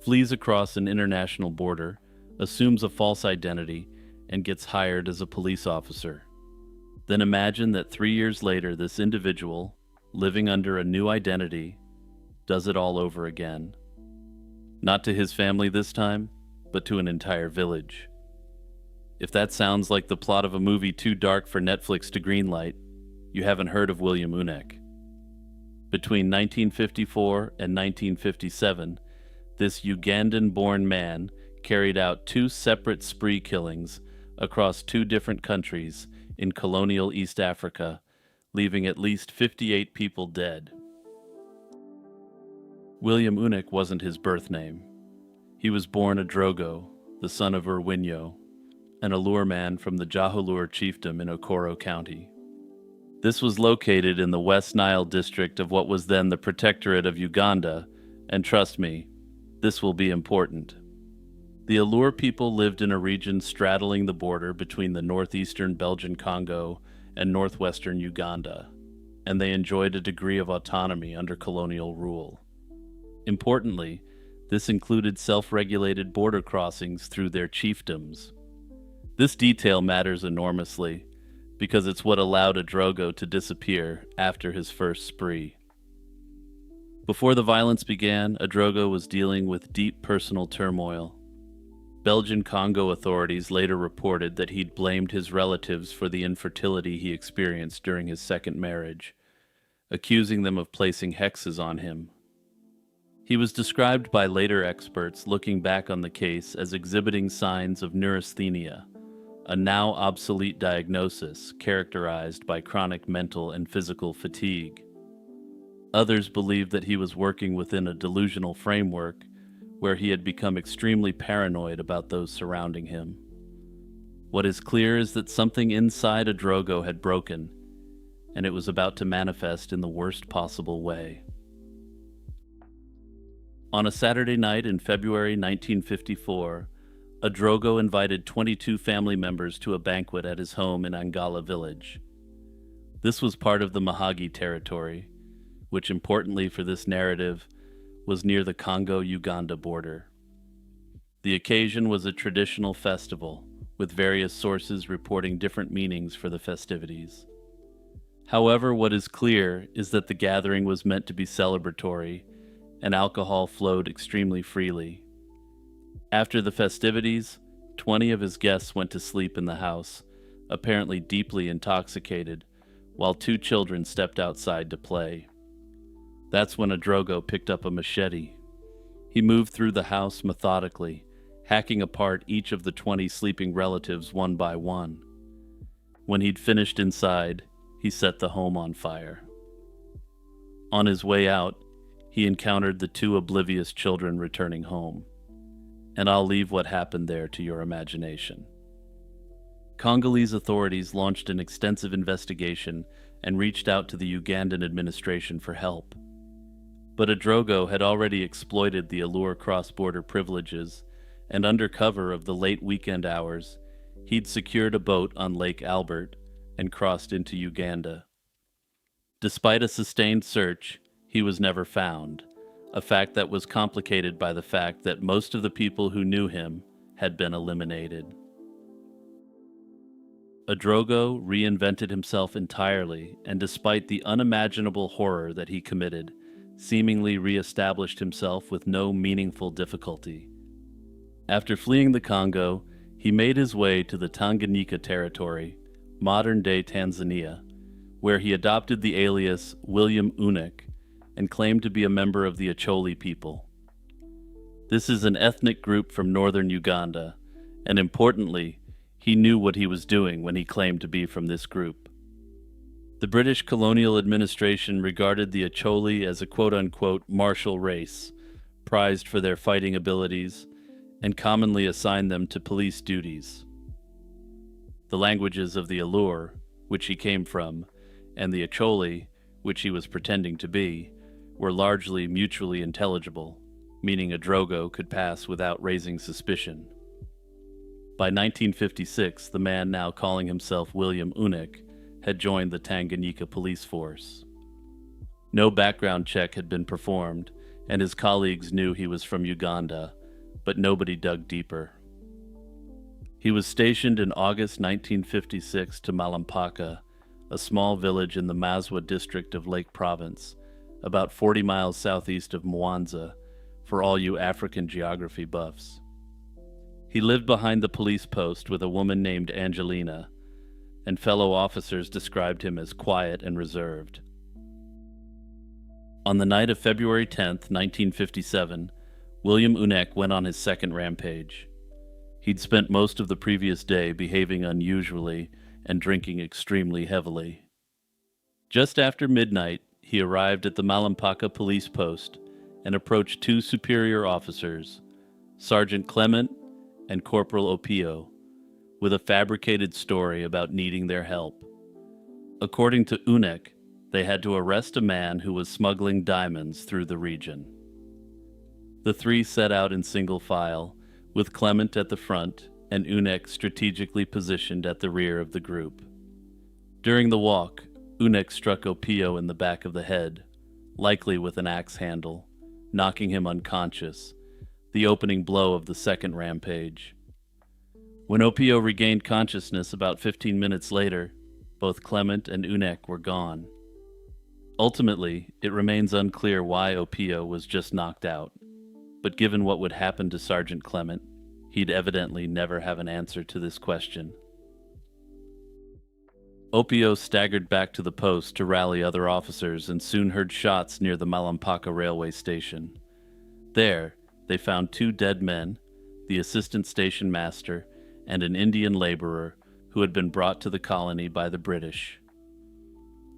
flees across an international border, assumes a false identity, and gets hired as a police officer. Then imagine that 3 years later this individual, living under a new identity, does it all over again. Not to his family this time, but to an entire village. If that sounds like the plot of a movie too dark for Netflix to greenlight, you haven't heard of William Unek. Between 1954 and 1957, this Ugandan-born man carried out 2 separate spree killings across 2 different countries in colonial East Africa, leaving at least 58 people dead. William Unek wasn't his birth name. He was born a Drogo, the son of Urwinyo, an Allure man from the Jahulur chiefdom in Okoro County. This was located in the West Nile district of what was then the Protectorate of Uganda, and trust me, this will be important. The Allure people lived in a region straddling the border between the northeastern Belgian Congo and northwestern Uganda, and they enjoyed a degree of autonomy under colonial rule. Importantly, this included self-regulated border crossings through their chiefdoms. This detail matters enormously, because it's what allowed a Drogo to disappear after his first spree. Before the violence began, a Drogo was dealing with deep personal turmoil. Belgian Congo authorities later reported that he'd blamed his relatives for the infertility he experienced during his second marriage, accusing them of placing hexes on him. He was described by later experts looking back on the case as exhibiting signs of neurasthenia, a now obsolete diagnosis characterized by chronic mental and physical fatigue. Others believed that he was working within a delusional framework where he had become extremely paranoid about those surrounding him. What is clear is that something inside a Drogo had broken, and it was about to manifest in the worst possible way. On a Saturday night in February 1954, a Drogo invited 22 family members to a banquet at his home in Angala village. This was part of the Mahagi territory, which importantly for this narrative, was near the Congo-Uganda border. The occasion was a traditional festival, with various sources reporting different meanings for the festivities. However, what is clear is that the gathering was meant to be celebratory, and alcohol flowed extremely freely. After the festivities, 20 of his guests went to sleep in the house, apparently deeply intoxicated, while 2 children stepped outside to play. That's when a Drogo picked up a machete. He moved through the house methodically, hacking apart each of the 20 sleeping relatives one by one. When he'd finished inside, he set the home on fire. On his way out, he encountered the 2 oblivious children returning home. And I'll leave what happened there to your imagination. Congolese authorities launched an extensive investigation and reached out to the Ugandan administration for help. But Adrogo had already exploited the allure cross-border privileges, and under cover of the late weekend hours, he'd secured a boat on Lake Albert and crossed into Uganda. Despite a sustained search, he was never found, a fact that was complicated by the fact that most of the people who knew him had been eliminated. Adrogo reinvented himself entirely, and despite the unimaginable horror that he committed, seemingly re-established himself with no meaningful difficulty. After fleeing the Congo, he made his way to the Tanganyika territory, modern-day Tanzania, where he adopted the alias William Unek and claimed to be a member of the Acholi people. This is an ethnic group from northern Uganda, and importantly, he knew what he was doing when he claimed to be from this group. The British colonial administration regarded the Acholi as a quote-unquote martial race, prized for their fighting abilities, and commonly assigned them to police duties. The languages of the Allure, which he came from, and the Acholi, which he was pretending to be, were largely mutually intelligible, meaning Adrogo could pass without raising suspicion. By 1956, the man now calling himself William Unek had joined the Tanganyika police force. No background check had been performed, and his colleagues knew he was from Uganda, but nobody dug deeper. He was stationed in August 1956 to Malampaka, a small village in the Mazwa district of Lake Province, about 40 miles southeast of Mwanza, for all you African geography buffs. He lived behind the police post with a woman named Angelina, and fellow officers described him as quiet and reserved. On the night of February 10th, 1957, William Unek went on his second rampage. He'd spent most of the previous day behaving unusually and drinking extremely heavily. Just after midnight, he arrived at the Malampaka police post and approached two superior officers, Sergeant Clement and Corporal Opio, with a fabricated story about needing their help. According to Unek, they had to arrest a man who was smuggling diamonds through the region. The three set out in single file, with Clement at the front and Unek strategically positioned at the rear of the group. During the walk, Unek struck Opio in the back of the head, likely with an axe handle, knocking him unconscious, the opening blow of the second rampage. When Opio regained consciousness about 15 minutes later, both Clement and Unek were gone. Ultimately, it remains unclear why Opio was just knocked out, but given what would happen to Sergeant Clement, he'd evidently never have an answer to this question. Opio staggered back to the post to rally other officers and soon heard shots near the Malampaka railway station. There, they found two dead men, the assistant station master, and an Indian laborer who had been brought to the colony by the British.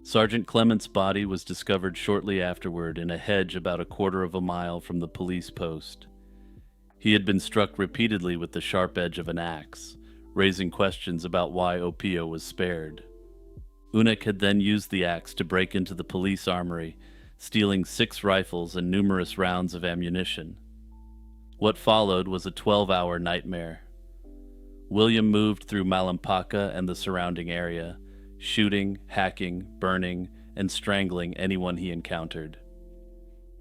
Sergeant Clement's body was discovered shortly afterward in a hedge about a quarter of a mile from the police post. He had been struck repeatedly with the sharp edge of an axe, raising questions about why Opio was spared. Unek had then used the axe to break into the police armory, stealing 6 rifles and numerous rounds of ammunition. What followed was a 12-hour nightmare. William moved through Malampaka and the surrounding area, shooting, hacking, burning, and strangling anyone he encountered.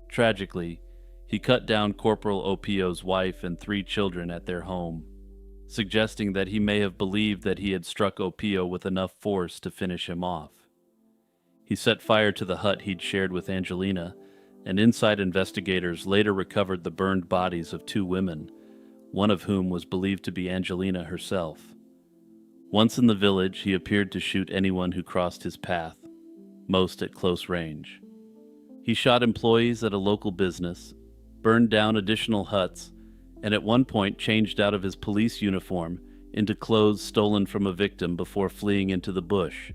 Tragically, he cut down Corporal Opio's wife and 3 children at their home, suggesting that he may have believed that he had struck Opio with enough force to finish him off. He set fire to the hut he'd shared with Angelina, and inside investigators later recovered the burned bodies of 2 women, one of whom was believed to be Angelina herself. Once in the village, he appeared to shoot anyone who crossed his path, most at close range. He shot employees at a local business, burned down additional huts, and at one point changed out of his police uniform into clothes stolen from a victim before fleeing into the bush.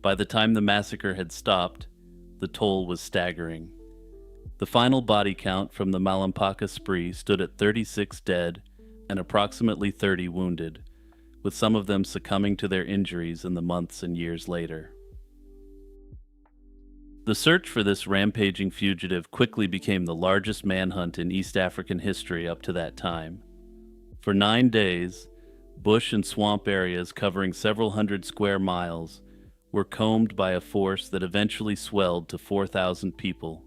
By the time the massacre had stopped, the toll was staggering. The final body count from the Malampaka spree stood at 36 dead and approximately 30 wounded, with some of them succumbing to their injuries in the months and years later. The search for this rampaging fugitive quickly became the largest manhunt in East African history up to that time. For 9 days, bush and swamp areas covering several hundred square miles were combed by a force that eventually swelled to 4,000 people.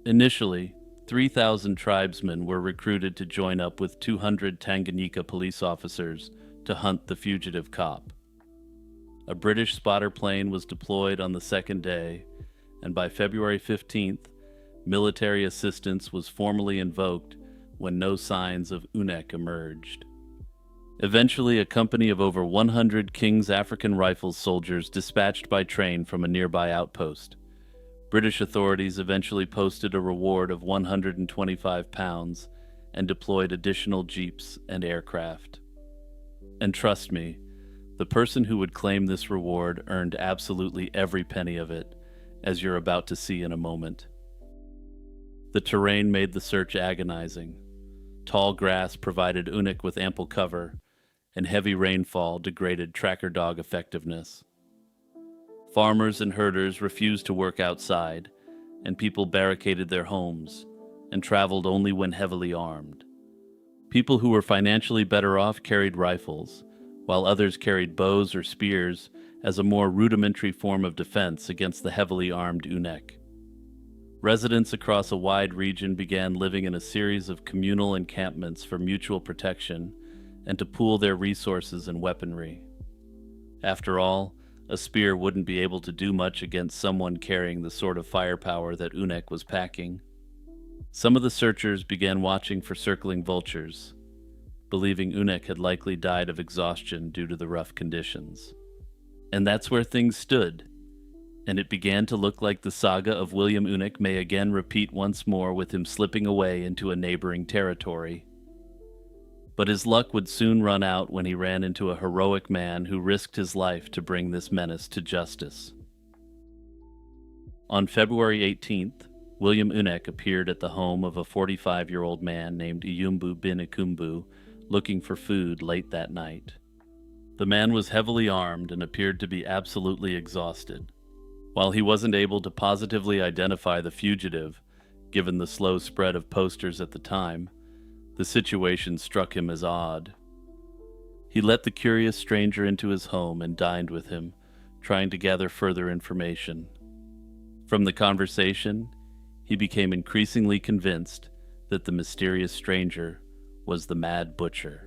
Initially, 3,000 tribesmen were recruited to join up with 200 Tanganyika police officers to hunt the fugitive cop. A British spotter plane was deployed on the second day, and by February 15th, military assistance was formally invoked when no signs of UNEC emerged. Eventually, a company of over 100 King's African Rifles soldiers dispatched by train from a nearby outpost. British authorities eventually posted a reward of £125 and deployed additional jeeps and aircraft. And trust me, the person who would claim this reward earned absolutely every penny of it, as you're about to see in a moment. The terrain made the search agonizing. Tall grass provided UNIC with ample cover, and heavy rainfall degraded tracker dog effectiveness. Farmers and herders refused to work outside, and people barricaded their homes and traveled only when heavily armed. People who were financially better off carried rifles, while others carried bows or spears as a more rudimentary form of defense against the heavily armed UNEC. Residents across a wide region began living in a series of communal encampments for mutual protection and to pool their resources and weaponry. After all, a spear wouldn't be able to do much against someone carrying the sort of firepower that UNEC was packing. Some of the searchers began watching for circling vultures, believing UNEC had likely died of exhaustion due to the rough conditions. And that's where things stood, and it began to look like the saga of William UNEC may again repeat once more, with him slipping away into a neighboring territory. But his luck would soon run out when he ran into a heroic man who risked his life to bring this menace to justice. On February 18th, William UNEC appeared at the home of a 45-year-old man named Iyumbu Binikumbu, looking for food late that night. The man was heavily armed and appeared to be absolutely exhausted. While he wasn't able to positively identify the fugitive, given the slow spread of posters at the time, the situation struck him as odd. He let the curious stranger into his home and dined with him, trying to gather further information. From the conversation, he became increasingly convinced that the mysterious stranger was the Mad Butcher.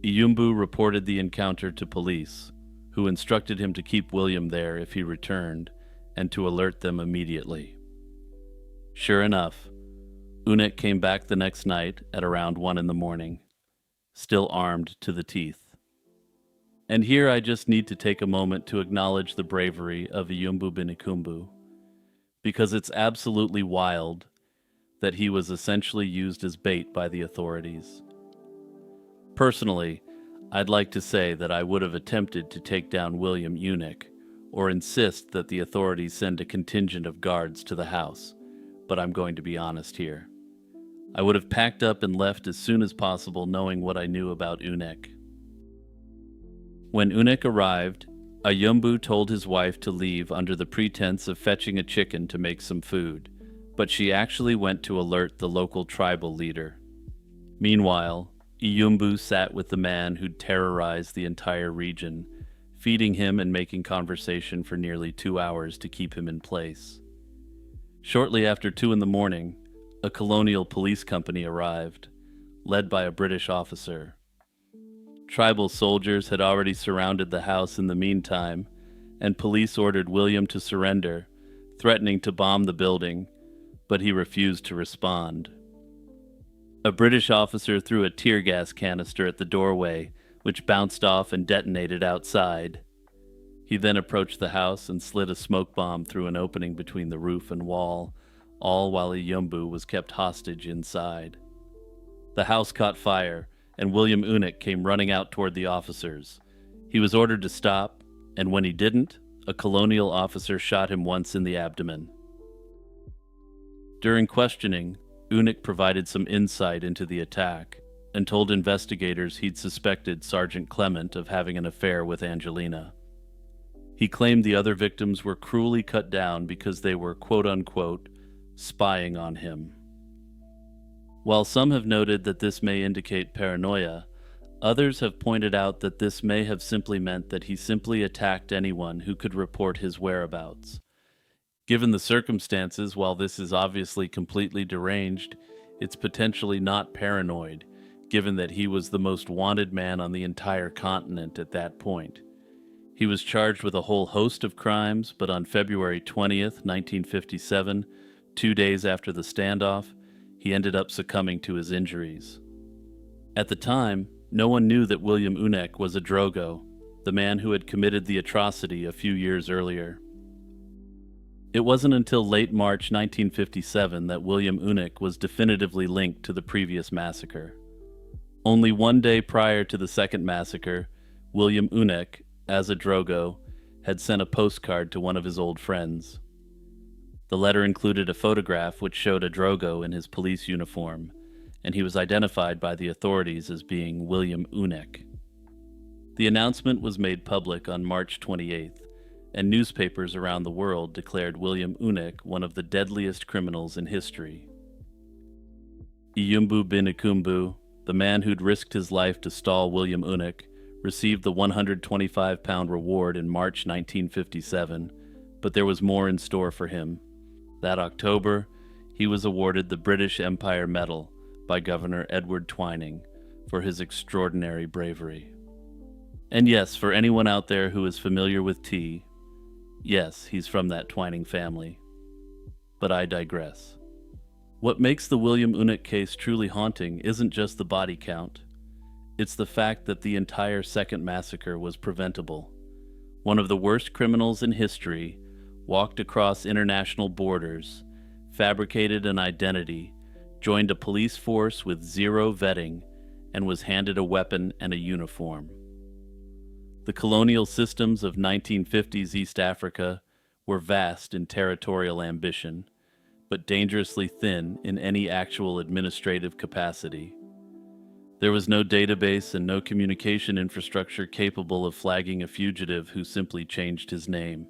Iyumbu reported the encounter to police, who instructed him to keep William there if he returned, and to alert them immediately. Sure enough, UNEC came back the next night at around 1 a.m, still armed to the teeth. And here I just need to take a moment to acknowledge the bravery of Iyumbu Binikumbu, because it's absolutely wild that he was essentially used as bait by the authorities. Personally, I'd like to say that I would have attempted to take down William UNEC, or insist that the authorities send a contingent of guards to the house, but I'm going to be honest here. I would have packed up and left as soon as possible, knowing what I knew about UNEC. When UNEC arrived, Iyumbu told his wife to leave under the pretense of fetching a chicken to make some food, but she actually went to alert the local tribal leader. Meanwhile, Iyumbu sat with the man who'd terrorized the entire region, feeding him and making conversation for nearly 2 hours to keep him in place. Shortly after 2 a.m, a colonial police company arrived, led by a British officer. Tribal soldiers had already surrounded the house in the meantime, and police ordered William to surrender, threatening to bomb the building, but he refused to respond. A British officer threw a tear gas canister at the doorway, which bounced off and detonated outside. He then approached the house and slid a smoke bomb through an opening between the roof and wall, all while Iyumbu was kept hostage inside. The house caught fire, and William UNEC came running out toward the officers. He was ordered to stop, and when he didn't, a colonial officer shot him once in the abdomen. During questioning, UNEC provided some insight into the attack and told investigators he'd suspected Sergeant Clement of having an affair with Angelina. He claimed the other victims were cruelly cut down because they were quote-unquote spying on him. While some have noted that this may indicate paranoia, others have pointed out that this may have simply meant that he simply attacked anyone who could report his whereabouts. Given the circumstances, while this is obviously completely deranged, it's potentially not paranoid, given that he was the most wanted man on the entire continent at that point. He was charged with a whole host of crimes, but on February 20th, 1957, 2 days after the standoff, he ended up succumbing to his injuries. At the time, no one knew that William Unek was a Drogo, the man who had committed the atrocity a few years earlier. It wasn't until late March 1957 that William Unek was definitively linked to the previous massacre. Only 1 day prior to the second massacre, William Unek, as a Drogo, had sent a postcard to one of his old friends. The letter included a photograph which showed a Drogo in his police uniform, and he was identified by the authorities as being William Unek. The announcement was made public on March 28th, and newspapers around the world declared William Unek one of the deadliest criminals in history. Iyumbu Binikumbu, the man who'd risked his life to stall William Unek, received the 125-pound reward in March 1957, but there was more in store for him. That October, he was awarded the British Empire Medal by Governor Edward Twining for his extraordinary bravery. And yes, for anyone out there who is familiar with tea, yes, he's from that Twining family. But I digress. What makes the William Unek case truly haunting isn't just the body count. It's the fact that the entire second massacre was preventable. One of the worst criminals in history walked across international borders, fabricated an identity, joined a police force with zero vetting, and was handed a weapon and a uniform. The colonial systems of 1950s East Africa were vast in territorial ambition, but dangerously thin in any actual administrative capacity. There was no database and no communication infrastructure capable of flagging a fugitive who simply changed his name.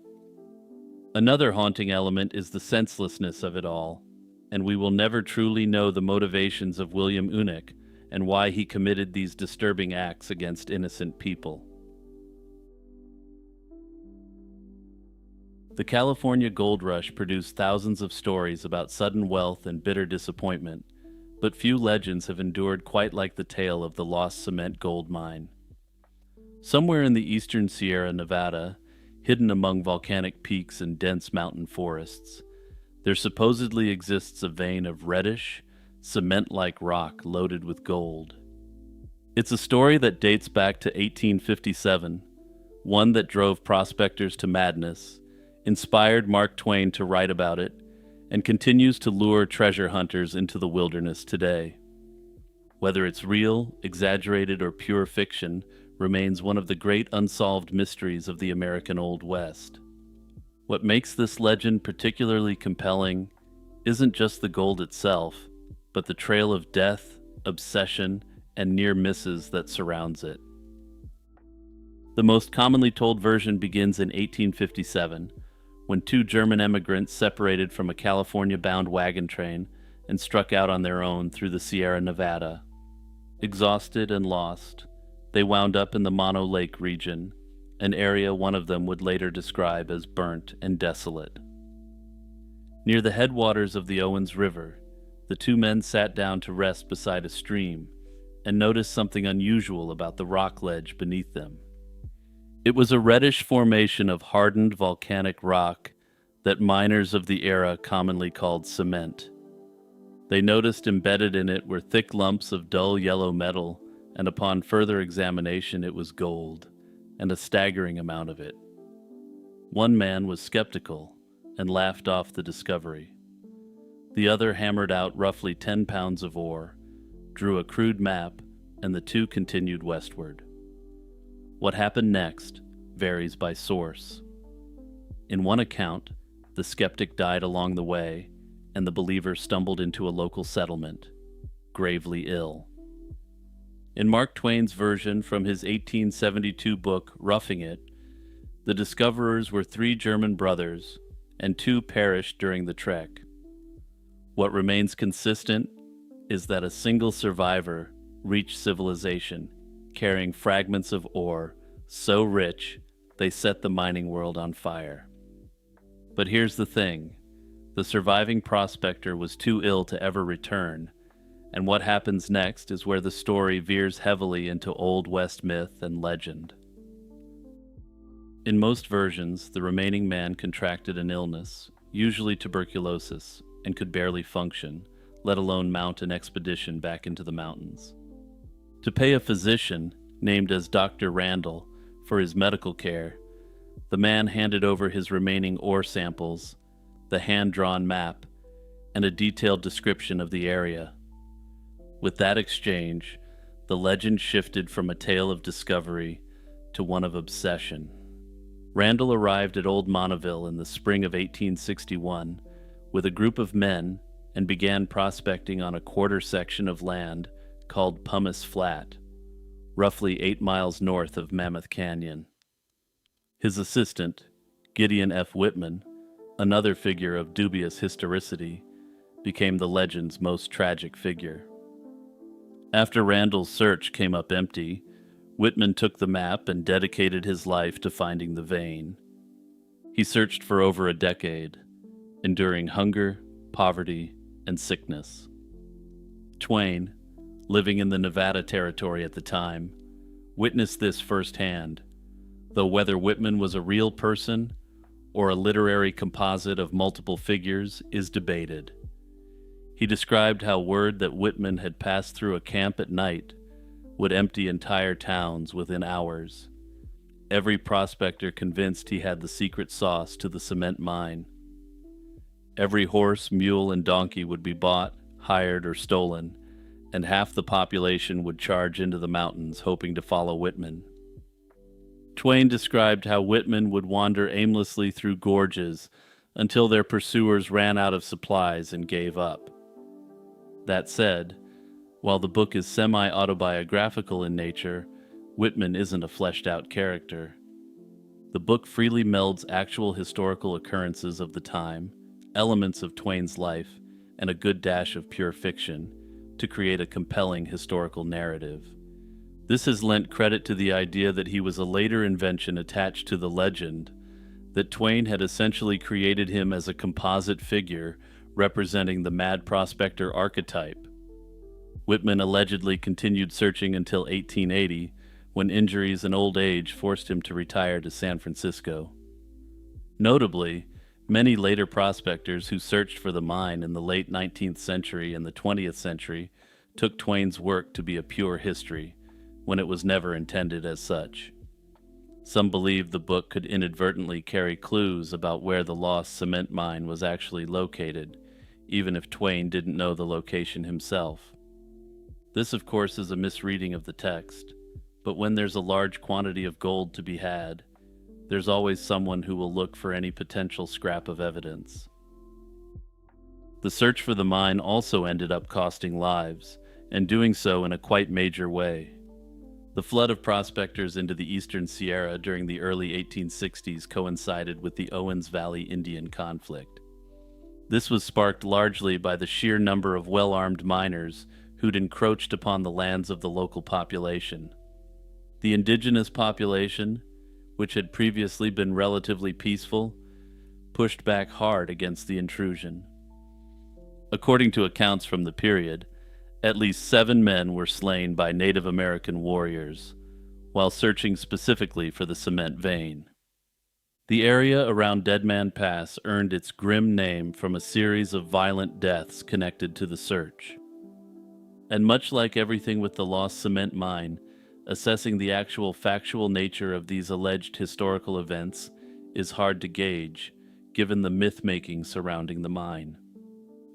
Another haunting element is the senselessness of it all, and we will never truly know the motivations of William Unek and why he committed these disturbing acts against innocent people. The California gold rush produced thousands of stories about sudden wealth and bitter disappointment, but few legends have endured quite like the tale of the lost cement gold mine. Somewhere in the eastern Sierra Nevada, hidden among volcanic peaks and dense mountain forests, there supposedly exists a vein of reddish, cement-like rock loaded with gold. It's a story that dates back to 1857, one that drove prospectors to madness, inspired Mark Twain to write about it, and continues to lure treasure hunters into the wilderness today. Whether it's real, exaggerated, or pure fiction, remains one of the great unsolved mysteries of the American Old West. What makes this legend particularly compelling isn't just the gold itself, but the trail of death, obsession, and near misses that surrounds it. The most commonly told version begins in 1857, when two German emigrants separated from a California-bound wagon train and struck out on their own through the Sierra Nevada. Exhausted and lost, they wound up in the Mono Lake region, an area one of them would later describe as burnt and desolate. Near the headwaters of the Owens River, the two men sat down to rest beside a stream and noticed something unusual about the rock ledge beneath them. It was a reddish formation of hardened volcanic rock that miners of the era commonly called cement. They noticed embedded in it were thick lumps of dull yellow metal, and upon further examination it was gold, and a staggering amount of it. One man was skeptical and laughed off the discovery. The other hammered out roughly 10 pounds of ore, drew a crude map, and the two continued westward. What happened next varies by source. In one account, the skeptic died along the way, and the believer stumbled into a local settlement, gravely ill. In Mark Twain's version from his 1872 book, Roughing It, The discoverers were three German brothers, and two perished during the trek. What remains consistent is that a single survivor reached civilization, carrying fragments of ore so rich they set the mining world on fire. But here's the thing: the surviving prospector was too ill to ever return, and what happens next is where the story veers heavily into Old West myth and legend. In most versions, the remaining man contracted an illness, usually tuberculosis, and could barely function, let alone mount an expedition back into the mountains. To pay a physician, named as Dr. Randall, for his medical care, the man handed over his remaining ore samples, the hand-drawn map, and a detailed description of the area. With that exchange, the legend shifted from a tale of discovery to one of obsession. Randall arrived at Old Monteville in the spring of 1861 with a group of men and began prospecting on a quarter section of land called Pumice Flat, roughly 8 miles north of Mammoth Canyon. His assistant, Gideon F. Whitman, another figure of dubious historicity, became the legend's most tragic figure. After Randall's search came up empty, Whitman took the map and dedicated his life to finding the vein. He searched for over a decade, enduring hunger, poverty, and sickness. Twain, living in the Nevada Territory at the time, witnessed this firsthand, though whether Whitman was a real person or a literary composite of multiple figures is debated. He described how word that Whitman had passed through a camp at night would empty entire towns within hours. Every prospector convinced he had the secret sauce to the cement mine. Every horse, mule, and donkey would be bought, hired, or stolen, and half the population would charge into the mountains hoping to follow Whitman. Twain described how Whitman would wander aimlessly through gorges until their pursuers ran out of supplies and gave up. That said, while the book is semi-autobiographical in nature, Whitman isn't a fleshed-out character. The book freely melds actual historical occurrences of the time, elements of Twain's life, and a good dash of pure fiction to create a compelling historical narrative. This has lent credit to the idea that he was a later invention attached to the legend, that Twain had essentially created him as a composite figure representing the mad prospector archetype. Whitman allegedly continued searching until 1880, when injuries and old age forced him to retire to San Francisco. Notably, many later prospectors who searched for the mine in the late 19th century and the 20th century took Twain's work to be a pure history, when it was never intended as such. Some believed the book could inadvertently carry clues about where the lost cement mine was actually located, even if Twain didn't know the location himself. This, of course, is a misreading of the text, but when there's a large quantity of gold to be had, there's always someone who will look for any potential scrap of evidence. The search for the mine also ended up costing lives, and doing so in a quite major way. The flood of prospectors into the eastern Sierra during the early 1860s coincided with the Owens Valley Indian conflict. This was sparked largely by the sheer number of well-armed miners who'd encroached upon the lands of the local population. The indigenous population, which had previously been relatively peaceful, pushed back hard against the intrusion. According to accounts from the period, at least 7 men were slain by Native American warriors, while searching specifically for the cement vein. The area around Dead Man Pass earned its grim name from a series of violent deaths connected to the search. And much like everything with the lost cement mine, assessing the actual factual nature of these alleged historical events is hard to gauge, given the myth-making surrounding the mine.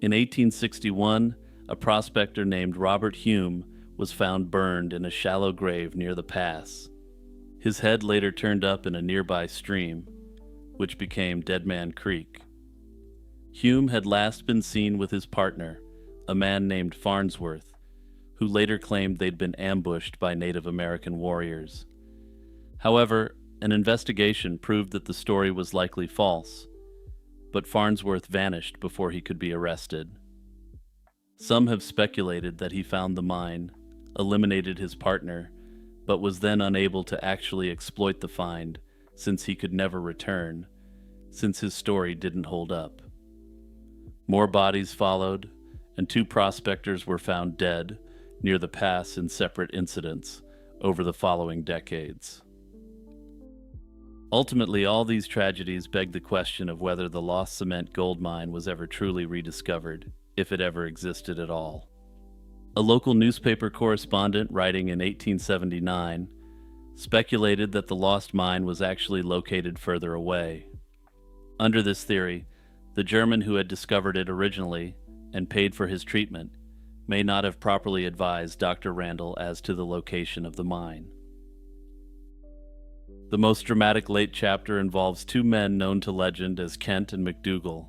In 1861, a prospector named Robert Hume was found burned in a shallow grave near the pass. His head later turned up in a nearby stream, which became Dead Man Creek. Hume had last been seen with his partner, a man named Farnsworth, who later claimed they'd been ambushed by Native American warriors. However, An investigation proved that the story was likely false, but Farnsworth vanished before he could be arrested. Some have speculated that he found the mine, eliminated his partner, but was then unable to actually exploit the find since he could never return, since his story didn't hold up. More bodies followed, and 2 prospectors were found dead near the pass in separate incidents over the following decades. Ultimately, all these tragedies beg the question of whether the lost cement gold mine was ever truly rediscovered, if it ever existed at all. A local newspaper correspondent writing in 1879 speculated that the lost mine was actually located further away. Under this theory, the German who had discovered it originally and paid for his treatment may not have properly advised Dr. Randall as to the location of the mine. The most dramatic late chapter involves 2 men known to legend as Kent and McDougal.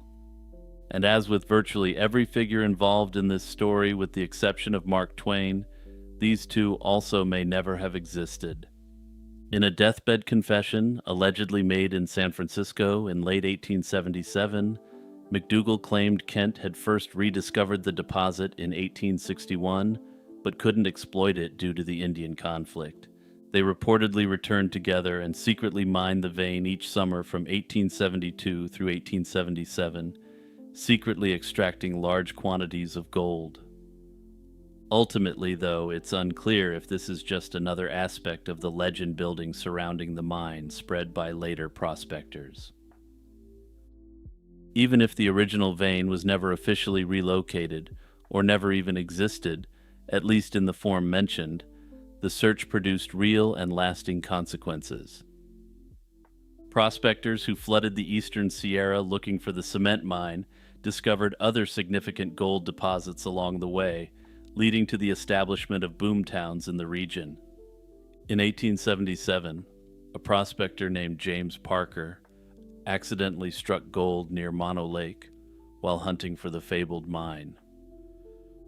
And as with virtually every figure involved in this story with the exception of Mark Twain, these 2 also may never have existed. In a deathbed confession allegedly made in San Francisco in late 1877, McDougal claimed Kent had first rediscovered the deposit in 1861, but couldn't exploit it due to the Indian conflict. They reportedly returned together and secretly mined the vein each summer from 1872 through 1877, secretly extracting large quantities of gold. Ultimately, though, it's unclear if this is just another aspect of the legend building surrounding the mine spread by later prospectors. Even if the original vein was never officially relocated, or never even existed, at least in the form mentioned, the search produced real and lasting consequences. Prospectors who flooded the eastern Sierra looking for the cement mine discovered other significant gold deposits along the way, leading to the establishment of boom towns in the region. In 1877, a prospector named James Parker accidentally struck gold near Mono Lake while hunting for the fabled mine.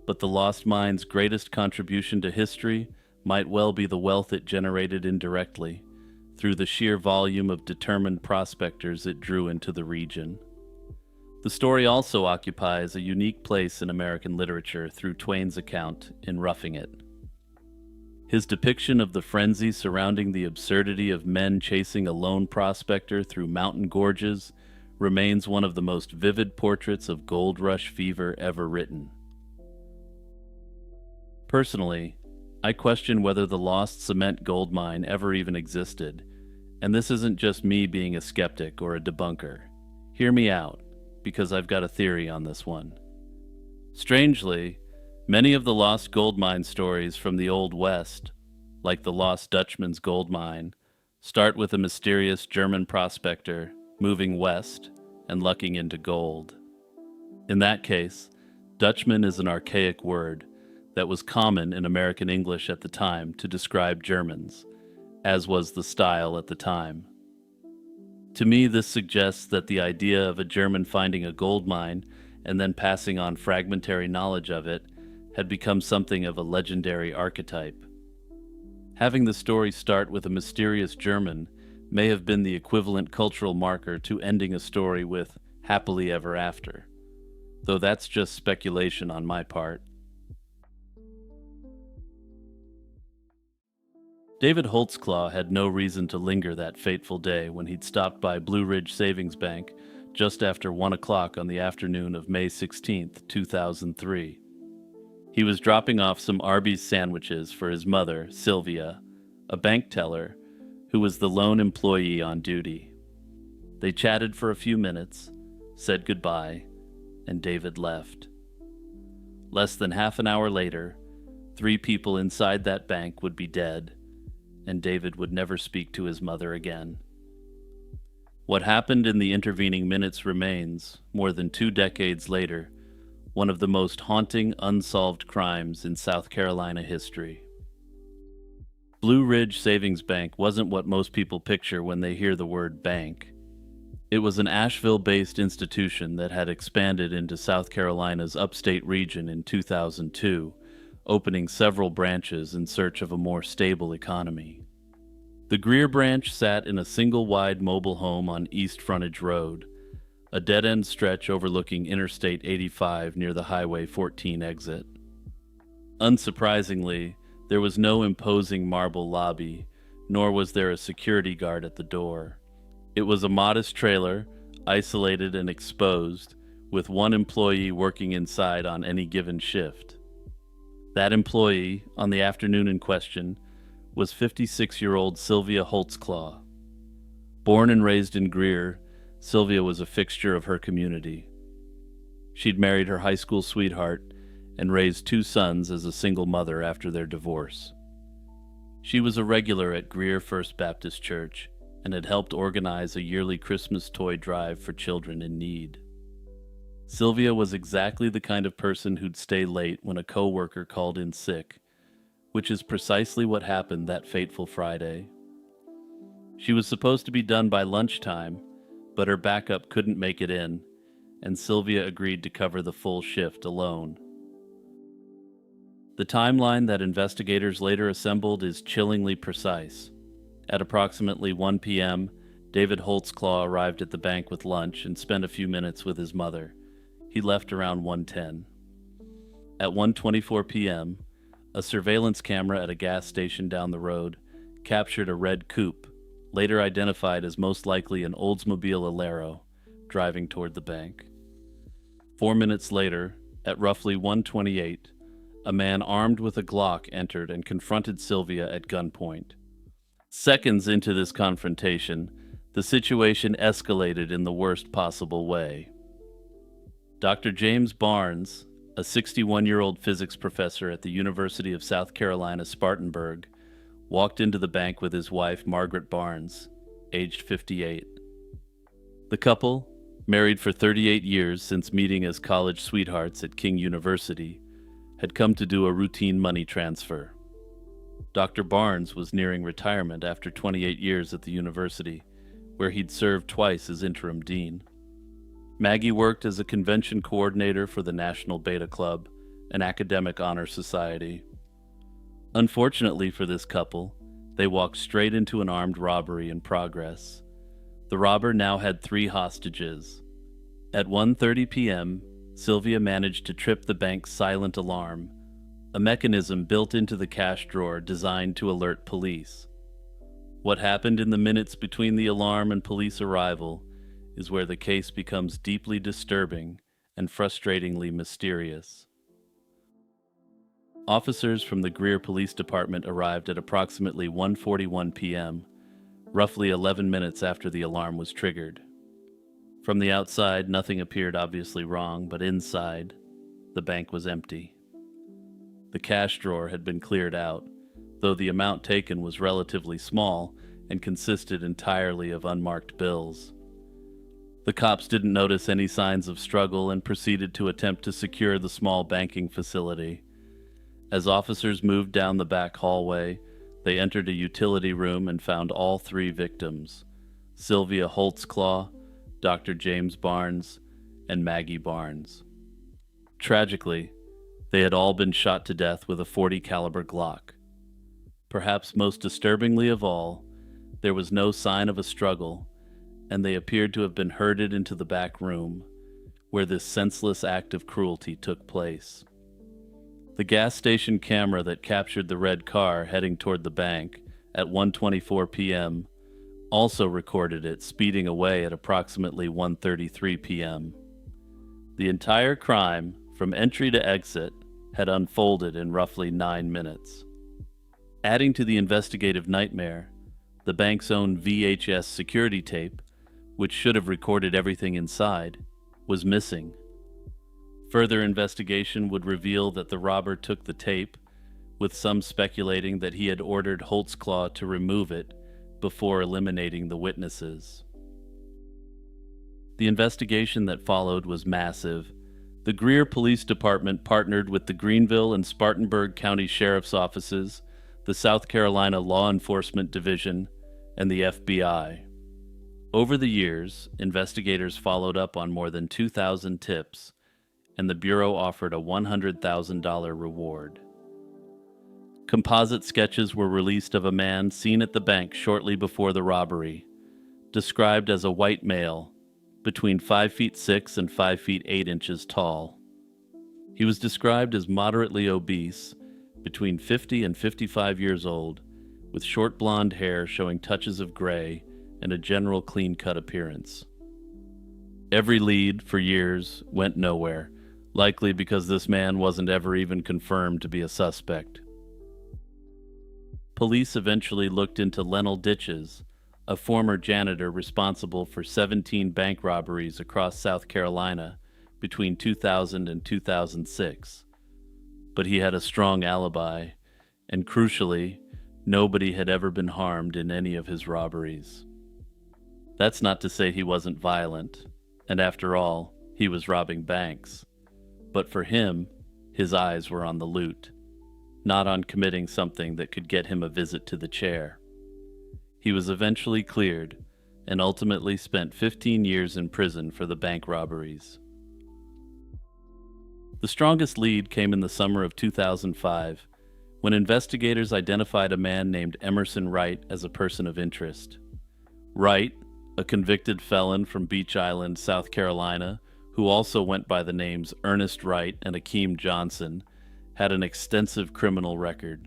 But the lost mine's greatest contribution to history might well be the wealth it generated indirectly, through the sheer volume of determined prospectors it drew into the region. The story also occupies a unique place in American literature through Twain's account in Roughing It. His depiction of the frenzy surrounding the absurdity of men chasing a lone prospector through mountain gorges remains one of the most vivid portraits of gold rush fever ever written. Personally, I question whether the lost cement gold mine ever even existed, and this isn't just me being a skeptic or a debunker. Hear me out, because I've got a theory on this one. Strangely, many of the lost gold mine stories from the Old West, like the Lost Dutchman's gold mine, start with a mysterious German prospector moving west and lucking into gold. In that case, Dutchman is an archaic word that was common in American English at the time to describe Germans, as was the style at the time. To me, this suggests that the idea of a German finding a gold mine and then passing on fragmentary knowledge of it had become something of a legendary archetype. Having the story start with a mysterious German may have been the equivalent cultural marker to ending a story with happily ever after, though that's just speculation on my part. David Holtzclaw had no reason to linger that fateful day when he'd stopped by Blue Ridge Savings Bank just after 1 o'clock on the afternoon of May 16, 2003. He was dropping off some Arby's sandwiches for his mother, Sylvia, a bank teller who was the lone employee on duty. They chatted for a few minutes, said goodbye, and David left. Less than half an hour later, 3 people inside that bank would be dead, and David would never speak to his mother again. What happened in the intervening minutes remains, more than 2 decades later, one of the most haunting unsolved crimes in South Carolina history. Blue Ridge Savings Bank wasn't what most people picture when they hear the word bank. It was an Asheville-based institution that had expanded into South Carolina's upstate region in 2002, opening several branches in search of a more stable economy. The Greer branch sat in a single-wide mobile home on East Frontage Road, a dead-end stretch overlooking Interstate 85 near the Highway 14 exit. Unsurprisingly, there was no imposing marble lobby, nor was there a security guard at the door. It was a modest trailer, isolated and exposed, with one employee working inside on any given shift. That employee, on the afternoon in question, was 56-year-old Sylvia Holtzclaw. Born and raised in Greer, Sylvia was a fixture of her community. She'd married her high school sweetheart and raised 2 sons as a single mother after their divorce. She was a regular at Greer First Baptist Church and had helped organize a yearly Christmas toy drive for children in need. Sylvia was exactly the kind of person who'd stay late when a coworker called in sick, which is precisely what happened that fateful Friday. She was supposed to be done by lunchtime, but her backup couldn't make it in, and Sylvia agreed to cover the full shift alone. The timeline that investigators later assembled is chillingly precise. At approximately 1 p.m., David Holtzclaw arrived at the bank with lunch and spent a few minutes with his mother. He left around 1:10. At 1:24 p.m., a surveillance camera at a gas station down the road captured a red coupe, later identified as most likely an Oldsmobile Alero, driving toward the bank. 4 minutes later, at roughly 1:28, a man armed with a Glock entered and confronted Sylvia at gunpoint. Seconds into this confrontation, the situation escalated in the worst possible way. Dr. James Barnes, a 61-year-old physics professor at the University of South Carolina, Spartanburg, walked into the bank with his wife, Margaret Barnes, aged 58. The couple, married for 38 years since meeting as college sweethearts at King University, had come to do a routine money transfer. Dr. Barnes was nearing retirement after 28 years at the university, where he'd served twice as interim dean. Maggie worked as a convention coordinator for the National Beta Club, an academic honor society. Unfortunately for this couple, they walked straight into an armed robbery in progress. The robber now had 3 hostages. At 1:30 p.m., Sylvia managed to trip the bank's silent alarm, a mechanism built into the cash drawer designed to alert police. What happened in the minutes between the alarm and police arrival is where the case becomes deeply disturbing and frustratingly mysterious. Officers from the Greer Police Department arrived at approximately 1:41 p.m., roughly 11 minutes after the alarm was triggered. From the outside, nothing appeared obviously wrong, but inside, the bank was empty. The cash drawer had been cleared out, though the amount taken was relatively small and consisted entirely of unmarked bills. The cops didn't notice any signs of struggle and proceeded to attempt to secure the small banking facility. As officers moved down the back hallway, they entered a utility room and found all 3 victims: Sylvia Holtzclaw, Dr. James Barnes, and Maggie Barnes. Tragically, they had all been shot to death with a .40 caliber Glock. Perhaps most disturbingly of all, there was no sign of a struggle, and they appeared to have been herded into the back room, where this senseless act of cruelty took place. The gas station camera that captured the red car heading toward the bank at 1:24 p.m. also recorded it speeding away at approximately 1:33 p.m. The entire crime, from entry to exit, had unfolded in roughly 9 minutes. Adding to the investigative nightmare, the bank's own VHS security tape, which should have recorded everything inside, was missing. Further investigation would reveal that the robber took the tape, with some speculating that he had ordered Holtzclaw to remove it before eliminating the witnesses. The investigation that followed was massive. The Greer Police Department partnered with the Greenville and Spartanburg County Sheriff's Offices, the South Carolina Law Enforcement Division, and the FBI. Over the years, investigators followed up on more than 2,000 tips, and the Bureau offered a $100,000 reward. Composite sketches were released of a man seen at the bank shortly before the robbery, described as a white male, between 5 feet 6 and 5 feet 8 inches tall. He was described as moderately obese, between 50 and 55 years old, with short blonde hair showing touches of gray and a general clean-cut appearance. Every lead, for years, went nowhere, likely because this man wasn't ever even confirmed to be a suspect. Police eventually looked into Lennell Ditches, a former janitor responsible for 17 bank robberies across South Carolina between 2000 and 2006. But he had a strong alibi, and crucially, nobody had ever been harmed in any of his robberies. That's not to say he wasn't violent, and after all, he was robbing banks. But for him, his eyes were on the loot, not on committing something that could get him a visit to the chair. He was eventually cleared and ultimately spent 15 years in prison for the bank robberies. The strongest lead came in the summer of 2005, when investigators identified a man named Emerson Wright as a person of interest. Wright, a convicted felon from Beach Island, South Carolina, who also went by the names Ernest Wright and Akeem Johnson, had an extensive criminal record.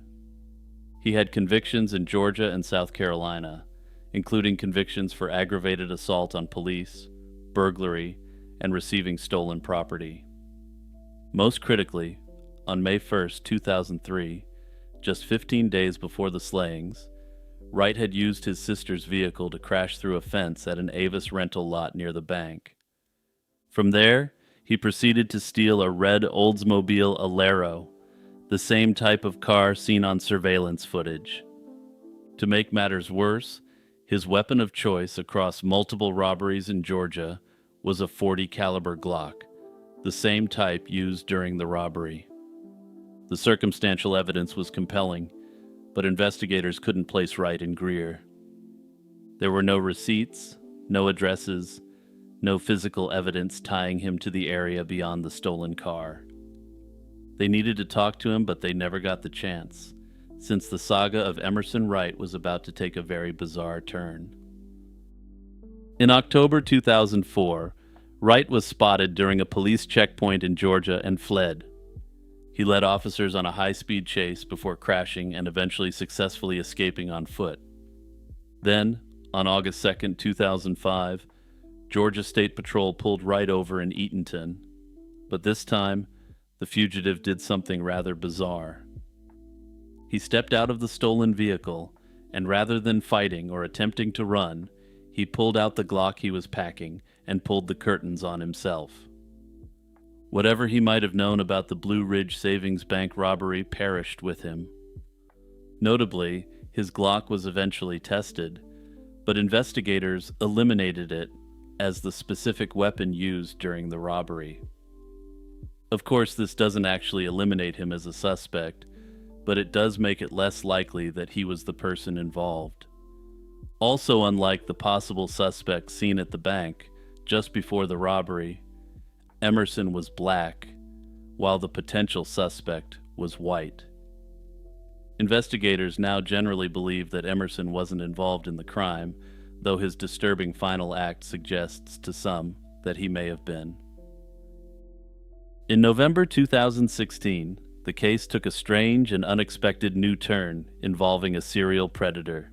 He had convictions in Georgia and South Carolina, including convictions for aggravated assault on police, burglary, and receiving stolen property. Most critically, on May 1, 2003, just 15 days before the slayings, Wright had used his sister's vehicle to crash through a fence at an Avis rental lot near the bank. From there, he proceeded to steal a red Oldsmobile Alero, the same type of car seen on surveillance footage. To make matters worse, his weapon of choice across multiple robberies in Georgia was a .40 caliber Glock, the same type used during the robbery. The circumstantial evidence was compelling, but investigators couldn't place Wright in Greer. There were no receipts, no addresses, no physical evidence tying him to the area beyond the stolen car. They needed to talk to him, but they never got the chance, since the saga of Emerson Wright was about to take a very bizarre turn. In October 2004, Wright was spotted during a police checkpoint in Georgia and fled. He led officers on a high-speed chase before crashing and eventually successfully escaping on foot. Then, on August 2, 2005, Georgia State Patrol pulled Wright over in Eatonton, but this time, the fugitive did something rather bizarre. He stepped out of the stolen vehicle, and rather than fighting or attempting to run, he pulled out the Glock he was packing and pulled the curtains on himself. Whatever he might have known about the Blue Ridge Savings Bank robbery perished with him. Notably, his Glock was eventually tested, but investigators eliminated it as the specific weapon used during the robbery. Of course, this doesn't actually eliminate him as a suspect, but it does make it less likely that he was the person involved. Also, unlike the possible suspect seen at the bank just before the robbery, Emerson was black, while the potential suspect was white. Investigators now generally believe that Emerson wasn't involved in the crime, though his disturbing final act suggests to some that he may have been. In November 2016, the case took a strange and unexpected new turn involving a serial predator.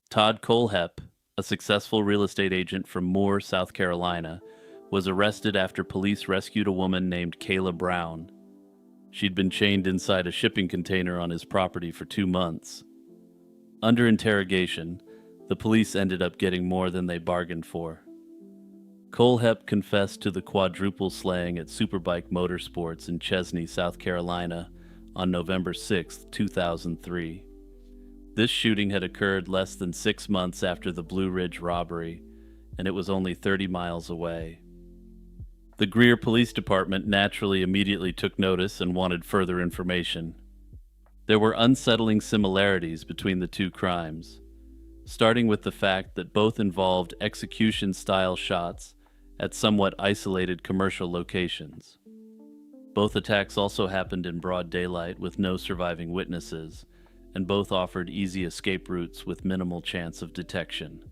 Todd Kohlhepp, a successful real estate agent from Moore, South Carolina, was arrested after police rescued a woman named Kayla Brown. She'd been chained inside a shipping container on his property for 2 months. Under interrogation, the police ended up getting more than they bargained for. Kohlhepp confessed to the quadruple slaying at Superbike Motorsports in Chesney, South Carolina, on November 6, 2003. This shooting had occurred less than 6 months after the Blue Ridge robbery, and it was only 30 miles away. The Greer Police Department naturally immediately took notice and wanted further information. There were unsettling similarities between the two crimes, starting with the fact that both involved execution-style shots at somewhat isolated commercial locations. Both attacks also happened in broad daylight with no surviving witnesses, and both offered easy escape routes with minimal chance of detection.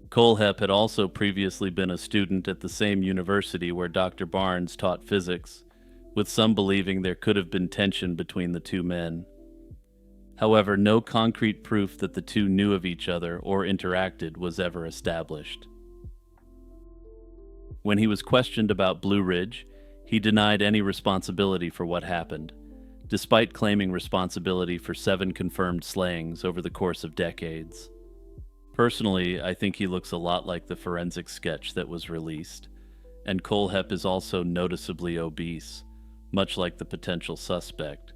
Kohlhepp had also previously been a student at the same university where Dr. Barnes taught physics, with some believing there could have been tension between the two men. However, no concrete proof that the two knew of each other or interacted was ever established. When he was questioned about Blue Ridge, he denied any responsibility for what happened, despite claiming responsibility for 7 confirmed slayings over the course of decades. Personally, I think he looks a lot like the forensic sketch that was released, and Kohlhepp is also noticeably obese, much like the potential suspect.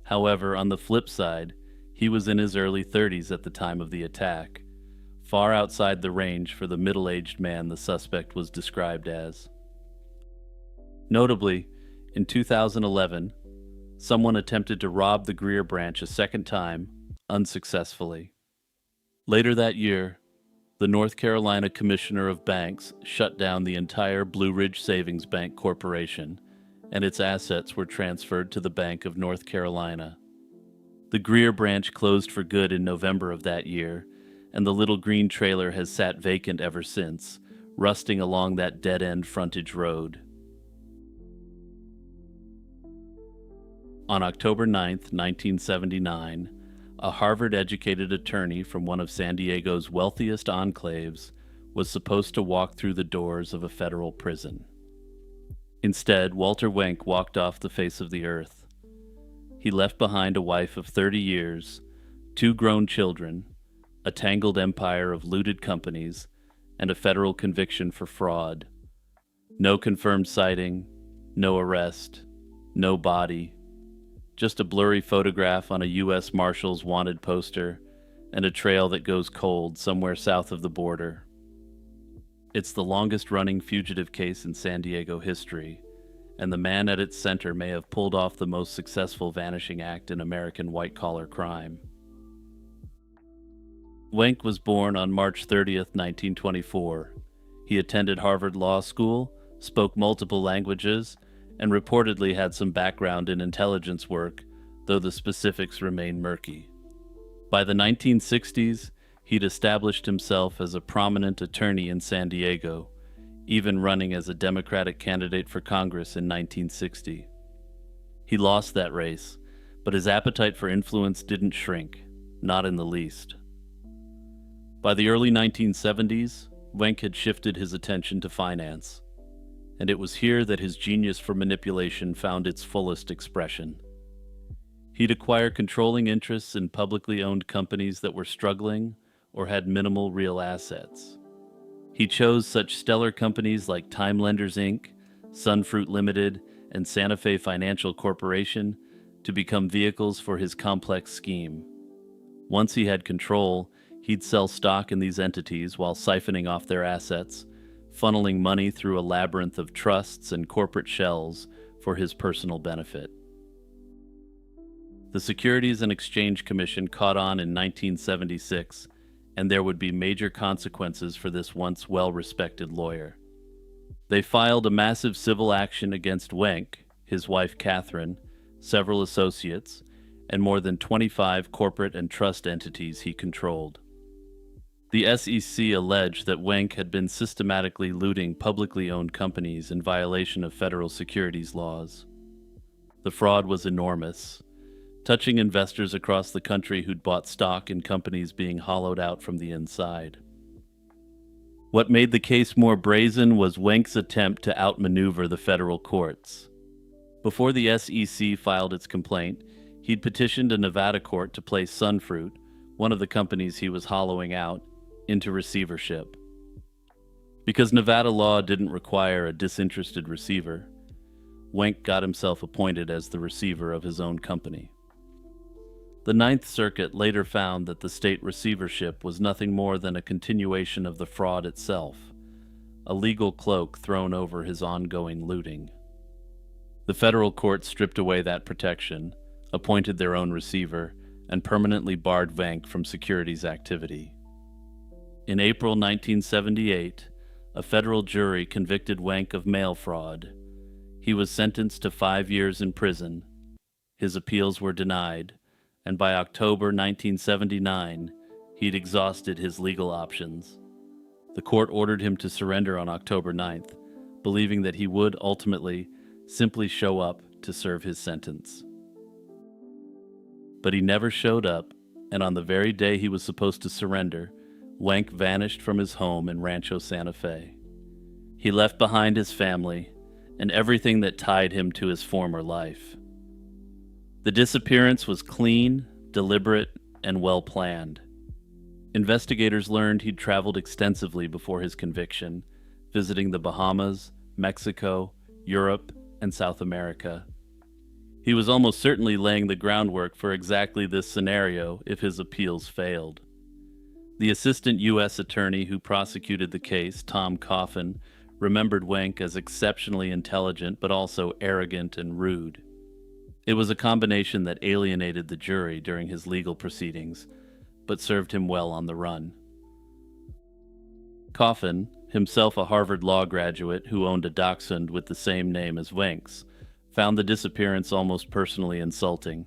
However, on the flip side, he was in his early 30s at the time of the attack, far outside the range for the middle-aged man the suspect was described as. Notably, in 2011, someone attempted to rob the Greer branch a second time, unsuccessfully. Later that year, the North Carolina Commissioner of Banks shut down the entire Blue Ridge Savings Bank Corporation, and its assets were transferred to the Bank of North Carolina. The Greer branch closed for good in November of that year, and the little green trailer has sat vacant ever since, rusting along that dead-end frontage road. On October 9, 1979, a Harvard-educated attorney from one of San Diego's wealthiest enclaves was supposed to walk through the doors of a federal prison. Instead, Walter Wenck walked off the face of the earth. He left behind a wife of 30 years, 2 grown children, a tangled empire of looted companies, and a federal conviction for fraud. No confirmed sighting, no arrest, no body, just a blurry photograph on a U.S. Marshals wanted poster and a trail that goes cold somewhere south of the border. It's the longest-running fugitive case in San Diego history, and the man at its center may have pulled off the most successful vanishing act in American white-collar crime. Wenck was born on March 30, 1924. He attended Harvard Law School, spoke multiple languages, and reportedly had some background in intelligence work, though the specifics remain murky. By the 1960s, he'd established himself as a prominent attorney in San Diego, even running as a Democratic candidate for Congress in 1960. He lost that race, but his appetite for influence didn't shrink, not in the least. By the early 1970s, Wenck had shifted his attention to finance, and it was here that his genius for manipulation found its fullest expression. He'd acquire controlling interests in publicly owned companies that were struggling or had minimal real assets. He chose such stellar companies like Time Lenders Inc., Sunfruit Limited, and Santa Fe Financial Corporation to become vehicles for his complex scheme. Once he had control, he'd sell stock in these entities while siphoning off their assets, funneling money through a labyrinth of trusts and corporate shells for his personal benefit. The Securities and Exchange Commission caught on in 1976, and there would be major consequences for this once well-respected lawyer. They filed a massive civil action against Wenck, his wife Catherine, several associates, and more than 25 corporate and trust entities he controlled. The SEC alleged that Wenck had been systematically looting publicly owned companies in violation of federal securities laws. The fraud was enormous, touching investors across the country who'd bought stock in companies being hollowed out from the inside. What made the case more brazen was Wenck's attempt to outmaneuver the federal courts. Before the SEC filed its complaint, he'd petitioned a Nevada court to place Sunfruit, one of the companies he was hollowing out, into receivership. Because Nevada law didn't require a disinterested receiver, Wenck got himself appointed as the receiver of his own company. The Ninth Circuit later found that the state receivership was nothing more than a continuation of the fraud itself, a legal cloak thrown over his ongoing looting. The federal court stripped away that protection, appointed their own receiver, and permanently barred Wenck from securities activity. In April 1978, a federal jury convicted Wenck of mail fraud. He was sentenced to 5 years in prison. His appeals were denied, and by October 1979, he'd exhausted his legal options. The court ordered him to surrender on October 9th, believing that he would ultimately simply show up to serve his sentence. But he never showed up, and on the very day he was supposed to surrender, Wenck vanished from his home in Rancho Santa Fe. He left behind his family and everything that tied him to his former life. The disappearance was clean, deliberate, and well planned. Investigators learned he'd traveled extensively before his conviction, visiting the Bahamas, Mexico, Europe, and South America. He was almost certainly laying the groundwork for exactly this scenario if his appeals failed. The assistant U.S. attorney who prosecuted the case, Tom Coffin, remembered Wenck as exceptionally intelligent but also arrogant and rude. It was a combination that alienated the jury during his legal proceedings, but served him well on the run. Coffin, himself a Harvard Law graduate who owned a dachshund with the same name as Wenck's, found the disappearance almost personally insulting.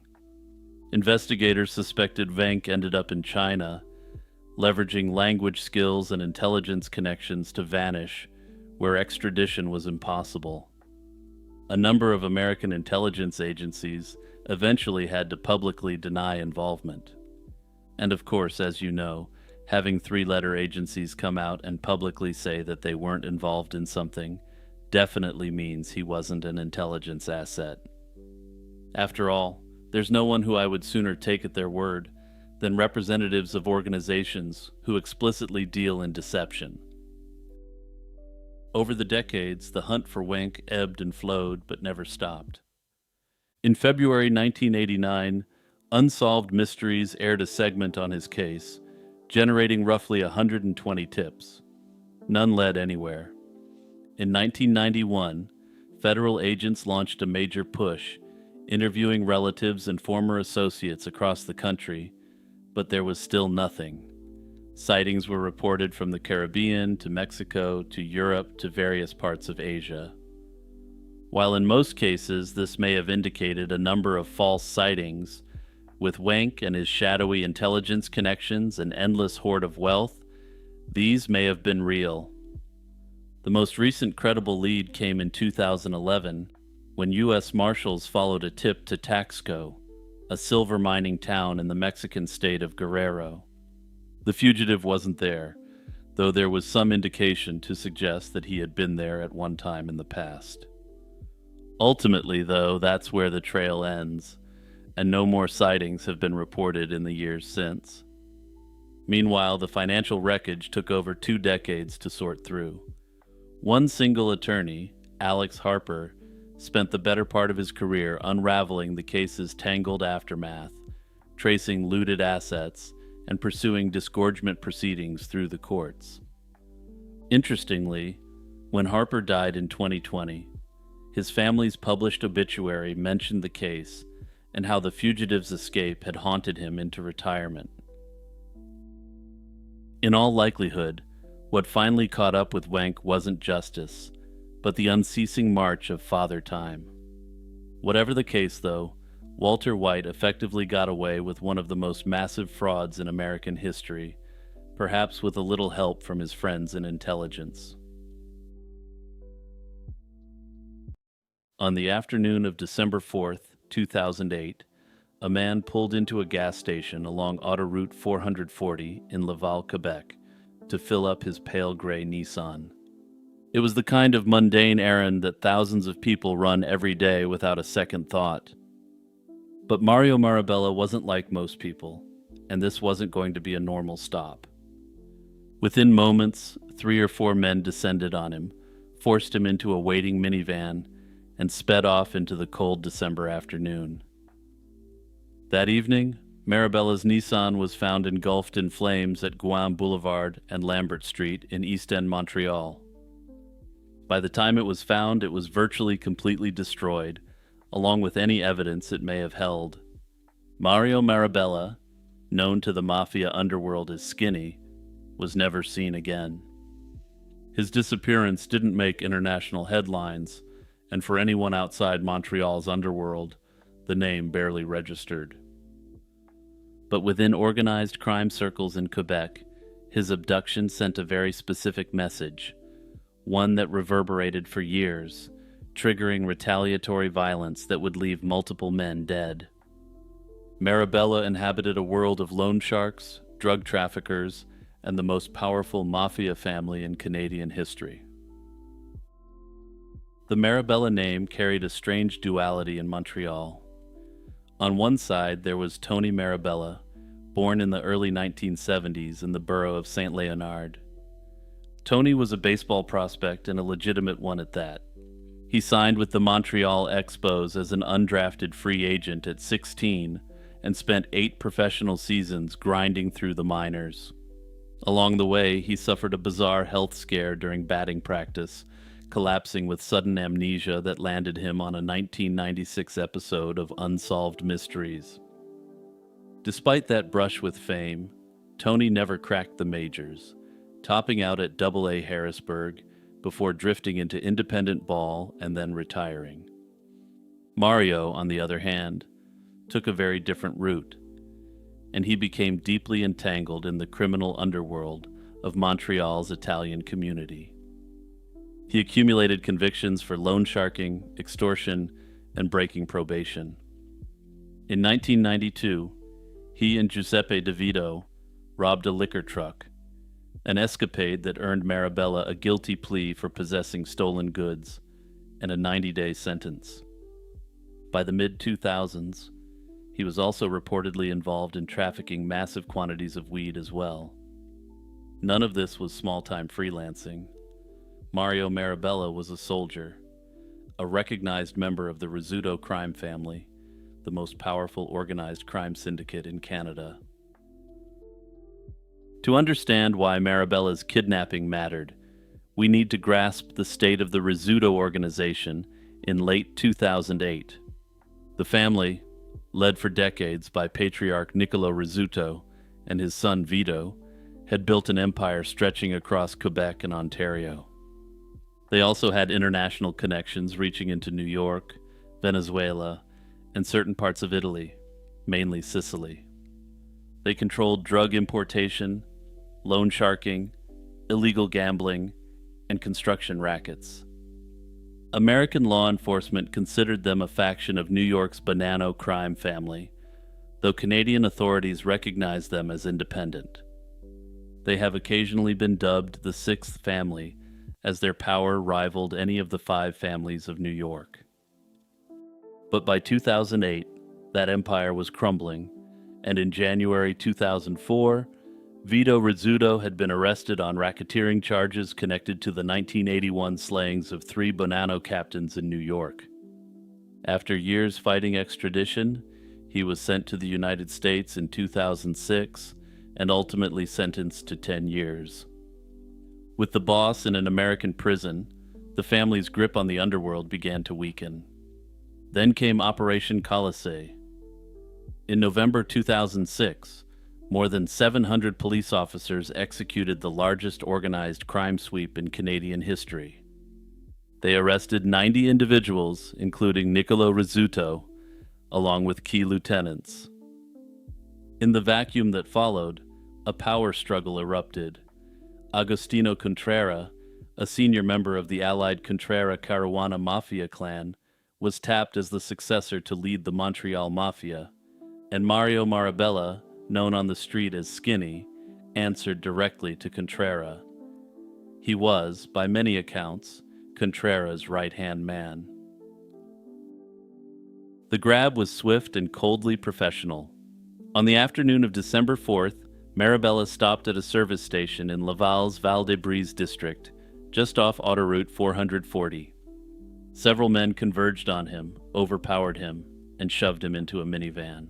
Investigators suspected Wenck ended up in China, leveraging language skills and intelligence connections to vanish where extradition was impossible. A number of American intelligence agencies eventually had to publicly deny involvement. And of course, as you know, having three-letter agencies come out and publicly say that they weren't involved in something definitely means he wasn't an intelligence asset. After all, there's no one who I would sooner take at their word than representatives of organizations who explicitly deal in deception. Over the decades, the hunt for Wenck ebbed and flowed but never stopped. In February 1989, Unsolved Mysteries aired a segment on his case, generating roughly 120 tips. None led anywhere. In 1991, federal agents launched a major push, interviewing relatives and former associates across the country, but there was still nothing. Sightings were reported from the Caribbean to Mexico to Europe to various parts of Asia. While in most cases this may have indicated a number of false sightings, with Wenck and his shadowy intelligence connections and endless hoard of wealth, these may have been real. The most recent credible lead came in 2011, when U.S. Marshals followed a tip to Taxco, a silver mining town in the Mexican state of Guerrero. The fugitive wasn't there, though there was some indication to suggest that he had been there at one time in the past. Ultimately, though, that's where the trail ends, and no more sightings have been reported in the years since. Meanwhile, the financial wreckage took over 2 decades to sort through. One single attorney, Alex Harper, spent the better part of his career unraveling the case's tangled aftermath, tracing looted assets, and pursuing disgorgement proceedings through the courts. Interestingly, when Harper died in 2020, his family's published obituary mentioned the case and how the fugitive's escape had haunted him into retirement. In all likelihood, what finally caught up with Wenck wasn't justice, but the unceasing march of Father Time. Whatever the case, though, Walter White effectively got away with one of the most massive frauds in American history, perhaps with a little help from his friends in intelligence. On the afternoon of December 4th, 2008, a man pulled into a gas station along Autoroute 440 in Laval, Quebec, to fill up his pale gray Nissan. It was the kind of mundane errand that thousands of people run every day without a second thought. But Mario Marabella wasn't like most people, and this wasn't going to be a normal stop. Within moments, 3 or 4 men descended on him, forced him into a waiting minivan, and sped off into the cold December afternoon. That evening, Marabella's Nissan was found engulfed in flames at Guam Boulevard and Lambert Street in East End, Montreal. By the time it was found, it was virtually completely destroyed, along with any evidence it may have held. Mario Marabella, known to the mafia underworld as Skinny, was never seen again. His disappearance didn't make international headlines, and for anyone outside Montreal's underworld, the name barely registered. But within organized crime circles in Quebec, his abduction sent a very specific message, one that reverberated for years, triggering retaliatory violence that would leave multiple men dead. Marabella inhabited a world of loan sharks, drug traffickers, and the most powerful mafia family in Canadian history. The Marabella name carried a strange duality in Montreal. On one side, there was Tony Marabella, born in the early 1970s in the borough of St. Leonard. Tony was a baseball prospect and a legitimate one at that. He signed with the Montreal Expos as an undrafted free agent at 16 and spent 8 professional seasons grinding through the minors. Along the way, he suffered a bizarre health scare during batting practice, collapsing with sudden amnesia that landed him on a 1996 episode of Unsolved Mysteries. Despite that brush with fame, Tony never cracked the majors, topping out at Double-A Harrisburg before drifting into independent ball and then retiring. Mario, on the other hand, took a very different route, and he became deeply entangled in the criminal underworld of Montreal's Italian community. He accumulated convictions for loan sharking, extortion, and breaking probation. In 1992, he and Giuseppe DeVito robbed a liquor truck, an escapade that earned Marabella a guilty plea for possessing stolen goods and a 90-day sentence. By the mid-2000s, he was also reportedly involved in trafficking massive quantities of weed as well. None of this was small-time freelancing. Mario Marabella was a soldier, a recognized member of the Rizzuto crime family, the most powerful organized crime syndicate in Canada. To understand why Marabella's kidnapping mattered, we need to grasp the state of the Rizzuto organization in late 2008. The family, led for decades by patriarch Niccolo Rizzuto and his son Vito, had built an empire stretching across Quebec and Ontario. They also had international connections reaching into New York, Venezuela, and certain parts of Italy, mainly Sicily. They controlled drug importation, loan sharking, illegal gambling, and construction rackets. American law enforcement considered them a faction of New York's Bonanno crime family, though Canadian authorities recognized them as independent. They have occasionally been dubbed the Sixth Family, as their power rivaled any of the 5 families of New York. But by 2008, that empire was crumbling, and in January 2004, Vito Rizzuto had been arrested on racketeering charges connected to the 1981 slayings of 3 Bonanno captains in New York. After years fighting extradition, he was sent to the United States in 2006 and ultimately sentenced to 10 years. With the boss in an American prison, the family's grip on the underworld began to weaken. Then came Operation Colisée. In November 2006, more than 700 police officers executed the largest organized crime sweep in Canadian history. They arrested 90 individuals, including Niccolo Rizzuto, along with key lieutenants. In the vacuum that followed, a power struggle erupted. Agostino Contrera, a senior member of the allied Contrera Caruana Mafia clan, was tapped as the successor to lead the Montreal Mafia, and Mario Marabella, known on the street as Skinny, answered directly to Contrera. He was, by many accounts, Contrera's right-hand man. The grab was swift and coldly professional. On the afternoon of December 4th, Marabella stopped at a service station in Laval's Val-des-Brise district, just off Autoroute 440. Several men converged on him, overpowered him, and shoved him into a minivan.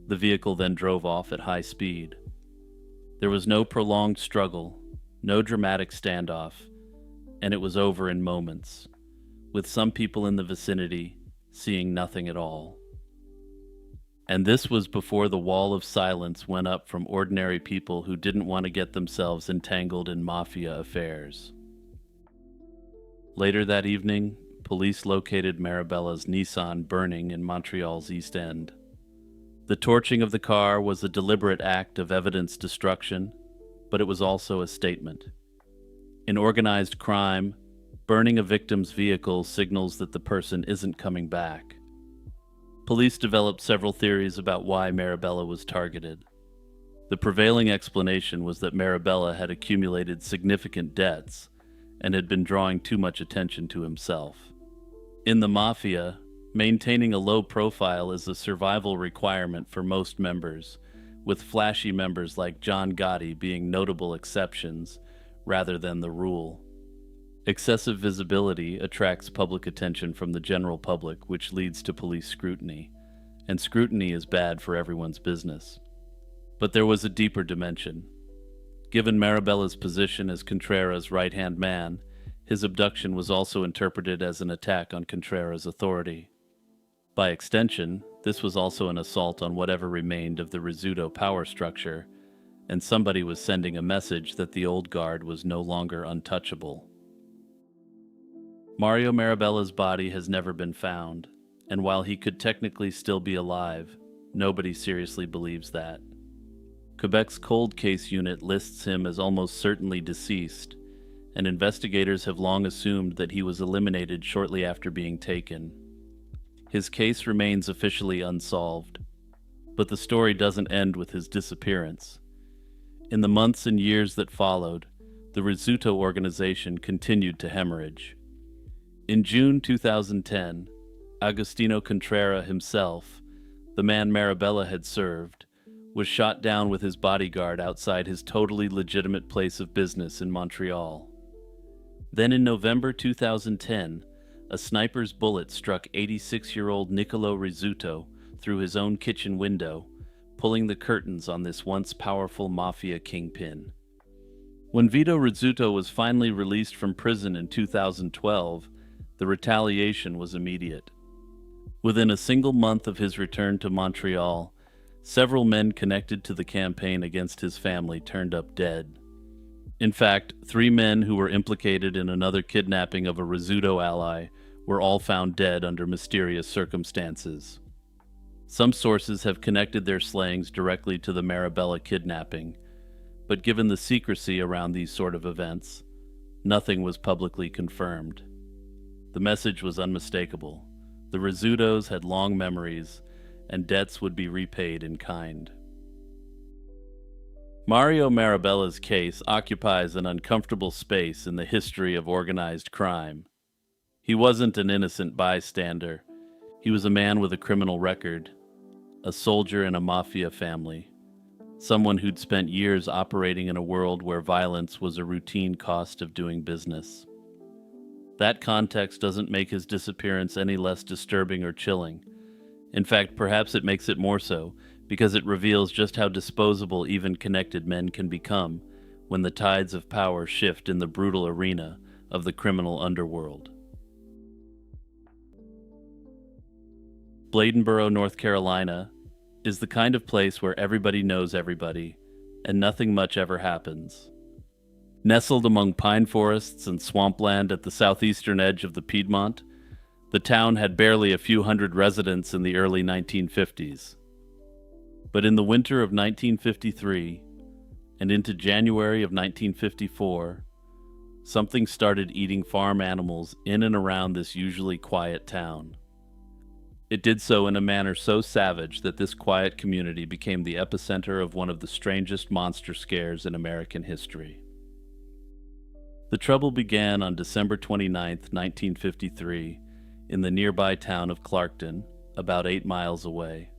The vehicle then drove off at high speed. There was no prolonged struggle, no dramatic standoff, and it was over in moments, with some people in the vicinity seeing nothing at all. And this was before the wall of silence went up from ordinary people who didn't want to get themselves entangled in mafia affairs. Later that evening, police located Marabella's Nissan burning in Montreal's East End. The torching of the car was a deliberate act of evidence destruction, but it was also a statement. In organized crime, burning a victim's vehicle signals that the person isn't coming back. Police developed several theories about why Marabella was targeted. The prevailing explanation was that Marabella had accumulated significant debts and had been drawing too much attention to himself. In the mafia, maintaining a low profile is a survival requirement for most members, with flashy members like John Gotti being notable exceptions rather than the rule. Excessive visibility attracts public attention from the general public, which leads to police scrutiny, and scrutiny is bad for everyone's business. But there was a deeper dimension. Given Marabella's position as Contreras' right-hand man, his abduction was also interpreted as an attack on Contreras' authority. By extension, this was also an assault on whatever remained of the Rizzuto power structure, and somebody was sending a message that the old guard was no longer untouchable. Mario Marabella's body has never been found, and while he could technically still be alive, nobody seriously believes that. Quebec's cold case unit lists him as almost certainly deceased, and investigators have long assumed that he was eliminated shortly after being taken. His case remains officially unsolved, but the story doesn't end with his disappearance. In the months and years that followed, the Rizzuto organization continued to hemorrhage. In June 2010, Agostino Contreras himself, the man Marabella had served, was shot down with his bodyguard outside his totally legitimate place of business in Montreal. Then in November 2010, a sniper's bullet struck 86-year-old Niccolo Rizzuto through his own kitchen window, pulling the curtains on this once powerful mafia kingpin. When Vito Rizzuto was finally released from prison in 2012, the retaliation was immediate. Within a single month of his return to Montreal, several men connected to the campaign against his family turned up dead. In fact, 3 men who were implicated in another kidnapping of a Rizzuto ally were all found dead under mysterious circumstances. Some sources have connected their slayings directly to the Marabella kidnapping, but given the secrecy around these sort of events, nothing was publicly confirmed. The message was unmistakable. The Rizzutos had long memories, and debts would be repaid in kind. Mario Marabella's case occupies an uncomfortable space in the history of organized crime. He wasn't an innocent bystander. He was a man with a criminal record, a soldier in a mafia family, someone who'd spent years operating in a world where violence was a routine cost of doing business. That context doesn't make his disappearance any less disturbing or chilling. In fact, perhaps it makes it more so, because it reveals just how disposable even connected men can become when the tides of power shift in the brutal arena of the criminal underworld. Bladenboro, North Carolina, is the kind of place where everybody knows everybody, and nothing much ever happens. Nestled among pine forests and swampland at the southeastern edge of the Piedmont, the town had barely a few hundred residents in the early 1950s. But in the winter of 1953 and into January of 1954, something started eating farm animals in and around this usually quiet town. It did so in a manner so savage that this quiet community became the epicenter of one of the strangest monster scares in American history. The trouble began on December 29, 1953, in the nearby town of Clarkton, about 8 miles away.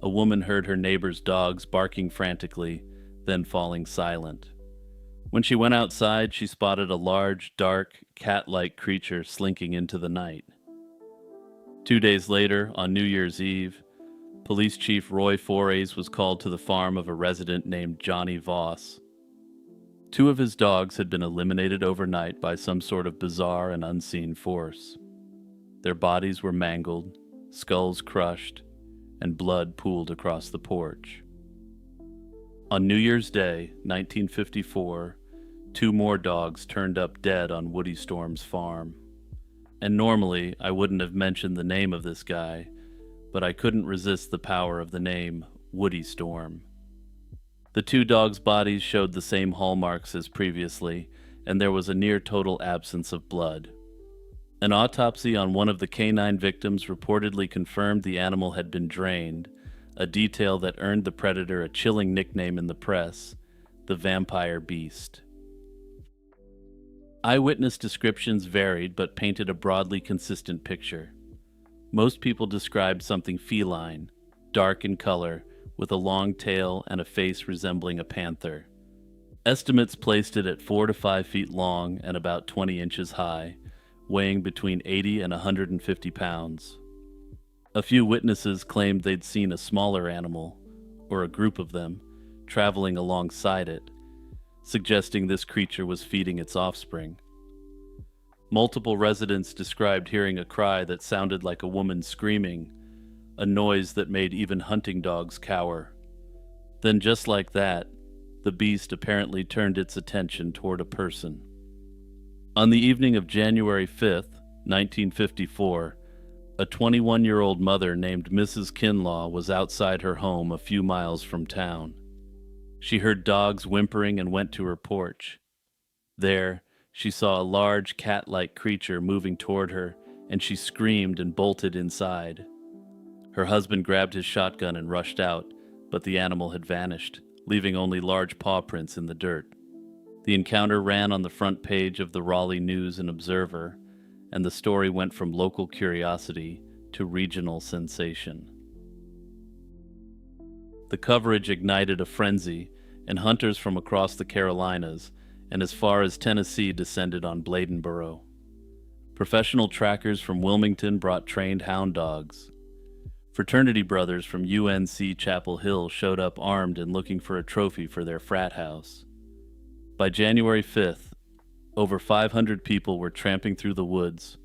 A woman heard her neighbor's dogs barking frantically, then falling silent. When she went outside, she spotted a large, dark, cat-like creature slinking into the night. 2 days later, on New Year's Eve, Police Chief Roy Forays was called to the farm of a resident named Johnny Voss. 2 of his dogs had been eliminated overnight by some sort of bizarre and unseen force. Their bodies were mangled, skulls crushed, and blood pooled across the porch. On New Year's Day, 1954, 2 more dogs turned up dead on Woody Storm's farm. And normally I wouldn't have mentioned the name of this guy, but I couldn't resist the power of the name Woody Storm. The two dogs' bodies showed the same hallmarks as previously, and there was a near total absence of blood. An autopsy on one of the canine victims reportedly confirmed the animal had been drained, a detail that earned the predator a chilling nickname in the press, the vampire beast. Eyewitness descriptions varied but painted a broadly consistent picture. Most people described something feline, dark in color, with a long tail and a face resembling a panther. Estimates placed it at 4 to 5 feet long and about 20 inches high, weighing between 80 and 150 pounds. A few witnesses claimed they'd seen a smaller animal, or a group of them, traveling alongside it, suggesting this creature was feeding its offspring. Multiple residents described hearing a cry that sounded like a woman screaming, a noise that made even hunting dogs cower. Then just like that, the beast apparently turned its attention toward a person. On the evening of January 5th, 1954, a 21-year-old mother named Mrs. Kinlaw was outside her home a few miles from town. She heard dogs whimpering and went to her porch. There, she saw a large cat-like creature moving toward her, and she screamed and bolted inside. Her husband grabbed his shotgun and rushed out, but the animal had vanished, leaving only large paw prints in the dirt. The encounter ran on the front page of the Raleigh News and Observer, and the story went from local curiosity to regional sensation. The coverage ignited a frenzy, and hunters from across the Carolinas and as far as Tennessee descended on Bladenboro. Professional trackers from Wilmington brought trained hound dogs. Fraternity brothers from UNC Chapel Hill showed up armed and looking for a trophy for their frat house. By January 5th, over 500 people were tramping through the woods,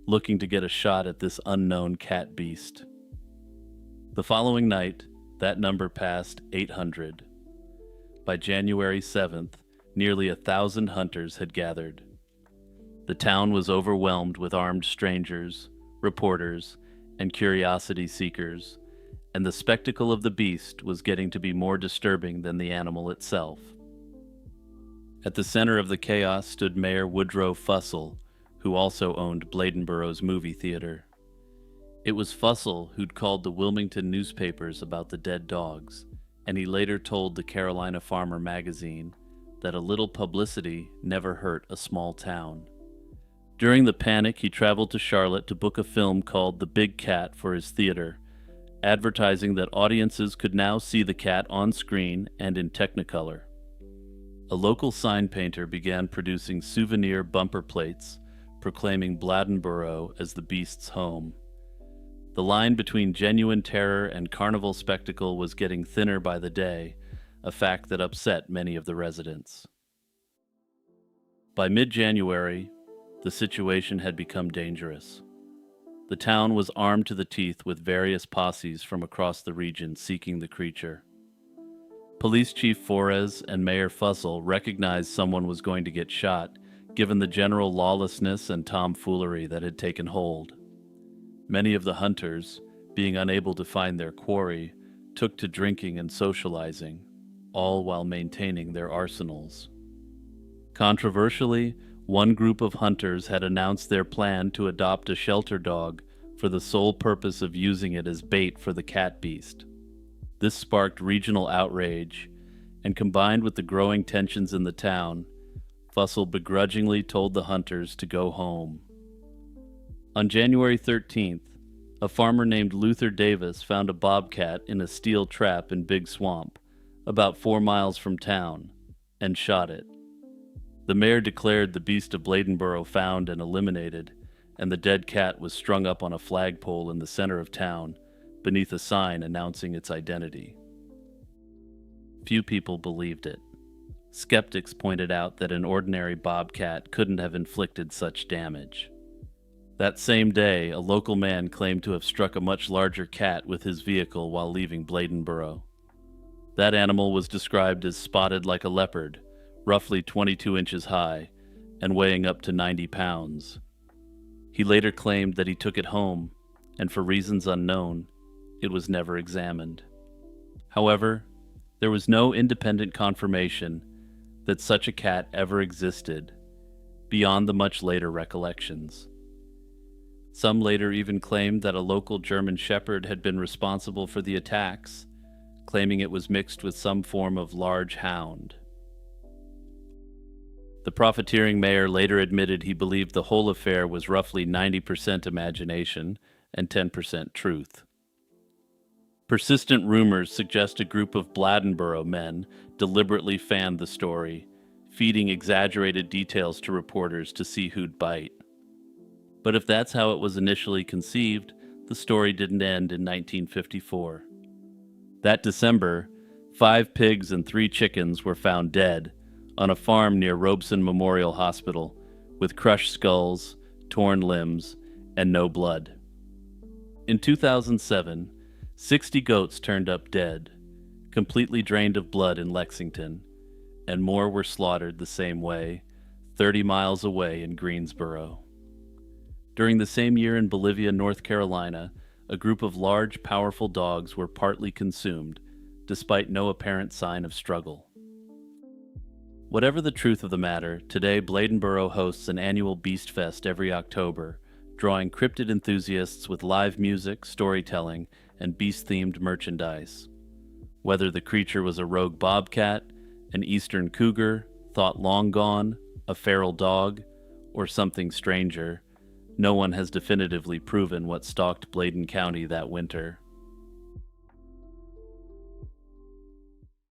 looking to get a shot at this unknown cat beast. The following night, that number passed 800. By January 7th, nearly 1,000 hunters had gathered. The town was overwhelmed with armed strangers, reporters, and curiosity seekers, and the spectacle of the beast was getting to be more disturbing than the animal itself. At the center of the chaos stood Mayor Woodrow Fussell, who also owned Bladenboro's movie theater. It was Fussell who'd called the Wilmington newspapers about the dead dogs, and he later told the Carolina Farmer magazine that a little publicity never hurt a small town. During the panic, he traveled to Charlotte to book a film called The Big Cat for his theater, advertising that audiences could now see the cat on screen and in Technicolor. A local sign painter began producing souvenir bumper plates proclaiming Bladenboro as the beast's home. The line between genuine terror and carnival spectacle was getting thinner by the day, a fact that upset many of the residents. By mid-January, the situation had become dangerous. The town was armed to the teeth with various posses from across the region seeking the creature. Police Chief Forres and Mayor Fussell recognized someone was going to get shot, given the general lawlessness and tomfoolery that had taken hold. Many of the hunters, being unable to find their quarry, took to drinking and socializing, all while maintaining their arsenals. Controversially, one group of hunters had announced their plan to adopt a shelter dog for the sole purpose of using it as bait for the cat beast. This sparked regional outrage, and combined with the growing tensions in the town, Fussell begrudgingly told the hunters to go home. On January 13th, a farmer named Luther Davis found a bobcat in a steel trap in Big Swamp, about 4 miles from town, and shot it. The mayor declared the beast of Bladenboro found and eliminated, and the dead cat was strung up on a flagpole in the center of town, beneath a sign announcing its identity. Few people believed it. Skeptics pointed out that an ordinary bobcat couldn't have inflicted such damage. That same day, a local man claimed to have struck a much larger cat with his vehicle while leaving Bladenboro. That animal was described as spotted like a leopard, roughly 22 inches high, and weighing up to 90 pounds. He later claimed that he took it home, and for reasons unknown, it was never examined. However, there was no independent confirmation that such a cat ever existed beyond the much later recollections. Some later even claimed that a local German shepherd had been responsible for the attacks, claiming it was mixed with some form of large hound. The profiteering mayor later admitted he believed the whole affair was roughly 90% imagination and 10% truth. Persistent rumors suggest a group of Bladenboro men deliberately fanned the story, feeding exaggerated details to reporters to see who'd bite. But if that's how it was initially conceived, the story didn't end in 1954. That December, 5 pigs and 3 chickens were found dead on a farm near Robeson Memorial Hospital, with crushed skulls, torn limbs, and no blood. In 2007, 60 goats turned up dead, completely drained of blood in Lexington, and more were slaughtered the same way, 30 miles away in Greensboro. During the same year in Bolivia, North Carolina, a group of large, powerful dogs were partly consumed, despite no apparent sign of struggle. Whatever the truth of the matter, today Bladenboro hosts an annual Beast Fest every October, drawing cryptid enthusiasts with live music, storytelling, and beast-themed merchandise. Whether the creature was a rogue bobcat, an eastern cougar, thought long gone, a feral dog, or something stranger, no one has definitively proven what stalked Bladen County that winter.